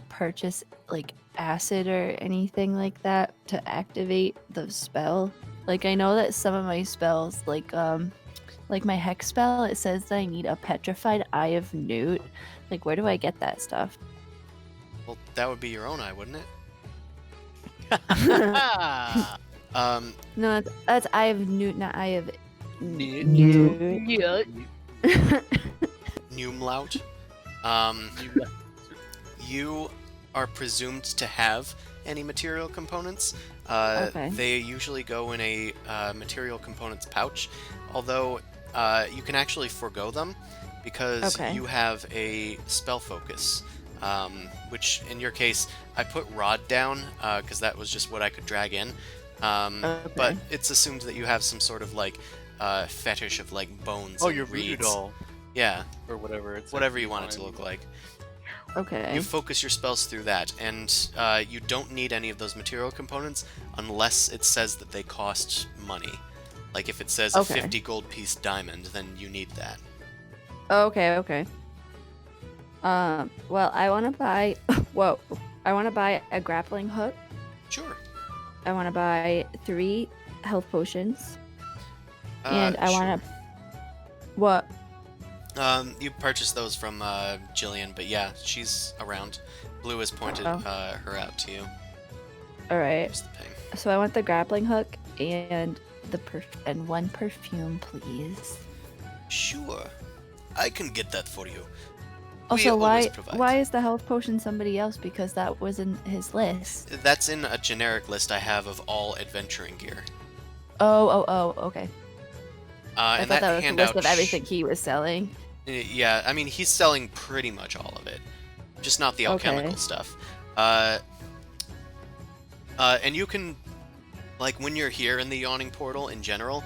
purchase like acid or anything like that to activate the spell? Like I know that some of my spells, like my hex spell, it says that I need a petrified eye of Newt. Like where do I get that stuff? Well, that would be your own eye, wouldn't it? No, that's eye of Newt, not eye of Newt. Newt. Yeah. Numlaut. You are presumed to have any material components. Okay. They usually go in a material components pouch, although you can actually forego them because Okay. you have a spell focus, which in your case I put rod down because that was just what I could drag in. But Okay. it's assumed that you have some sort of like fetish of like bones. Oh, and your voodoo reeds. doll Yeah, or whatever. It's whatever you want it to look like. Okay. You focus your spells through that, and you don't need any of those material components unless it says that they cost money. Like if it says Okay. a 50 gold piece diamond, then you need that. Okay, okay. Well, I want to buy. Whoa! I want to buy a grappling hook. Sure. I want to buy 3 health potions, and I want to. What? You purchased those from Jillian, but yeah, she's around. Blue has pointed Oh. her out to you. All right. Here's the ping. So I want the grappling hook and and 1 perfume, please. Sure. I can get that for you. Also, always provide. why is the health potion somebody else? Because that was in his list. That's in a generic list I have of all adventuring gear. Oh, okay. I And thought that was a handout list of everything he was selling. Yeah, I mean, he's selling pretty much all of it. Just not the Okay. alchemical stuff. And you can, like, when you're here in the Yawning Portal in general,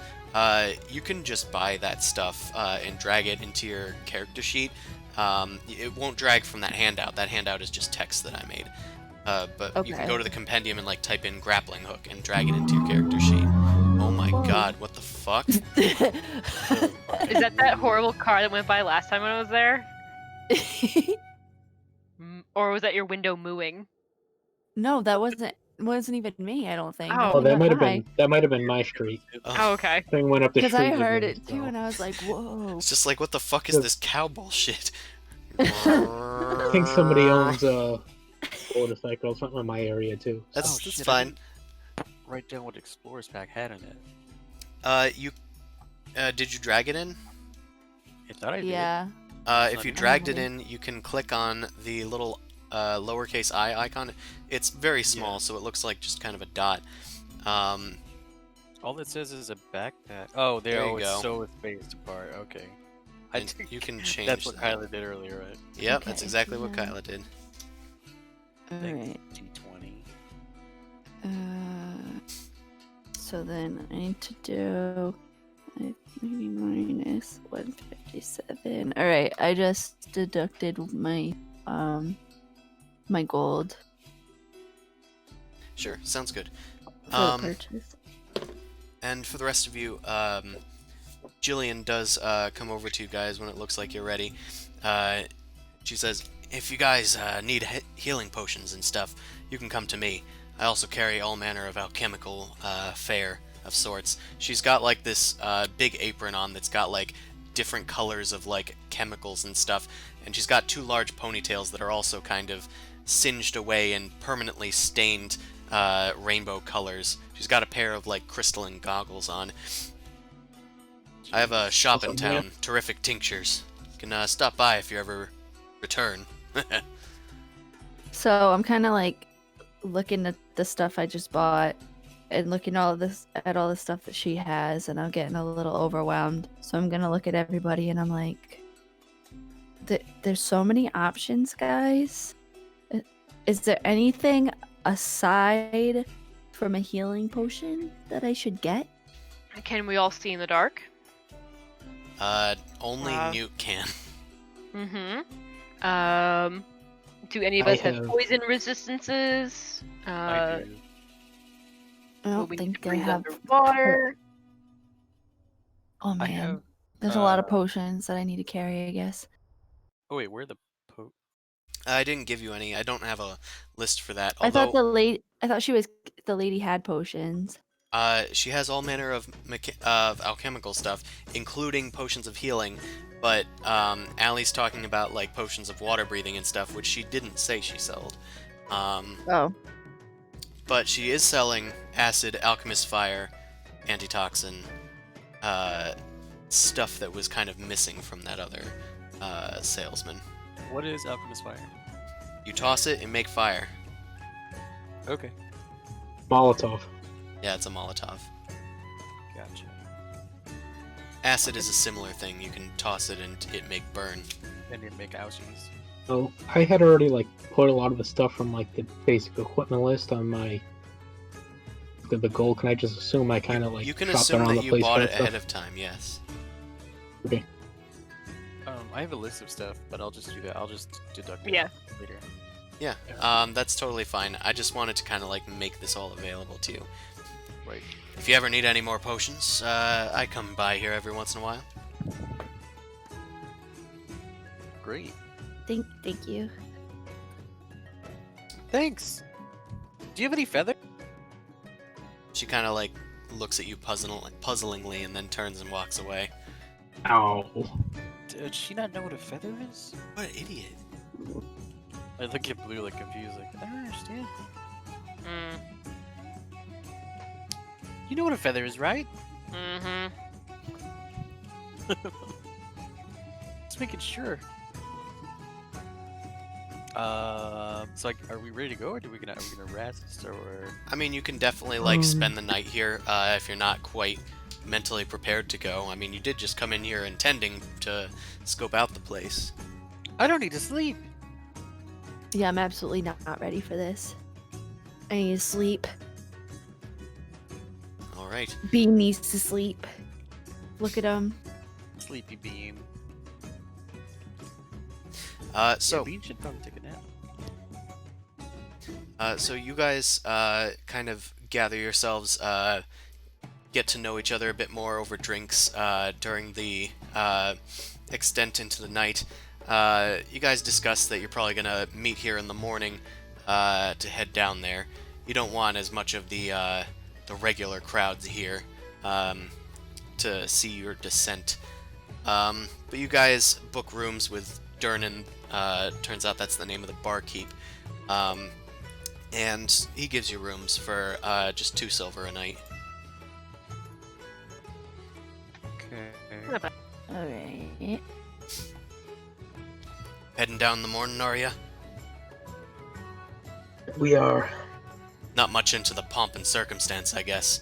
you can just buy that stuff and drag it into your character sheet. It won't drag from that handout. That handout is just text that I made. But you can Okay. go to the compendium and, like, type in grappling hook and drag it into your character sheet. Oh my god, what the fuck? Is that horrible car that went by last time when I was there? Or was that your window mooing? No, that wasn't even me. I don't think. Oh. Oh, that might have been my street. Oh, okay. Thing went up the Because street. I heard again, it too, so. and I was like, "Whoa!" It's just like, what the fuck is this cow bullshit? I think somebody owns a motorcycle, something in my area too. That's, Oh, that's shit, I fine. didn't write down what Explorer's Pack had in it. Did you drag it in? I thought I did. Yeah. It's If not you in dragged it there. in, you can click on the little lowercase I icon. It's very small, Yeah. so it looks like just kind of a dot. Um, All it says is a backpack. Oh, there. there you Oh, it's go. so spaced apart. Okay. I And think you can that's change what that. Kyla did earlier, right? Yep, that's Okay, exactly what yeah. Kyla did. Thanks, Alright. T20. So then I need to do maybe minus 157. Alright, I just deducted my my gold Sure, sounds good. for the purchase. And for the rest of you, Jillian does come over to you guys when it looks like you're ready. She says, if you guys need healing potions and stuff, you can come to me. I also carry all manner of alchemical fare of sorts. She's got like this big apron on that's got like different colors of like chemicals and stuff, and she's got two large ponytails that are also kind of singed away and permanently stained rainbow colors. She's got a pair of like crystalline goggles on. I have a shop What's in up, man? town, terrific tinctures. You can stop by if you ever return. So I'm kind of like looking at the stuff I just bought and looking all the stuff that she has, and I'm getting a little overwhelmed. So I'm gonna look at everybody and I'm like, there's so many options, guys. Is there anything aside from a healing potion that I should get? Can we all see in the dark? Only Newt can. Mm-hmm. Do any of I us have have- poison resistances? I do. I Will don't we need think to I breathe have. underwater? Oh I man, have. there's a lot of potions that I need to carry, I guess. Oh wait, where are the I didn't give you any. I don't have a list for that. I thought Although, I thought the lady had potions. she has all manner of of alchemical stuff, including potions of healing. But Allie's talking about like potions of water breathing and stuff, which she didn't say she sold. Oh, But she is selling acid, alchemist fire, antitoxin, stuff that was kind of missing from that other salesman. What is Alchemist Fire? You toss it and make fire. Okay. Molotov. Yeah, it's a Molotov. Gotcha. Acid is a similar thing. You can toss it and it make burn. And you make ouchies. So I had already like put a lot of the stuff from like the basic equipment list on my the goal. Can I just assume I kind of like You can shopped assume around that the you place bought for it stuff? ahead of time, yes. Okay. I have a list of stuff, but I'll just do that. I'll just deduct it Yeah. later. Yeah, that's totally fine. I just wanted to kind of like make this all available to you. Right. If you ever need any more potions, I come by here every once in a while. Great. thank you. Thanks. Do you have any feather? She kind of like looks at you puzzlingly and then turns and walks away. Ow. Does she not know what a feather is? What an idiot. I look at Blue like confused, like, I don't understand. Mm. You know what a feather is, right? Mm-hmm. Just making sure. So like, are we ready to go, or are we gonna rest, or? I mean, you can definitely like spend the night here if you're not quite mentally prepared to go. I mean, you did just come in here intending to scope out the place. I don't need to sleep. Yeah, I'm absolutely not ready for this. I need to sleep. All right. Bean needs to sleep. Look at him. Sleepy Bean. So yeah, Bean should probably take a nap. So you guys kind of gather yourselves, get to know each other a bit more over drinks during the extent into the night. You guys discuss that you're probably gonna meet here in the morning to head down there. You don't want as much of the regular crowds here to see your descent. But you guys book rooms with Durnan. Turns out that's the name of the barkeep. And he gives you rooms for just 2 silver a night. Okay. Not bad. Alright. Heading down in the morning, are ya? We are. Not much into the pomp and circumstance, I guess.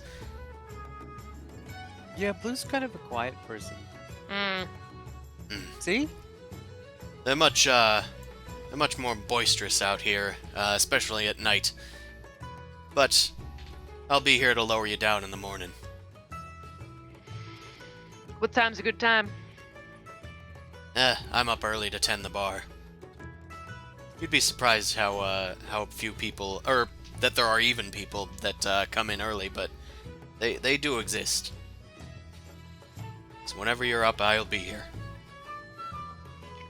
Yeah, Blue's kind of a quiet person. Mm. See? They're much more boisterous out here, especially at night. But I'll be here to lower you down in the morning. What time's a good time? I'm up early to tend the bar. You'd be surprised how few people, or that there are even people that come in early, but they do exist. So whenever you're up, I'll be here.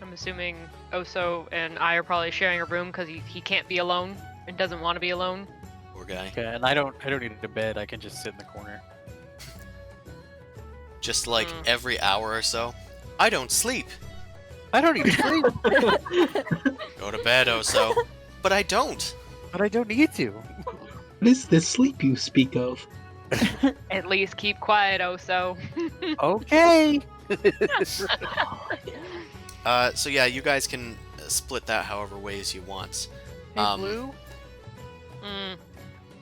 I'm assuming Oso and I are probably sharing a room because he can't be alone and doesn't want to be alone. Poor guy. Okay, and I don't need a bed. I can just sit in the corner. Just like every hour or so. I don't sleep. I don't need to sleep, Go to bed, Oso. But I don't. but I don't need to. What is this sleep you speak of? At least keep quiet, Oso. Okay. So yeah, you guys can split that however ways you want. Hey, Blue?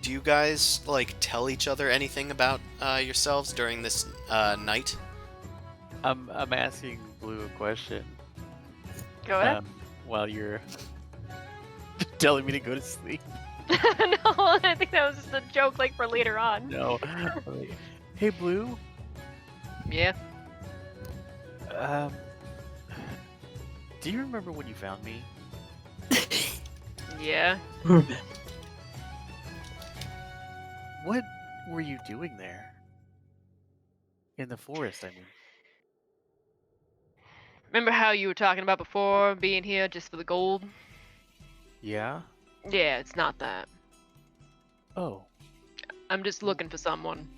Do you guys like tell each other anything about yourselves during this night? I'm asking Blue a question. Go ahead. While you're telling me to go to sleep. No, I think that was just a joke, like, for later on. No. Hey, Blue. Yeah. Do you remember when you found me? Yeah. What were you doing there? In the forest, I mean. Remember how you were talking about before, being here just for the gold? Yeah? Yeah, it's not that. Oh. I'm just looking for someone.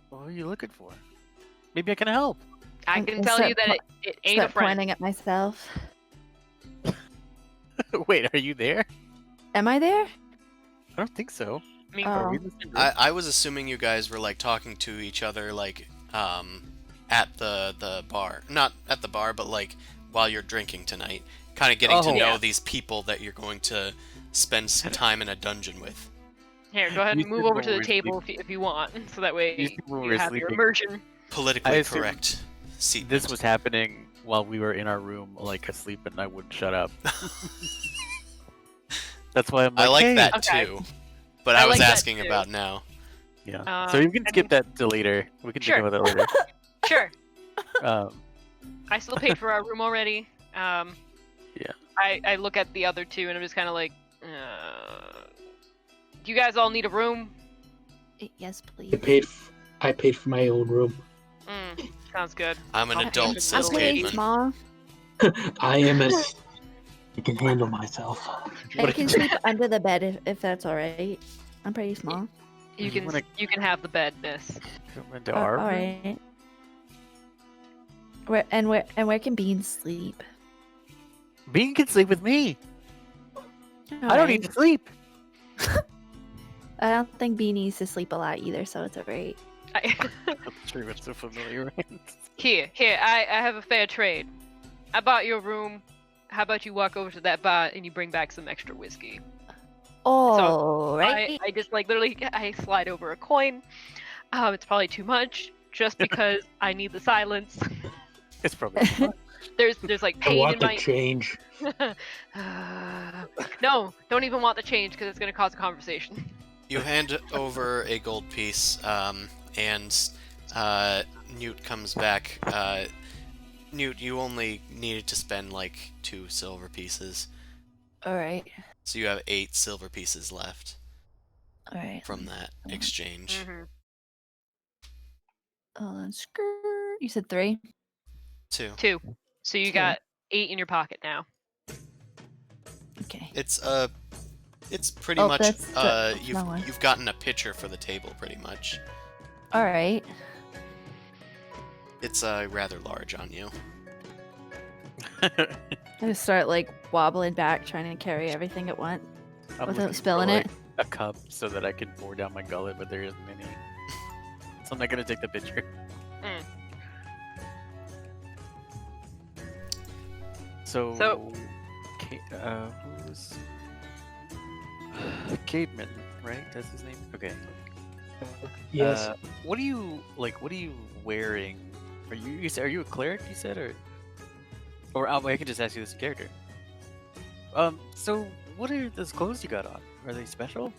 What are you looking for? Maybe I can help. I can tell you that it ain't a Start friend. pointing at myself. Wait, are you there? Am I there? I don't think so. I mean, Are Oh. we in the same room? I was assuming you guys were like talking to each other like at the bar. Not at the bar, but like while you're drinking tonight. Kind of getting to Oh. know Yeah. these people that you're going to spend some time in a dungeon with. here, go ahead You and move said over when to we the were table if you want, so that way You said when we you were have your sleeping. immersion. Politically I assume correct. Seat. This was happening while we were in our room, like asleep, and I wouldn't shut up. That's why I'm like, I like hey. that Okay. too. But I I was like that asking too. about now. Yeah. So you can skip that to later. We can Sure. think about that later. Sure. Um, I still paid for our room already. Yeah. I look at the other two and I'm just kind of like, do you guys all need a room? Yes, please. I paid for my own room. Sounds good. I'm an I'll adult, pay for says the I'm lady. pretty Caitlin. small. I am as I can handle myself. I can sleep under the bed if that's alright. I'm pretty small. You You can wanna- you can have the bed, miss. come into our room? Alright. Where can Beans sleep? Bean can sleep with me. I don't need to sleep. I don't think Bean needs to sleep a lot either, so it's alright. I'm sure it's so familiar. Here, I have a fair trade. I bought your room. How about you walk over to that bar and you bring back some extra whiskey? Oh, right. I just like literally I slide over a coin. It's probably too much, just because I need the silence. It's probably fun. There's like I pain in want the my. change. No, don't even want the change because it's gonna cause a conversation. You hand over a gold piece, and Newt comes back. Newt, you only needed to spend like 2 silver pieces, Alright. so you have 8 silver pieces left Alright. from that exchange. Mm-hmm. Hold on. Skirt. You said 3? 2. 2. So you 2. got 8 in your pocket now. Okay. It's pretty Oh, much that's the small one. you've gotten a pitcher for the table pretty much. Alright. It's rather large on you. I just start like wobbling back, trying to carry everything at once I'm without looking for, spilling like, it. a cup so that I can pour down my gullet, but there isn't any. So I'm not gonna take the picture. So, who's Cademan, right? That's his name. Okay. Yes. What are you like? What are you wearing? Are you a cleric? You said, or I can just ask you this character. So what are those clothes you got on? Are they special?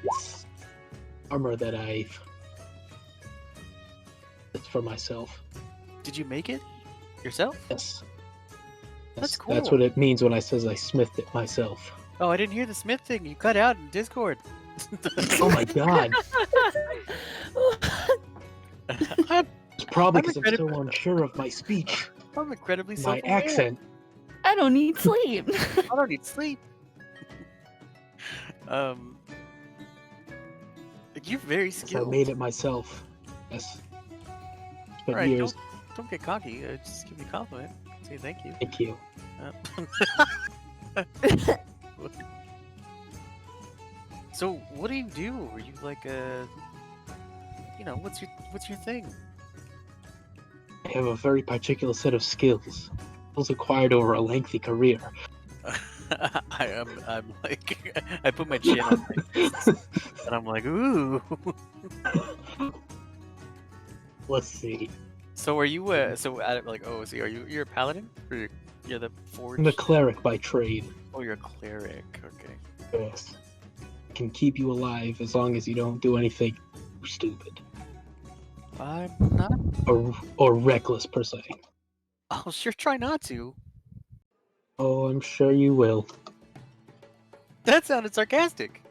It's armor that it's for myself. Did you make it yourself? Yes. That's Yes, That's cool. what it means when I says I smithed it myself. Oh, I didn't hear the Smith thing. You cut out in Discord. Oh my god. I'm, It's probably I'm because I'm incredibly, so unsure of my speech, I'm incredibly my self-aware. accent. I don't need sleep. I don't need sleep. Um, you're very 'Cause I skilled. made it myself. Yes. Spent Alright, years. don't get cocky. Just give me a compliment. Say thank you. Thank you. So what do you do? Are you like what's your thing? I have a very particular set of skills. Skills acquired over a lengthy career. I'm like I put my chin on my fists and I'm like, ooh. Let's see. So are you so are you're a paladin? Or you're the forge? I'm a cleric by trade. Oh, you're a cleric. Okay. Yes. I can keep you alive as long as you don't do anything stupid I'm not. or reckless per se. I'll sure try not to. Oh, I'm sure you will. That sounded sarcastic.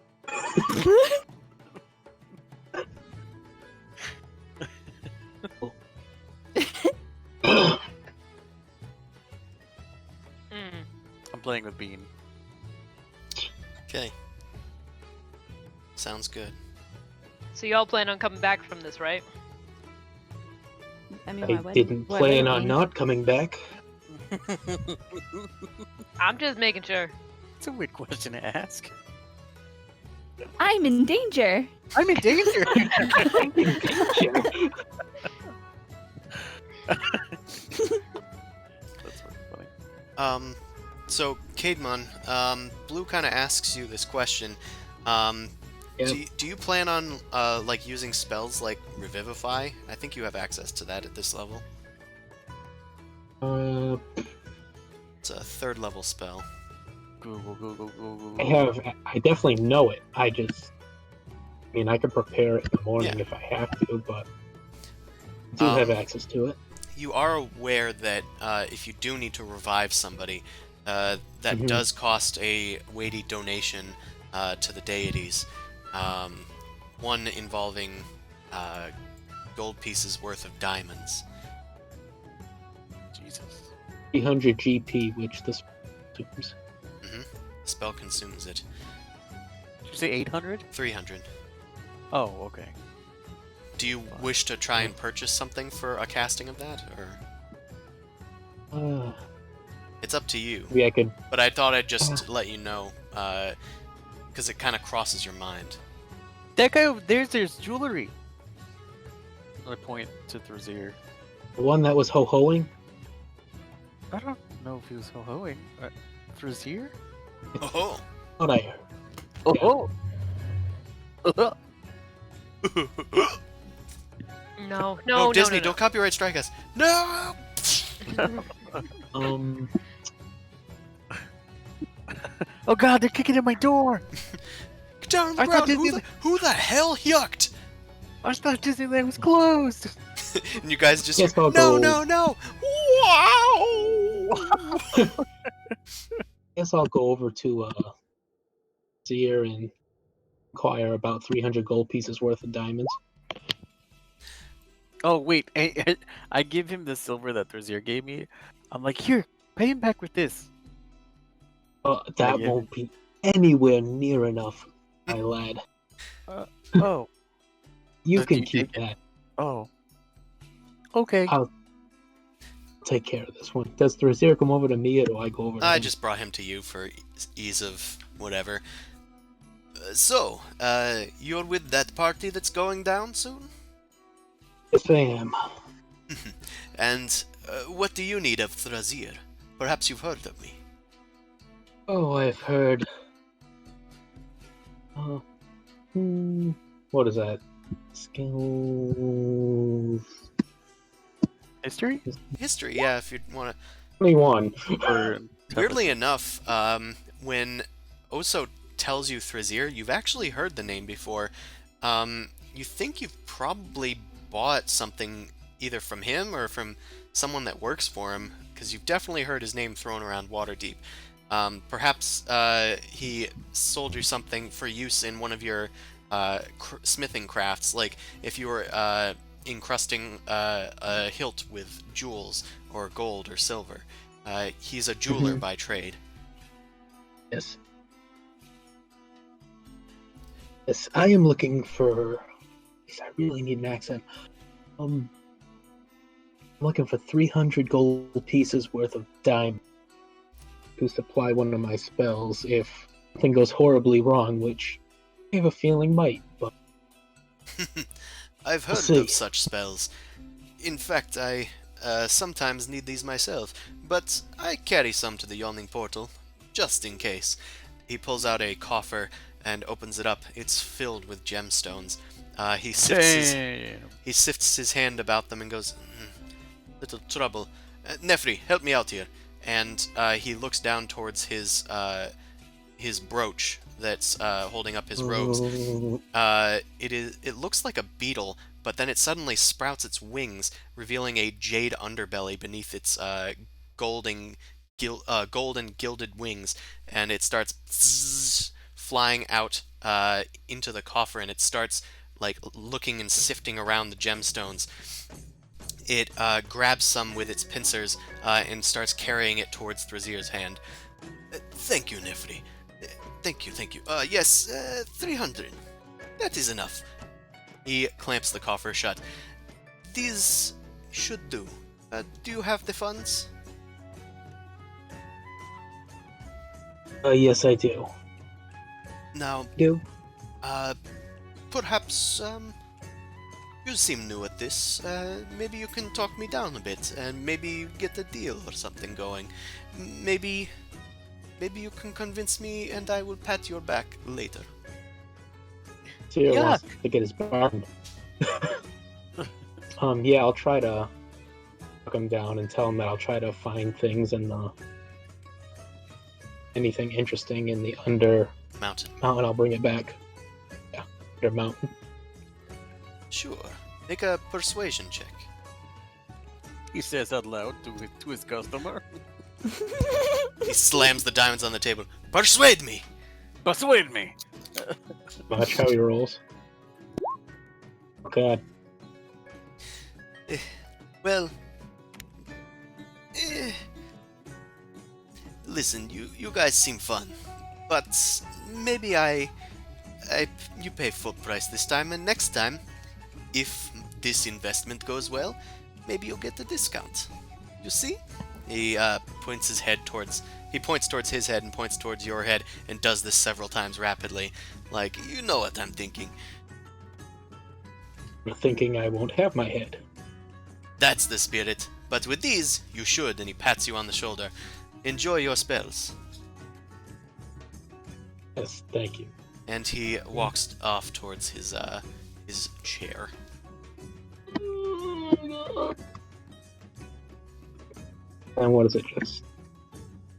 Mm. I'm playing with Bean. Okay. Sounds good. So y'all plan on coming back from this, right? I mean, I didn't plan on not coming back. I'm just making sure. It's a weird question to ask. I'm in danger. I'm in danger. That's funny. So Caedmon, Blue kind of asks you this question. Yep. Do you plan on like using spells like Revivify? I think you have access to that at this level. It's a 3rd level spell. Google. I definitely know it. I mean, I could prepare it in the morning Yeah. if I have to, but I do have access to it. You are aware that if you do need to revive somebody, that Mhm. does cost a weighty donation to the deities. One involving gold pieces worth of diamonds. Jesus. 300 GP, which this assumes. The spell consumes it. Did you say 800? 300. Oh, okay. Do you wish to try and purchase something for a casting of that, or it's up to you? Maybe I could. But I thought I'd just let you know, because it kind of crosses your mind. That guy over there's jewelry. I point to Thrazir. The one that was ho-hoing? I don't know if he was ho-hoing. Thrazir? Oh. What I heard. Oh. No, Oh, Disney, no. don't copyright strike us. No. Oh God, they're kicking in my door. Get down on the I thought ground. Who the hell yucked? I thought Disneyland was closed. And you guys just Yes, I'll no, go. no. Wow. Guess I'll go over to Zier and acquire about 300 gold pieces worth of diamonds. Oh wait, I give him the silver that Thrazir gave me. I'm like, here, pay him back with this. That Yeah. won't be anywhere near enough, my lad. Oh, You So can you keep take that. oh. Okay. I'll take care of this one. Does Thrazir come over to me, or do I go over to I him? just brought him to you for ease of whatever. You're with that party that's going down soon? Yes, I am. And what do you need of Thrazir? Perhaps you've heard of me. Oh, I've heard. Uh, what is that? Skills. History? History, yeah, if you want to. 21. Or Weirdly enough, when Oso tells you Thrasier, you've actually heard the name before. You think you've probably bought something either from him or from someone that works for him, because you've definitely heard his name thrown around Waterdeep. Perhaps he sold you something for use in one of your smithing crafts, like if you were encrusting a hilt with jewels or gold or silver. He's a jeweler by trade. Yes. Yes, I am looking for. I really need an accent. I'm looking for 300 gold pieces worth of diamond to supply one of my spells if something goes horribly wrong, which I have a feeling might, but I've we'll heard see. of such spells. In fact, I sometimes need these myself, but I carry some to the Yawning portal, just in case. He pulls out a coffer and opens it up. It's filled with gemstones. He Damn. sifts his hand about them and goes, little trouble. Nefri, help me out here. And he looks down towards his brooch that's holding up his robes. It looks like a beetle, but then it suddenly sprouts its wings, revealing a jade underbelly beneath its golden gilded wings, and it starts flying out into the coffer, and it starts like looking and sifting around the gemstones. It grabs some with its pincers and starts carrying it towards Thrazir's hand. Thank you, Nefri. Thank you. Yes, 300. That is enough. He clamps the coffer shut. These should do. Do you have the funds? Yes, I do. Now, Do? perhaps, you seem new at this. Maybe you can talk me down a bit, and maybe get a deal or something going. Maybe you can convince me, and I will pat your back later. Seer Yeah. wants to get his bargain. Yeah, I'll try to talk him down and tell him that I'll try to find things in the anything interesting in the Undermountain. Mountain. I'll bring it back. Yeah, Undermountain. Sure. Make a persuasion check. He says out loud to his customer. He slams the diamonds on the table. Persuade me! Persuade me. Watch how he rolls. Okay. Well, listen, you guys seem fun, but maybe you pay full price this time, and next time, if this investment goes well, maybe you'll get a discount. You see? He points towards his head and points towards your head and does this several times rapidly. Like, you know what I'm thinking. I'm thinking I won't have my head. That's the spirit. But with these, you should, and he pats you on the shoulder. Enjoy your spells. Yes, thank you. And he walks off towards his chair. And what is it, just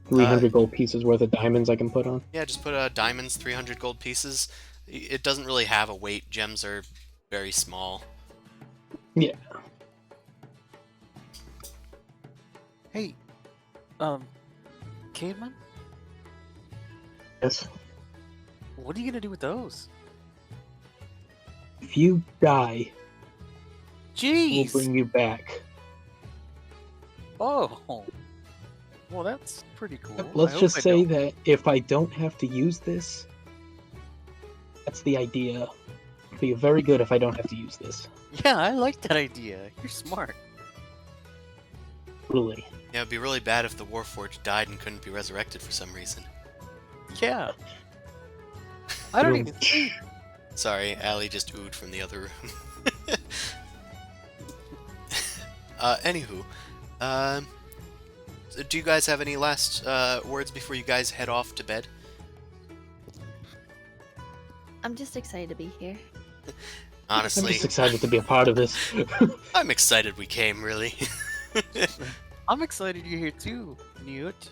300 gold pieces worth of diamonds I can put on? Yeah, just put diamonds, 300 gold pieces. It doesn't really have a weight. Gems are very small. Yeah. Hey, caveman, Yes. what are you gonna do with those? If you die, we'll Jeez. bring you back. Oh. Well, that's pretty cool. Let's I hope just I say don't. that if I don't have to use this, that's the idea. It'll be very good if I don't have to use this. Yeah, I like that idea. You're smart. Really. Yeah, it'd be really bad if the Warforged died and couldn't be resurrected for some reason. Yeah. I don't Boom. even think. Sorry, Allie just oohed from the other room. Anywho, do you guys have any last words before you guys head off to bed? I'm just excited to be here. I'm Honestly, just excited to be a part of this. I'm excited we came, really. I'm excited you're here too, Newt.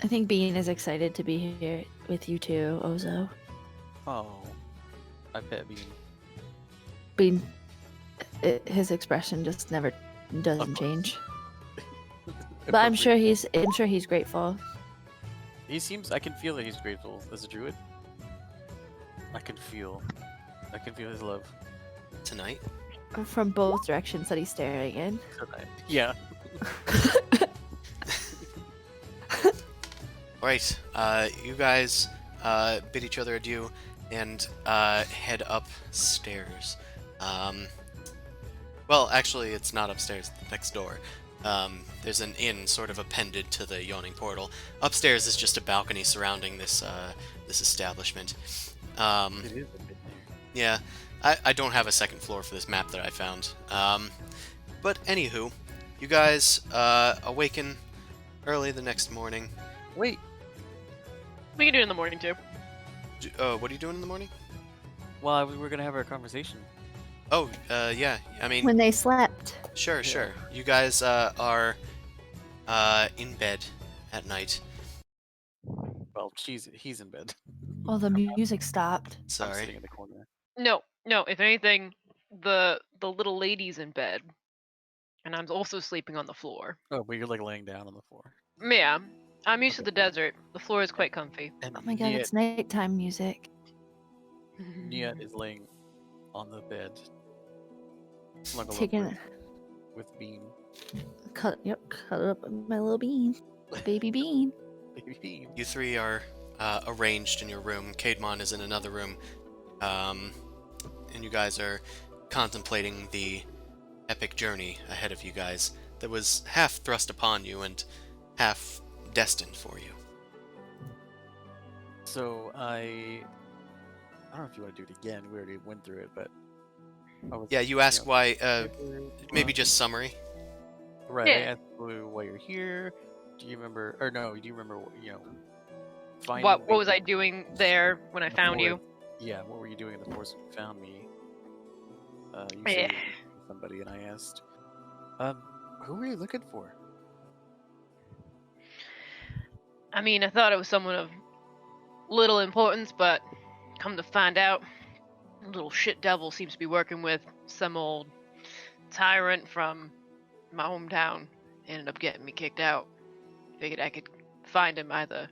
I think Bean is excited to be here with you too, Ozo. Oh, I bet Bean. Bean, his expression just never doesn't course. change. But I'm sure he's grateful. He seems. I can feel that he's grateful as a druid. I can feel his love Tonight? From both directions that he's staring in. tonight. Yeah. Alright, you guys bid each other adieu and head upstairs. Well, actually, it's not upstairs, it's next door. There's an inn sort of appended to the Yawning portal. Upstairs is just a balcony surrounding this this establishment. It is a bit there. Yeah, I don't have a second floor for this map that I found. But anywho, you guys awaken early the next morning. Wait. We can do it in the morning too. What are you doing in the morning? Well, we're gonna have our conversation. Oh, yeah. I mean, When they slept. sure, sure. You guys are in bed at night. Well, he's in bed. Well, the music stopped. I'm Sorry. sitting in the corner. No. If anything, the little lady's in bed, and I'm also sleeping on the floor. Oh, but you're like laying down on the floor. Yeah, I'm used to the desert. The floor is quite comfy. And Oh my god, it's nighttime music. Niet is laying on the bed, snuggled up Taking with Bean. cut up my little Bean. Baby Bean. Baby Bean. You three are arranged in your room. Caedmon is in another room. And you guys are contemplating the epic journey ahead of you guys that was half thrust upon you and half destined for you. So I don't know if you want to do it again. We already went through it, but Yeah, you asked why, maybe uh, just summary. right. Yeah. I asked you why you're here. Do you remember? Or no? Do you remember? Finding What me was I doing there when I in the found you? forest? Yeah. What were you doing in the forest when you found me? You Yeah. said you were looking for somebody, and I asked, who were you looking for? I mean, I thought it was someone of little importance, but come to find out, little shit devil seems to be working with some old tyrant from my hometown. Ended up getting me kicked out. Figured I could find him, either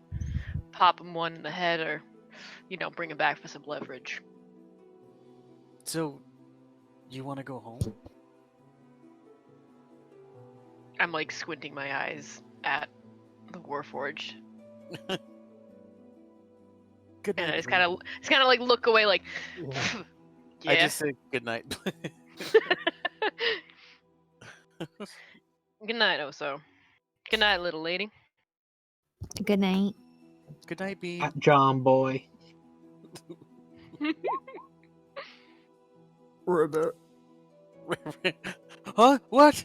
pop him one in the head or, bring him back for some leverage. So, you want to go home? I'm like squinting my eyes at the Warforged, Good and night. I just kind of like look away, like, Yeah. yeah. I just said good night. Good night, Oso. Good night, little lady. Good night. Good night, Bean. Hot John boy. Huh? What?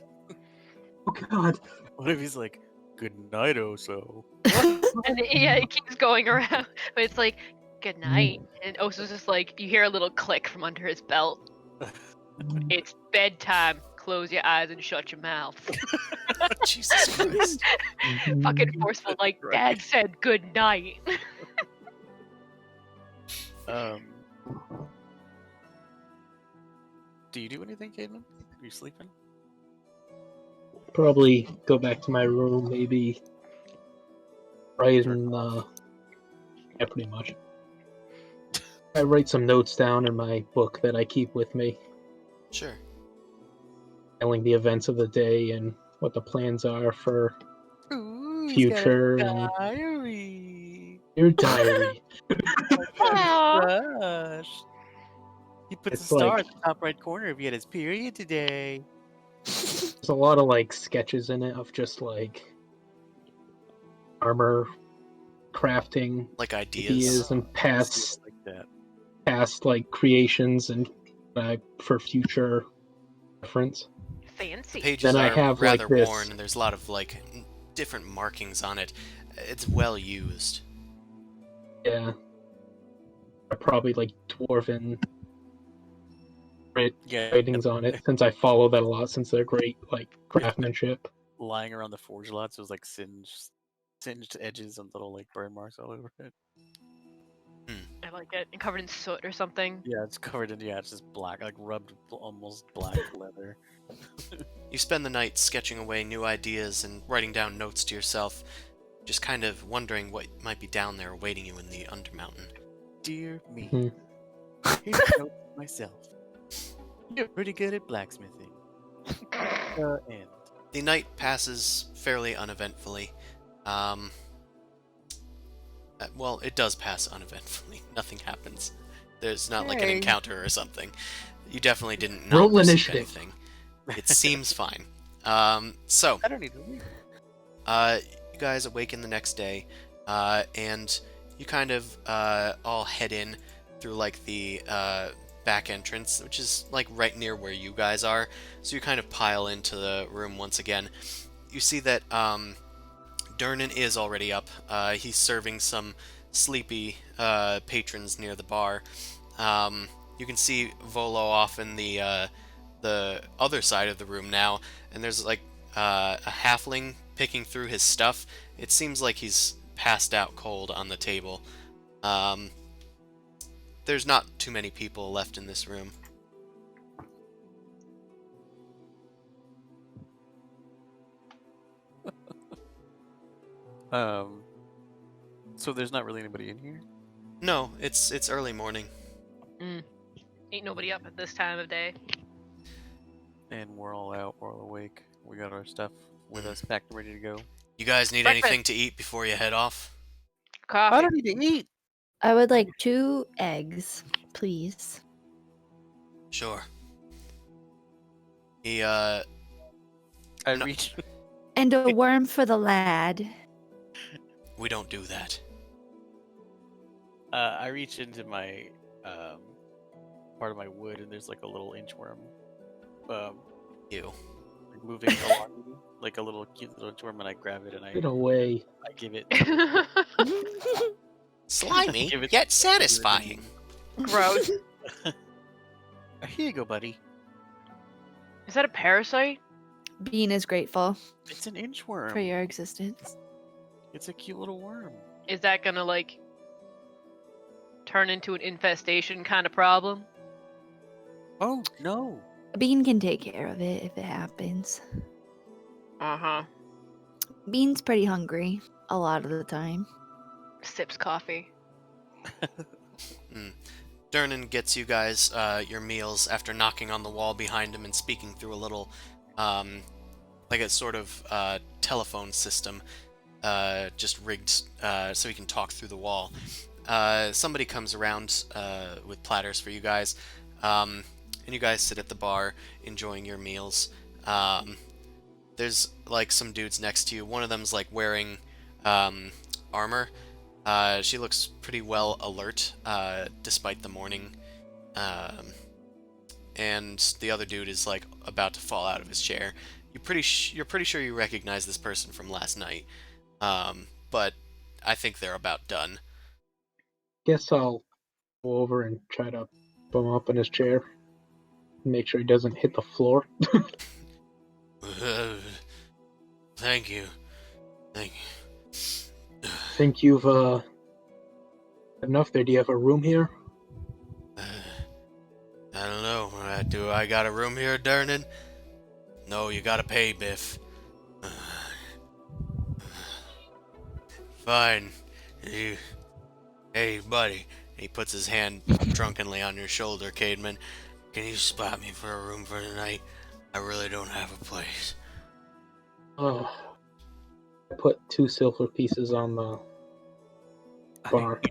Oh god. What if he's like, good night, Oso? And yeah, it keeps going around, but it's like, good night. And Oso's just like, you hear a little click from under his belt. It's bedtime. Close your eyes and shut your mouth. Jesus Christ. Fucking forceful, like Dad said, good night. Do you do anything, Caedmon? Are you sleeping? Probably go back to my room, maybe write in yeah, pretty much. I write some notes down in my book that I keep with me, Sure. telling the events of the day and what the plans are for Ooh, future he's got and a diary. your diary. Aw. Gosh. He puts It's a star like- at the top right corner if he had his period today. There's a lot of like sketches in it of just like armor crafting Like ideas. ideas and past Like that. like creations and for future reference. Fancy. The pages Then I are have, rather like, this- worn, and there's a lot of different markings on it. It's well used. Yeah. Probably like dwarven Yeah, writings on it, since I follow that a lot, since they're great, like, craftsmanship. lying around the forge a lot, so it was like singed edges and little like burn marks all over it. I like it. And covered in soot or something. Yeah, it's covered in it's just black, like rubbed almost black leather. You spend the night sketching away new ideas and writing down notes to yourself, just kind of wondering what might be down there awaiting you in the Undermountain. Dear me, Hmm. here's a note to myself. You're pretty good at blacksmithing. End. The night passes fairly uneventfully. Well, it does pass uneventfully. Nothing happens. There's not like an Yay. encounter or something. You definitely didn't not Roll perceive initiative. anything. It seems fine. So, I don't need to read. you guys awaken the next day, and you kind of all head in through like the back entrance, which is like right near where you guys are. So you kind of pile into the room once again. You see that Durnan is already up. He's serving some sleepy patrons near the bar. You can see Volo off in the other side of the room now, and there's like a halfling picking through his stuff. It seems like he's passed out cold on the table. There's not too many people left in this room. So there's not really anybody in here. No, it's early morning. Ain't nobody up at this time of day. And we're all out, we're all awake. We got our stuff with us, packed and ready to go. You guys need Breakfast. anything to eat before you head off? Coffee. need to eat. I would like 2 eggs, please. Sure. He I No. reach. And a worm for the lad. we don't do that. I reach into my part of my wood, and there's like a little inchworm, You. like, moving along, me, like a little cute little inchworm, and I grab it and Get away. I give it. Slimy, Give it- yet satisfying. Gross. Here you go, buddy. Is that a parasite? Bean is grateful It's an inchworm. for your existence. It's a cute little worm. Is that gonna like turn into an infestation kind of problem? Oh no! Bean can take care of it if it happens. Uh-huh. Bean's pretty hungry a lot of the time. Sips coffee. Durnan gets you guys your meals after knocking on the wall behind him and speaking through a little, like a sort of telephone system, just rigged so he can talk through the wall. Somebody comes around with platters for you guys, and you guys sit at the bar enjoying your meals. There's like some dudes next to you. One of them's like wearing armor. She looks pretty well alert, despite the morning. And the other dude is like about to fall out of his chair. You're pretty sure you recognize this person from last night. But I think they're about done. Guess I'll go over and try to bum him up in his chair. Make sure he doesn't hit the floor. Thank you. Thank you. Think you've enough there? Do you have a room here? I don't know. Do I got a room here, Durnan? No, you gotta pay, Biff. Fine. Hey, buddy. He puts his hand drunkenly on your shoulder, Cademan. Can you spot me for a room for tonight? I really don't have a place. Oh. I put 2 silver pieces on the bar.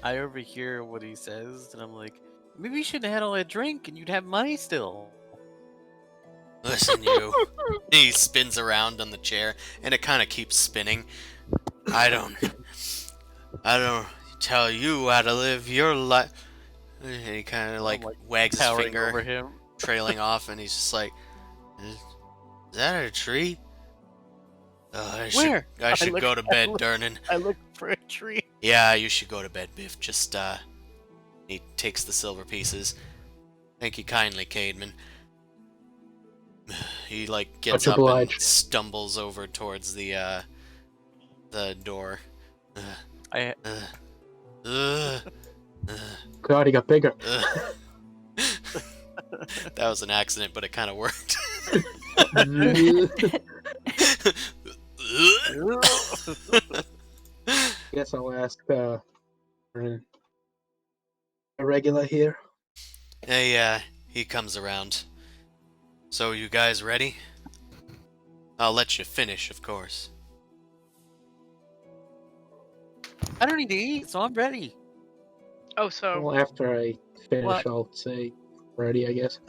I overhear what he says, and I'm like, maybe you shouldn't have had all that drink, and you'd have money still. Listen, you. He spins around on the chair, and it kind of keeps spinning. I don't tell you how to live your life. And he kind of like I'm, wags his towering finger, over him. trailing off, and he's just like, Is that a tree? Where? I should go to bed, look, Durnan. I look for a tree. Yeah, you should go to bed, Biff. Just, he takes the silver pieces. Thank you kindly, Cademan. He, like, gets Much up and obliged. stumbles over towards the door. Uh, I uh, uh, uh, God, he got bigger. that was an accident, but it kind of worked. Guess I'll ask a regular here. Hey, he comes around. So, you guys ready? I'll let you finish, of course. I don't need to eat, so I'm ready. Oh, so Well, after I finish, What? I'll say ready, I guess.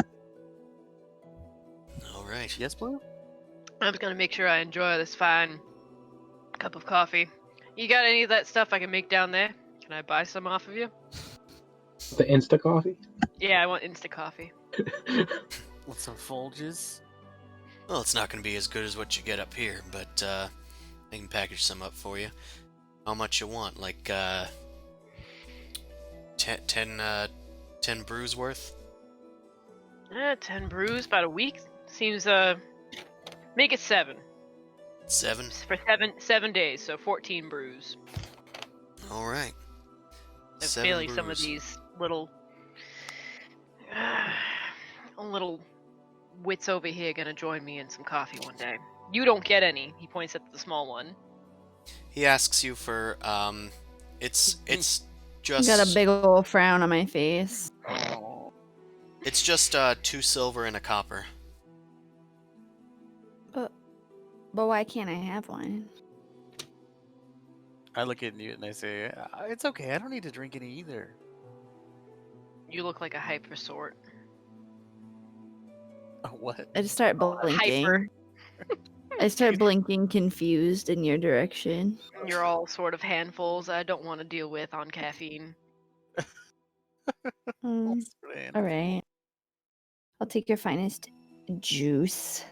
Alright. Yes, Blue? I'm just gonna make sure I enjoy this fine cup of coffee. You got any of that stuff I can make down there? Can I buy some off of you? The Insta coffee. Yeah, I want instant coffee. Want some Folges? Well, it's not going to be as good as what you get up here, but I can package some up for you. How much you want? Like 10 brews worth? 10 brews, about a week. Seems, make it 7. 7? For 7 days, so 14 brews. All right. I'm 7 feeling some of brews. these little little wits over here gonna join me in some coffee one day. You don't get any. He points at the small one. He asks you for it's just Got a big old frown on my face. Oh. it's just 2 silver and a copper. But why can't I have one? I look at Newt and I say, it's okay, I don't need to drink any either. You look like a hyper sort. What? I just start blinking. Hyper. I start blinking, confused in your direction. You're all sort of handfuls I don't want to deal with on caffeine. Mm, all right. I'll take your finest juice.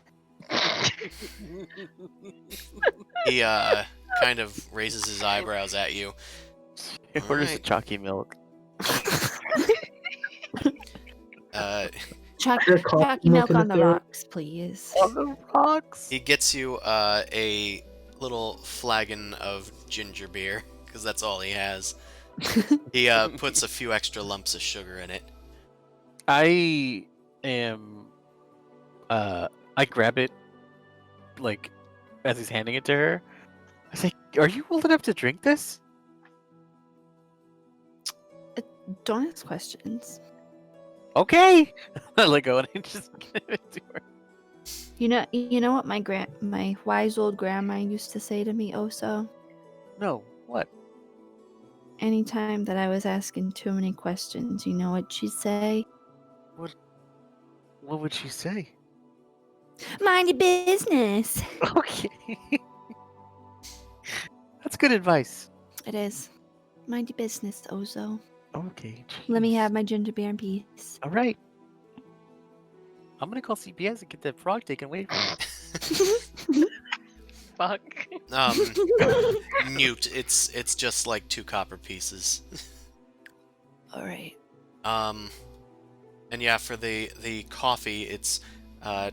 He kind of raises his eyebrows at you. Where's the Alright. chalky milk? Chalky milk on the rocks, please. On the rocks? He gets you a little flagon of ginger beer, because that's all he has. He puts a few extra lumps of sugar in it. I am. I grab it, like, as he's handing it to her. I say, "Are you old enough to drink this?" Don't ask questions. Okay. I let go and I just give it to her. You know what my wise old grandma used to say to me, Oso? No, what? Anytime that I was asking too many questions, you know what she'd say? What would she say? Mind your business. Okay. That's good advice. It is. Mind your business, Ozo. Okay. Let me jeez. have my ginger beer in peace. All right. I'm gonna call CPS and get that frog taken away from me. Fuck. Newt, it's just like 2 copper pieces. All right. And yeah, for the coffee, it's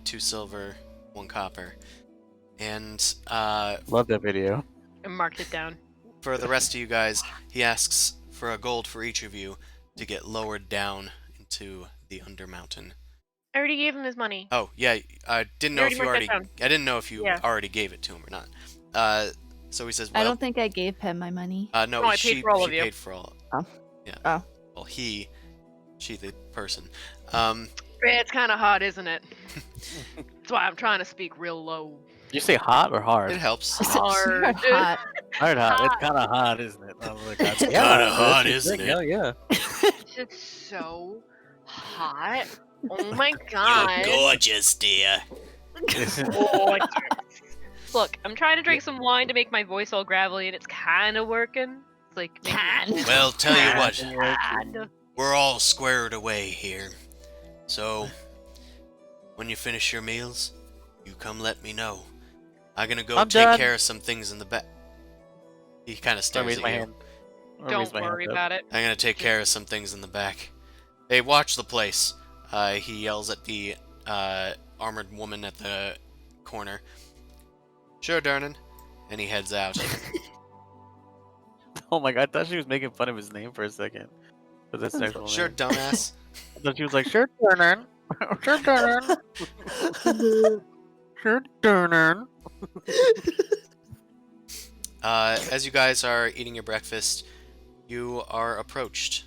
2 silver, 1 copper. And Love that video. I marked it down. for the rest of you guys, he asks for a gold for each of you to get lowered down into the Undermountain. I already gave him his money. Oh yeah, I didn't know if you already already. marked that I didn't know if you Yeah. already gave it to him or not. So he says, "Well, I don't think I gave him my money. no, No, I paid she for all of you. paid for all." Oh. Yeah. Oh. Well, she the person. It's kind of hot, isn't it? That's why I'm trying to speak real low. You say hot or hard? It helps. Hard. Hot. Hard. Hot. It's kind of hot, isn't it? I'm like, It's kinda hot, isn't it? Hell yeah. It's just so hot. Oh my god. gorgeous, dear. Gorgeous. Look, I'm trying to drink some wine to make my voice all gravelly, and it's kind of working. It's like making- Well, tell you what, Kinda. we're all squared away here. So, when you finish your meals, You come let me know. I'm gonna go I'm take done. care of some things in the back. He kind of I stares raise at my you. hand. I raise Don't my hand worry up. about it. I'm gonna take care of some things in the back. Hey, watch the place. He yells at the armored woman at the corner. Sure, Durnan. And he heads out. Oh my god, I thought she was making fun of his name for a second. But that's his actual Sure, name. dumbass. I thought she was like, sure, Turner. Sure, Turner. Sure, Turner. As you guys are eating your breakfast, you are approached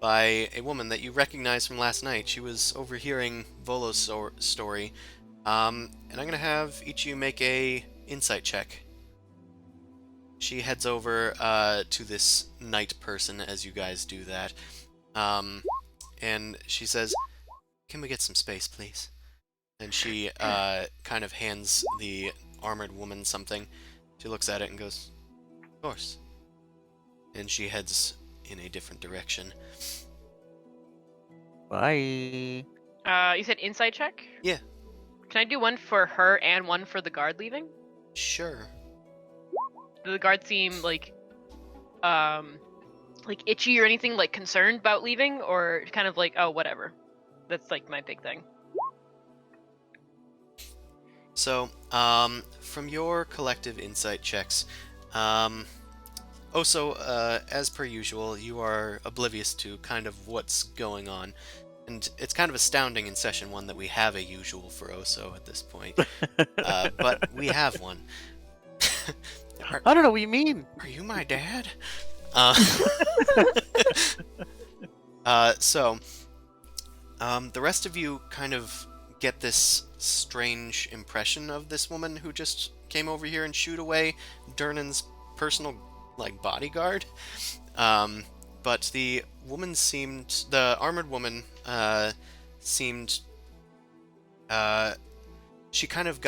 by a woman that you recognize from last night. She was overhearing Volo's story. And I'm gonna have each of you make a insight check. She heads over to this knight person as you guys do that. And she says, "Can we get some space, please?" And she kind of hands the armored woman something. She looks at it and goes, "Of course." And she heads in a different direction. Bye. You said insight check? Yeah. Can I do one for her and one for the guard leaving? Sure. Do the guard seem like itchy or anything, like concerned about leaving, or kind of like, oh, whatever? That's like my big thing. So, from your collective insight checks, as per usual, you are oblivious to kind of what's going on. And it's kind of astounding in session 1 that we have a usual for Oso at this point. But we have one. I don't know what you mean. Are you my dad? The rest of you kind of get this strange impression of this woman who just came over here and shooed away Durnan's personal, bodyguard. But the armored woman, seemed, she kind of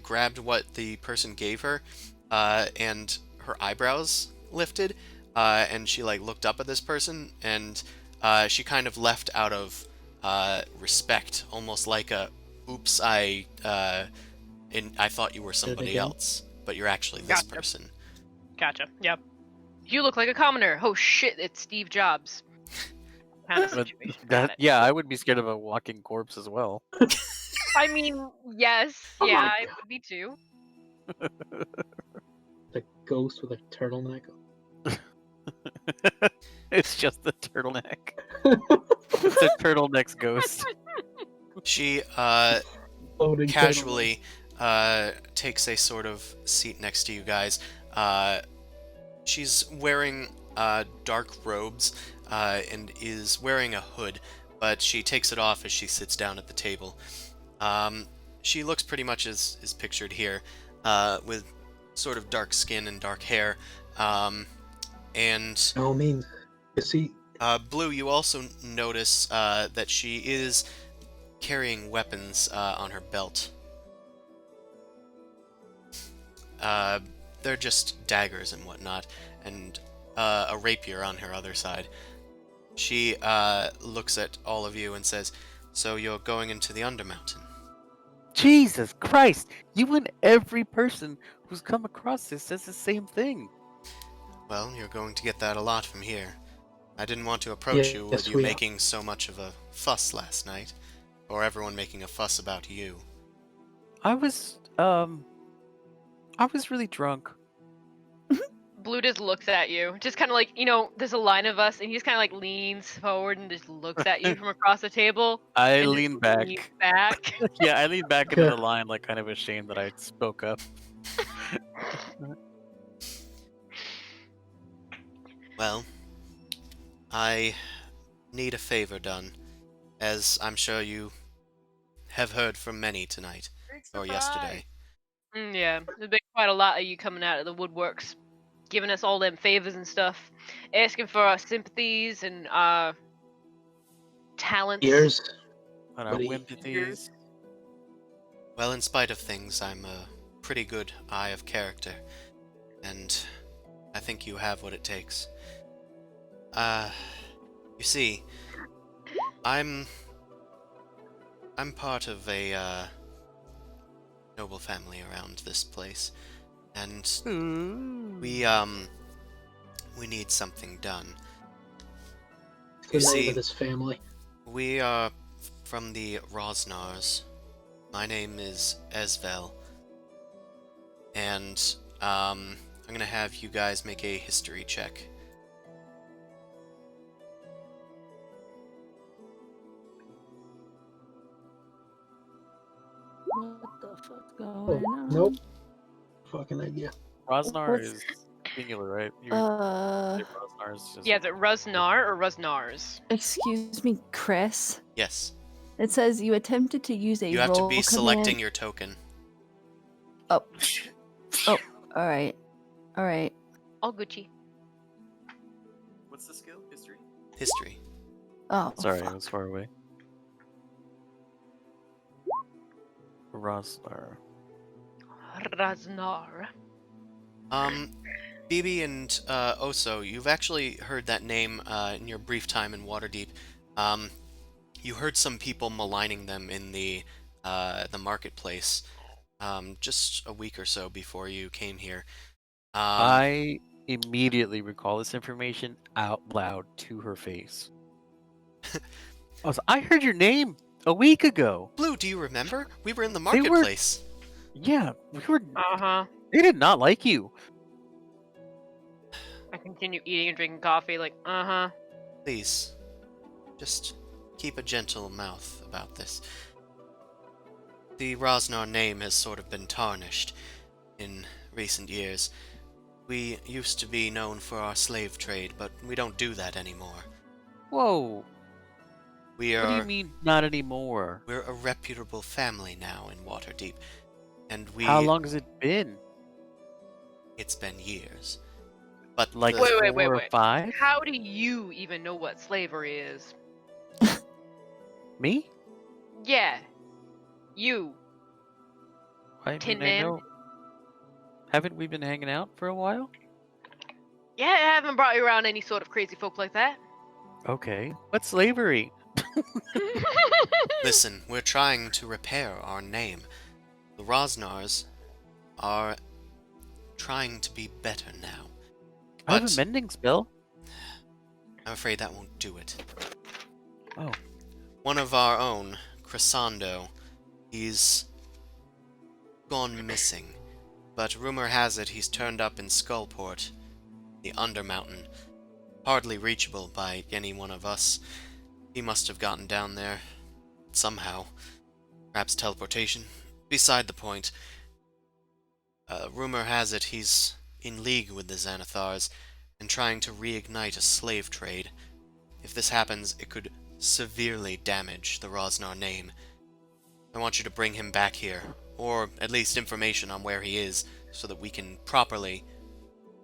grabbed what the person gave her, and her eyebrows lifted, and she looked up at this person, and she kind of left out of respect, almost like a, "Oops, I thought you were somebody again? else, but you're actually this Gotcha. person." Gotcha. Yep. You look like a commoner. Oh shit! It's Steve Jobs. Kind of But situation. Got it. yeah, I would be scared of a walking corpse as well. I mean, yes. Oh Yeah, my I God. would be too. The ghost with a turtleneck. It's just the turtleneck. It's a turtleneck's ghost. She Floating casually takes a sort of seat next to you guys. She's wearing dark robes and is wearing a hood, but she takes it off as she sits down at the table. She looks pretty much as pictured here, with sort of dark skin and dark hair. And by all means. You see, Blue, you also notice that she is carrying weapons on her belt. They're just daggers and whatnot, and a rapier on her other side. She looks at all of you and says, "So you're going into the Undermountain?" Jesus Christ! You and every person who's come across this says the same thing. Well, you're going to get that a lot from here. I didn't want to approach you with yes, you we are. making so much of a fuss last night, or everyone making a fuss about you. I was really drunk. Blue just looks at you, just kind of there's a line of us, and he just kind of leans forward and just looks at you from across the table. I and just lean back. leans back. Yeah, I lean back into the line, kind of ashamed that I spoke up. Well, I need a favor done, as I'm sure you have heard from many tonight, or yesterday. Yeah, there's been quite a lot of you coming out of the woodworks, giving us all them favors and stuff, asking for our sympathies and talents. Ears. On our Buddy. whimsities. Well, in spite of things, I'm a pretty good eye of character, and I think you have what it takes. You see, I'm I'm part of a noble family around this place, and we need something done. You The name see, of this family. we are from the Rosnars. My name is Esvel, and I'm gonna have you guys make a history check. What the fuck's going on? Nope. Fucking idea. Rosnar What's is singular, right? Rosnar is just. Yeah, is it Rusnar or Rusnars? excuse me, Chris. Yes, It says you attempted to use a you have to roll be command. selecting your token. Oh, all right, all right. All Gucci. What's the skill? History. History. Oh, Sorry, fuck. it was far away. Rosnar. Raznar. Bibi and Oso, you've actually heard that name in your brief time in Waterdeep. You heard some people maligning them in the marketplace just a week or so before you came here. I immediately recall this information out loud to her face. I heard your name a week ago. Blue, do you remember? We were in the They were- marketplace. Yeah, we were. Uh-huh. They did not like you. I continue eating and drinking coffee, like, uh-huh. Please, just keep a gentle mouth about this. The Rosnar name has sort of been tarnished in recent years. We used to be known for our slave trade, but we don't do that anymore. Whoa. We What do you are mean, not anymore? we're a reputable family now in Waterdeep, and How long has it been? it's been years. But Like the- Wait, 4 or 5? How do you even know what slavery is? Me? Yeah. You. I Tin mean, I Man? know. Haven't we been hanging out for a while? Yeah, I haven't brought you around any sort of crazy folk like that. Okay. What's slavery? Listen, we're trying to repair our name. The Rosnars are trying to be better now. I have But a mending spell. I'm afraid that won't do it. Oh. One of our own, Crescendo, he's gone missing. But rumor has it he's turned up in Skullport, the Undermountain. Hardly reachable by any one of us. He must have gotten down there somehow. Perhaps teleportation. Beside the point. Rumor has it he's in league with the Xanathars and trying to reignite a slave trade. If this happens, it could severely damage the Rosnar name. I want you to bring him back here, or at least information on where he is, so that we can properly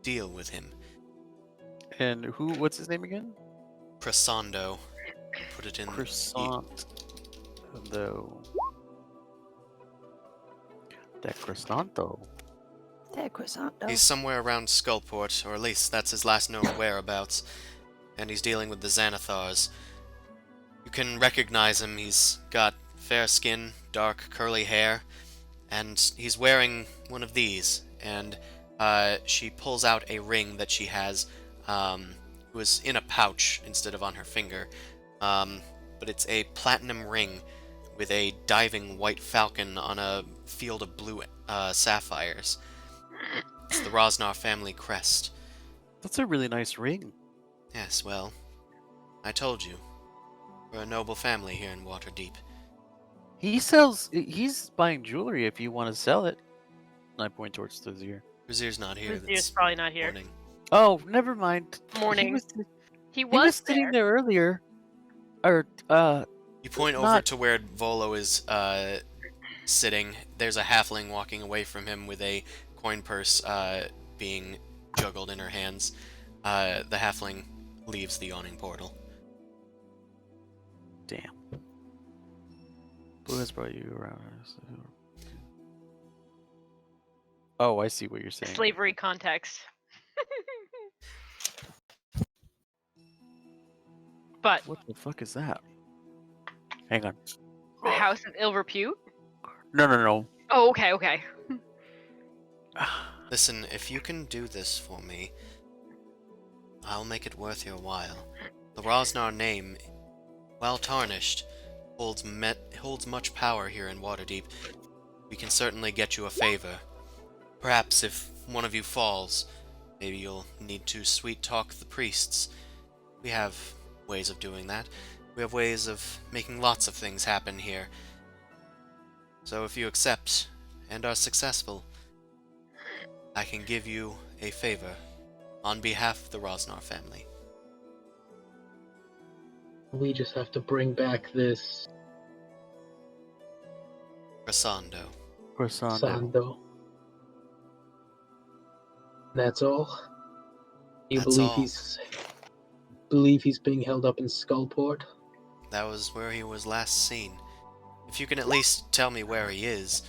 deal with him. And what's his name again? Crescendo. Put it in Croissant. Though. That croissanto. That croissant. He's somewhere around Skullport, or at least that's his last known whereabouts, and he's dealing with the Xanathars. You can recognize him. He's got fair skin, dark curly hair, and he's wearing one of these. And she pulls out a ring that she has, was in a pouch instead of on her finger. But it's a platinum ring with a diving white falcon on a field of blue sapphires. It's the Rosnar family crest. That's a really nice ring. Yes, well, I told you. We're a noble family here in Waterdeep. He's buying jewelry if you want to sell it. I point towards Thazir. Brazir's not here He's this probably not here. morning. Oh, never mind. Morning. He He was was sitting there. there earlier. Or, You point over Not- to where Volo is sitting. There's a halfling walking away from him with a coin purse being juggled in her hands. The halfling leaves the yawning portal. damn. Blue has brought you around. Oh, I see what you're saying. Slavery context. But What the fuck is that? Hang on. A house of ill repute? No. Oh, okay. Listen, if you can do this for me, I'll make it worth your while. The Rosnar name, while tarnished, holds much power here in Waterdeep. We can certainly get you a favor. Perhaps if one of you falls, maybe you'll need to sweet-talk the priests. We have ways of doing that. We have ways of making lots of things happen here. So if you accept, and are successful, I can give you a favor on behalf of the Rosnar family. We just have to bring back this Rasando. Sando. That's all. You That's believe all. he's being held up in Skullport? That was where he was last seen. If you can at least tell me where he is,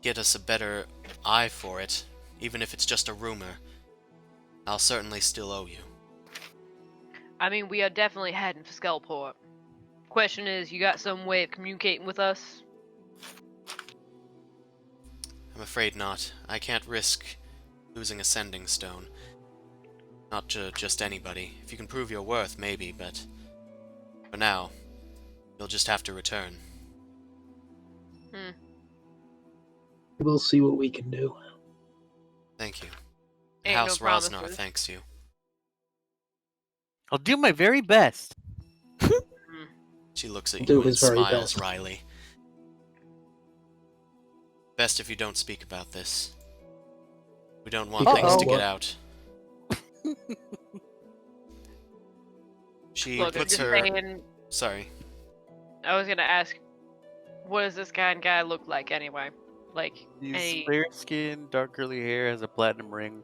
get us a better eye for it, even if it's just a rumor, I'll certainly still owe you. I mean, we are definitely heading for Skullport. Question is, you got some way of communicating with us? I'm afraid not. I can't risk losing a sending stone. Not to just anybody. If you can prove your worth, maybe, but for now, you'll just have to return. We'll see what we can do. Thank you. Ain't House no Rosnar promises. thanks you. I'll do my very best. She looks at Do you and his very smiles best. wryly. Best if you don't speak about this. We don't want Because things to what? get out. She Look, I'm puts just her... saying, Sorry. I was gonna ask, what does this kind of guy look like anyway? Like, He's any, fair skin, dark curly hair, has a platinum ring.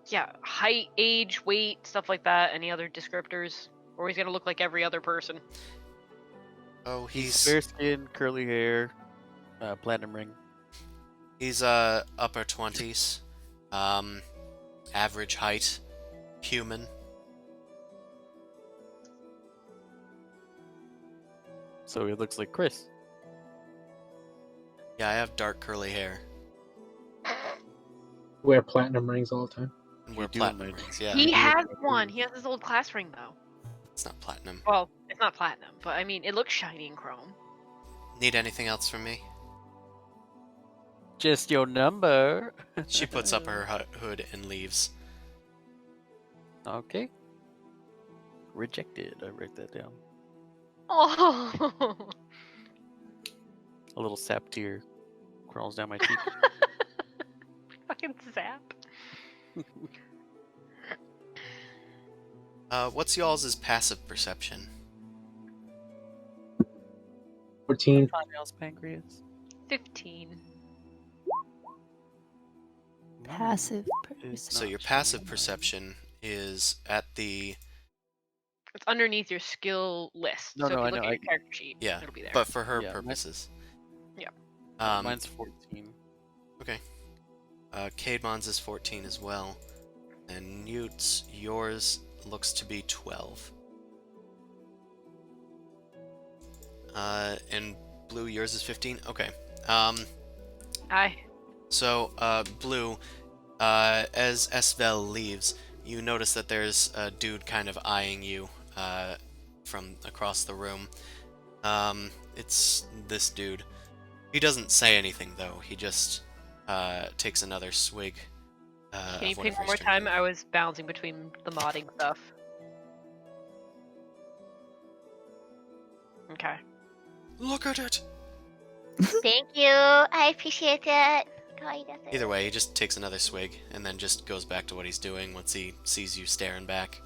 yeah, height, age, weight, stuff like that. Any other descriptors? Or he's gonna look like every other person? Oh, He's fair skin, curly hair, platinum ring. He's upper 20s. Average height. Human. So he looks like Chris. Yeah, I have dark curly hair. Wear platinum rings all the time. And wear do, platinum mate. rings, yeah. He do has look like one. him. He has his old class ring though. It's not platinum. Well, it's not platinum, but I mean, it looks shiny and chrome. Need anything else from me? Just your number. She puts up her hood and leaves. Okay. Rejected. I write that down. Oh, A little sap tear crawls down my cheek. fucking zap. What's y'all's passive perception? 14. Finals pancreas. 15. Passive It's So not your passive showing. perception is at the... It's underneath your skill list. No, so no, if I you look know, at your character sheet, Yeah, it'll be there. but for her Yeah, purposes. Yeah. Mine's 14. Okay. Cademon's is 14 as well. And Newt's, yours looks to be 12. And Blue, yours is 15? Okay. Aye. So, Blue, as Esvel leaves, you notice that there's a dude kind of eyeing you, from across the room. It's this dude. He doesn't say anything, though. He just, takes another swig, Can you of ping whatever one he's more time? drinking. I was bouncing between the modding stuff. Okay. Look at it! Thank you. I appreciate it. Either way, he just takes another swig, and then just goes back to what he's doing once he sees you staring back.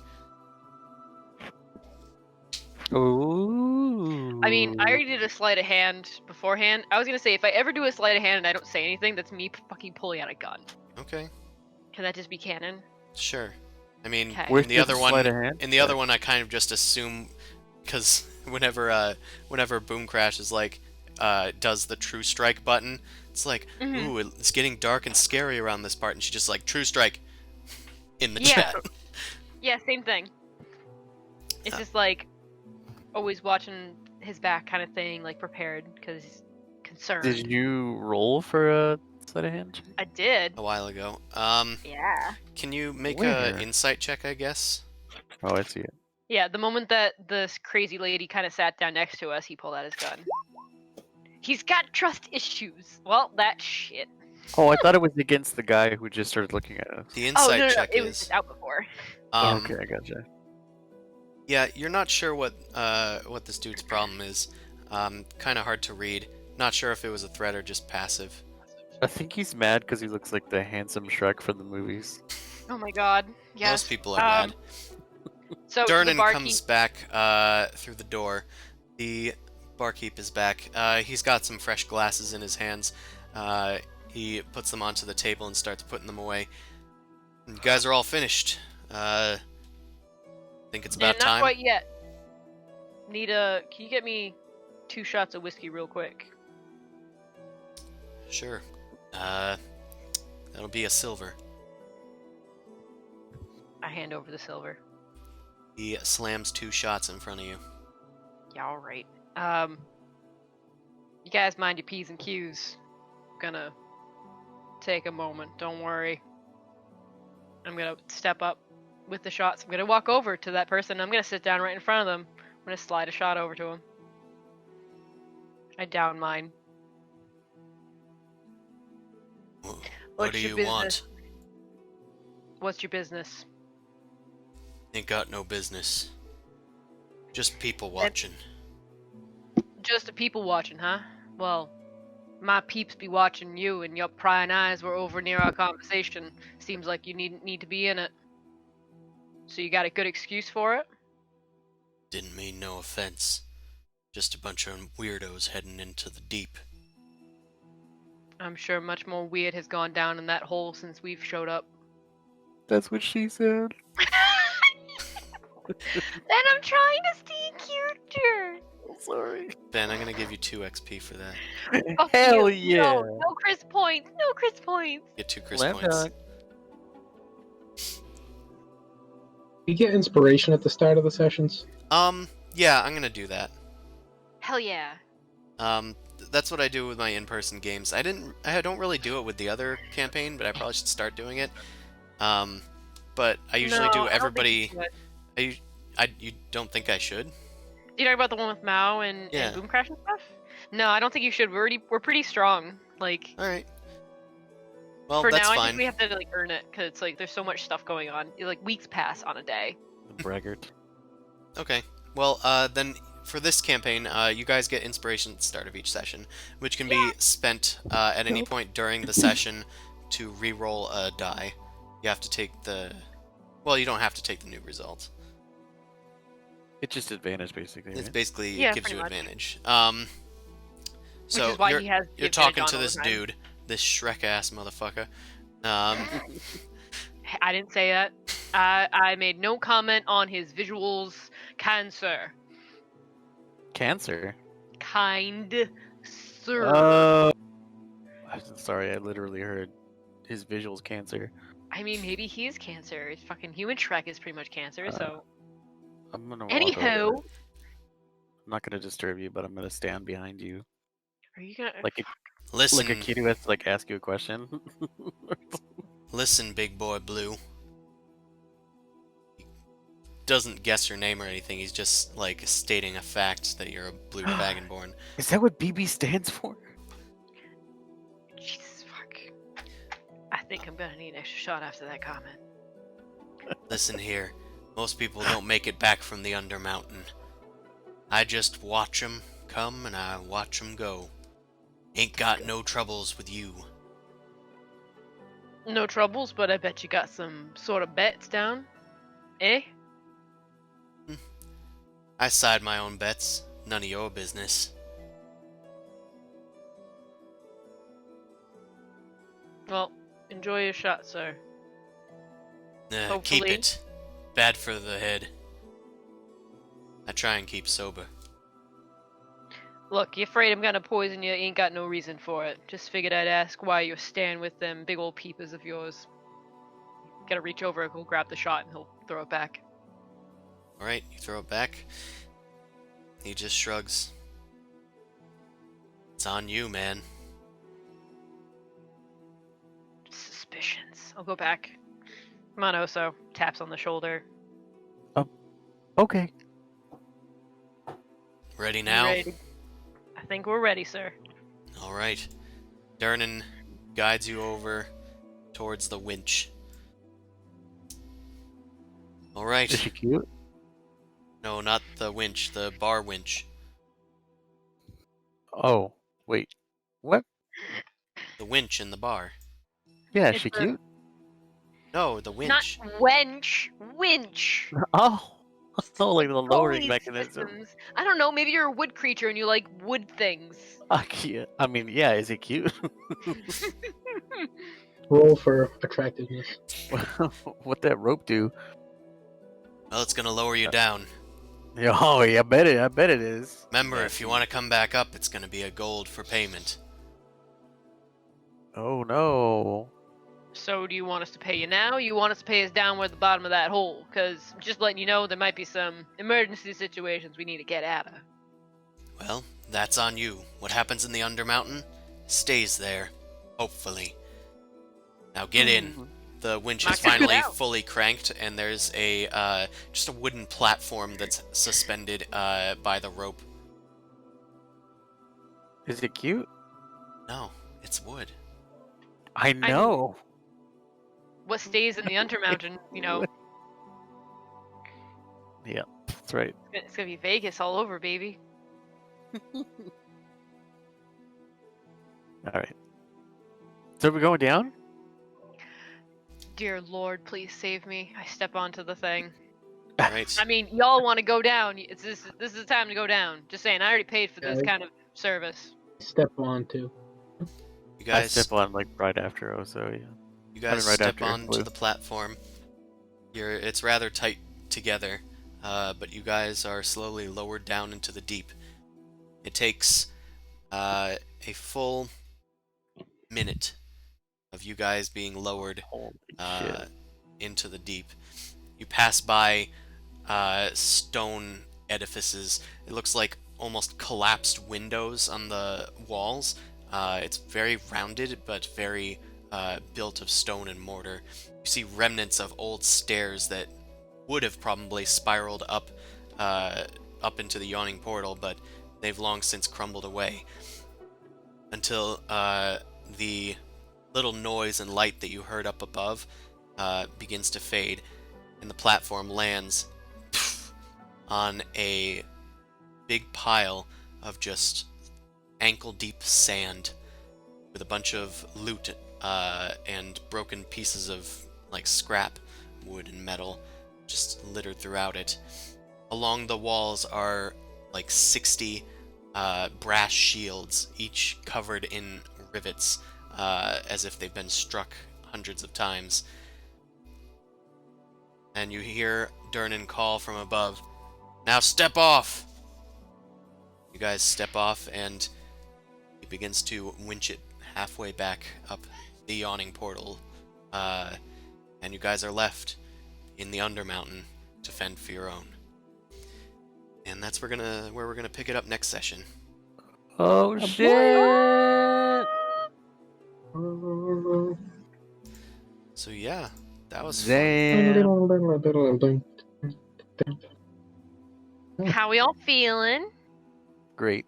Ooh. I mean, I already did a sleight of hand beforehand. I was gonna say, if I ever do a sleight of hand and I don't say anything, that's me fucking pulling out a gun. Okay, Can that just be canon? sure. I mean, Okay. Where's in the the other sleight one, of hand? in the other one, I kind of just assume, because whenever Boom Crash is like, does the True Strike button, it's like, Mhm. ooh, it's getting dark and scary around this part, and she just like, True Strike, in the Yeah. chat. Yeah, same thing. It's Uh. just like always watching his back kind of thing, like prepared because he's concerned. Did you roll for a sleight of hand check? I did. A while ago. Yeah. Can you make Where? a insight check, I guess? Oh, I see it. Yeah, the moment that this crazy lady kind of sat down next to us, he pulled out his gun. He's got trust issues. Well, that shit. Oh, I thought it was against the guy who just started looking at us. The Oh insight no, check it was is just out before. Okay, I gotcha. Yeah, you're not sure what this dude's problem is. Kind of hard to read. Not sure if it was a threat or just passive. I think he's mad because he looks like the handsome Shrek from the movies. Oh my god. Yes. Most people are mad. So the Durnan barkeep. comes back through the door. The barkeep is back. He's got some fresh glasses in his hands. He puts them onto the table and starts putting them away. You guys are all finished. Think it's about Not time? quite yet. Can you get me 2 shots of whiskey real quick? Sure. That'll be a silver. I hand over the silver. He slams 2 shots in front of you. Yeah, alright. You guys mind your P's and Q's. Gonna take a moment, don't worry. I'm gonna step up with the shots. I'm gonna walk over to that person. I'm gonna sit down right in front of them. I'm gonna slide a shot over to him. I down mine. What What's do your you want? What's your business? Ain't got no business. Just people watching. Just the people watching, huh? Well, my peeps be watching you, and your prying eyes were over near our conversation. Seems like you need to be in it. So you got a good excuse for it? Didn't mean no offense. Just a bunch of weirdos heading into the deep. I'm sure much more weird has gone down in that hole since we've showed up. That's what she said. Then I'm trying to stay in character. Sorry. Ben, I'm gonna give you 2 XP for that. Fuck Hell you. yeah. No Chris points. No Chris points. Get 2 Chris Slam points. dunk. You get inspiration at the start of the sessions. Yeah, I'm gonna do that. Hell yeah. That's what I do with my in-person games. I don't really do it with the other campaign, but I probably should start doing it. But I usually No, do I don't think everybody. you should. You don't think I should? You talk about the one with Mao and Boom Crash and stuff? No, I don't think you should. We're pretty strong. Like, All right. Well, for that's now, I fine. think we have to like earn it because it's like there's so much stuff going on. Like weeks pass on a day. The braggart. Okay. Well, then for this campaign, you guys get inspiration at the start of each session, which can be spent at any point during the session to re-roll a die. You have to take the... Well, you don't have to take the new result. It's just advantage, basically. It's Right? basically Yeah, it gives pretty you much. advantage. Which So is why you're, he has the you're advantage talking on to all this the time. dude, this Shrek-ass motherfucker. I didn't say that. I made no comment on his visuals. Kind sir. Cancer. Kind sir. I'm sorry, I literally heard his visuals cancer. I mean, maybe he is cancer. Fucking human Shrek is pretty much cancer, so. I'm gonna walk over. Anywho. I'm not gonna disturb you, but I'm gonna stand behind you. Are you gonna. Like Listen, a kid who has to like ask you a question. listen, big boy Blue. He doesn't guess your name or anything. He's just like stating a fact that you're a blue dragonborn. Is that what BB stands for? Jesus fuck. I think I'm gonna need an extra shot after that comment. Listen here. Most people don't make it back from the Undermountain. I just watch 'em come and I watch 'em go. Ain't got no troubles with you. No troubles, but I bet you got some sort of bets down. Eh? I side my own bets. None of your business. Well, enjoy your shot, sir. Keep Hopefully. it. Bad for the head. I try and keep sober. Look, you afraid I'm gonna poison you? Ain't got no reason for it. Just figured I'd ask why you're staying with them big old peepers of yours. Gotta reach over, go grab the shot, and he'll throw it back. Alright, you throw it back. He just shrugs. on you, man. Suspicions. I'll go back. Come on, Oso. Taps on the shoulder. Okay. Ready You now? ready? I think we're ready, sir. All right. Durnan guides you over towards the winch. All Is right. she cute? No, not the winch, the bar winch. Oh, wait. What? The winch in the bar. Yeah, is It's she a- cute? No, the Not winch. wench. Winch. Oh, oh, like Like the lowering pulley mechanism. systems. I don't know. Maybe you're a wood creature and you like wood things. I mean, yeah, is he cute? Roll for attractiveness. What that rope do? Well, it's gonna lower you down. Oh, yeah, I bet it is. Remember, Yeah, if you want to come back up, it's gonna be a gold for payment. Oh no. So do you want us to pay you now? You want us to pay us down where the bottom of that hole? Because just letting you know, there might be some emergency situations we need to get out of. Well, that's on you. What happens in the Undermountain stays there. Hopefully. Now get in. The winch is Knock it finally out. fully cranked, and there's a just a wooden platform that's suspended by the rope. Is it cute? No, it's wood. I know. What stays in the Undermountain, you know, Yeah, that's right. it's gonna be Vegas all over, baby. All right. So we're going down? Dear Lord, please save me. I step onto the thing. Right. I mean, y'all want to go down. This is the time to go down. Just saying, I already paid for this Guys. kind of service. Step on too. You I guys, step on like right after Oso, yeah. you guys right step after onto Blue. the platform. It's rather tight together, but you guys are slowly lowered down into the deep. It takes a full minute of you guys being lowered Holy shit. into the deep. You pass by stone edifices. It looks like almost collapsed windows on the walls. It's very rounded, but very built of stone and mortar. You see remnants of old stairs that would have probably spiraled up into the Yawning portal, but they've long since crumbled away. Until the little noise and light that you heard up above begins to fade, and the platform lands on a big pile of just ankle-deep sand with a bunch of loot and broken pieces of like scrap wood and metal just littered throughout it. Along the walls are like 60 brass shields, each covered in rivets, as if they've been struck hundreds of times. And you hear Durnan call from above, "Now step off!" You guys step off, and he begins to winch it halfway back up the Yawning portal. And you guys are left in the Undermountain to fend for your own. And that's where we're gonna pick it up next session. Oh shit! So yeah, that was fun. Damn. How we all feeling? Great.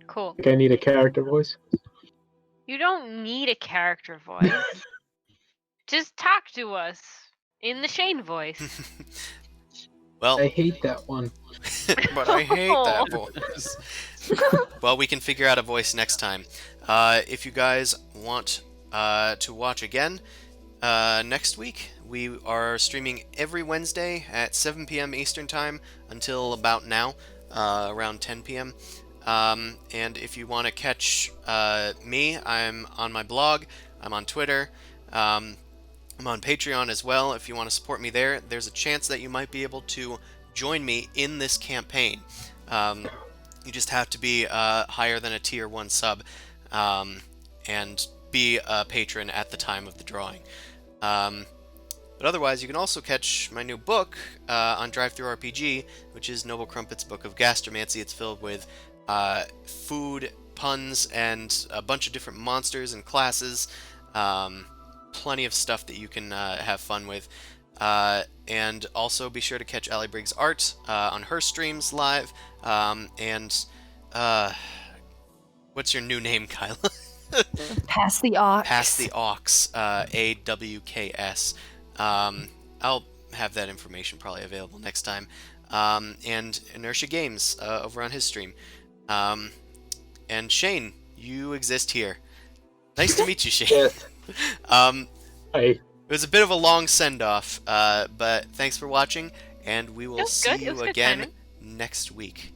Cool. Think I need a character voice. You don't need a character voice. Just talk to us in the Shane voice. Well, I hate that one. but I hate that voice. Well, we can figure out a voice next time. If you guys want to watch again, next week we are streaming every Wednesday at 7 p.m. Eastern Time until about now, around 10 p.m. And if you want to catch me, I'm on my blog, I'm on Twitter, I'm on Patreon as well. If you want to support me there, there's a chance that you might be able to join me in this campaign. You just have to be higher than a tier 1 sub and be a patron at the time of the drawing. But otherwise, you can also catch my new book on DriveThruRPG, which is Noble Crumpet's Book of Gastromancy. It's filled with food puns and a bunch of different monsters and classes. Plenty of stuff that you can have fun with. And also be sure to catch Allie Briggs' art on her streams live. And what's your new name, Kyla? Pass the Ox. Pass the Ox, AWKS. I'll have that information probably available next time. And Inertia Games over on his stream. And Shane, you exist here. Nice to meet you, Shane. Yes. It I was a bit of a long send-off, but thanks for watching, and we will was see good. It you was good again timing. next week.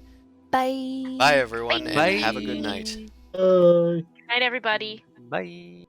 Bye. Bye, everyone, and Bye. have a good night. uh, Good night, everybody. Bye.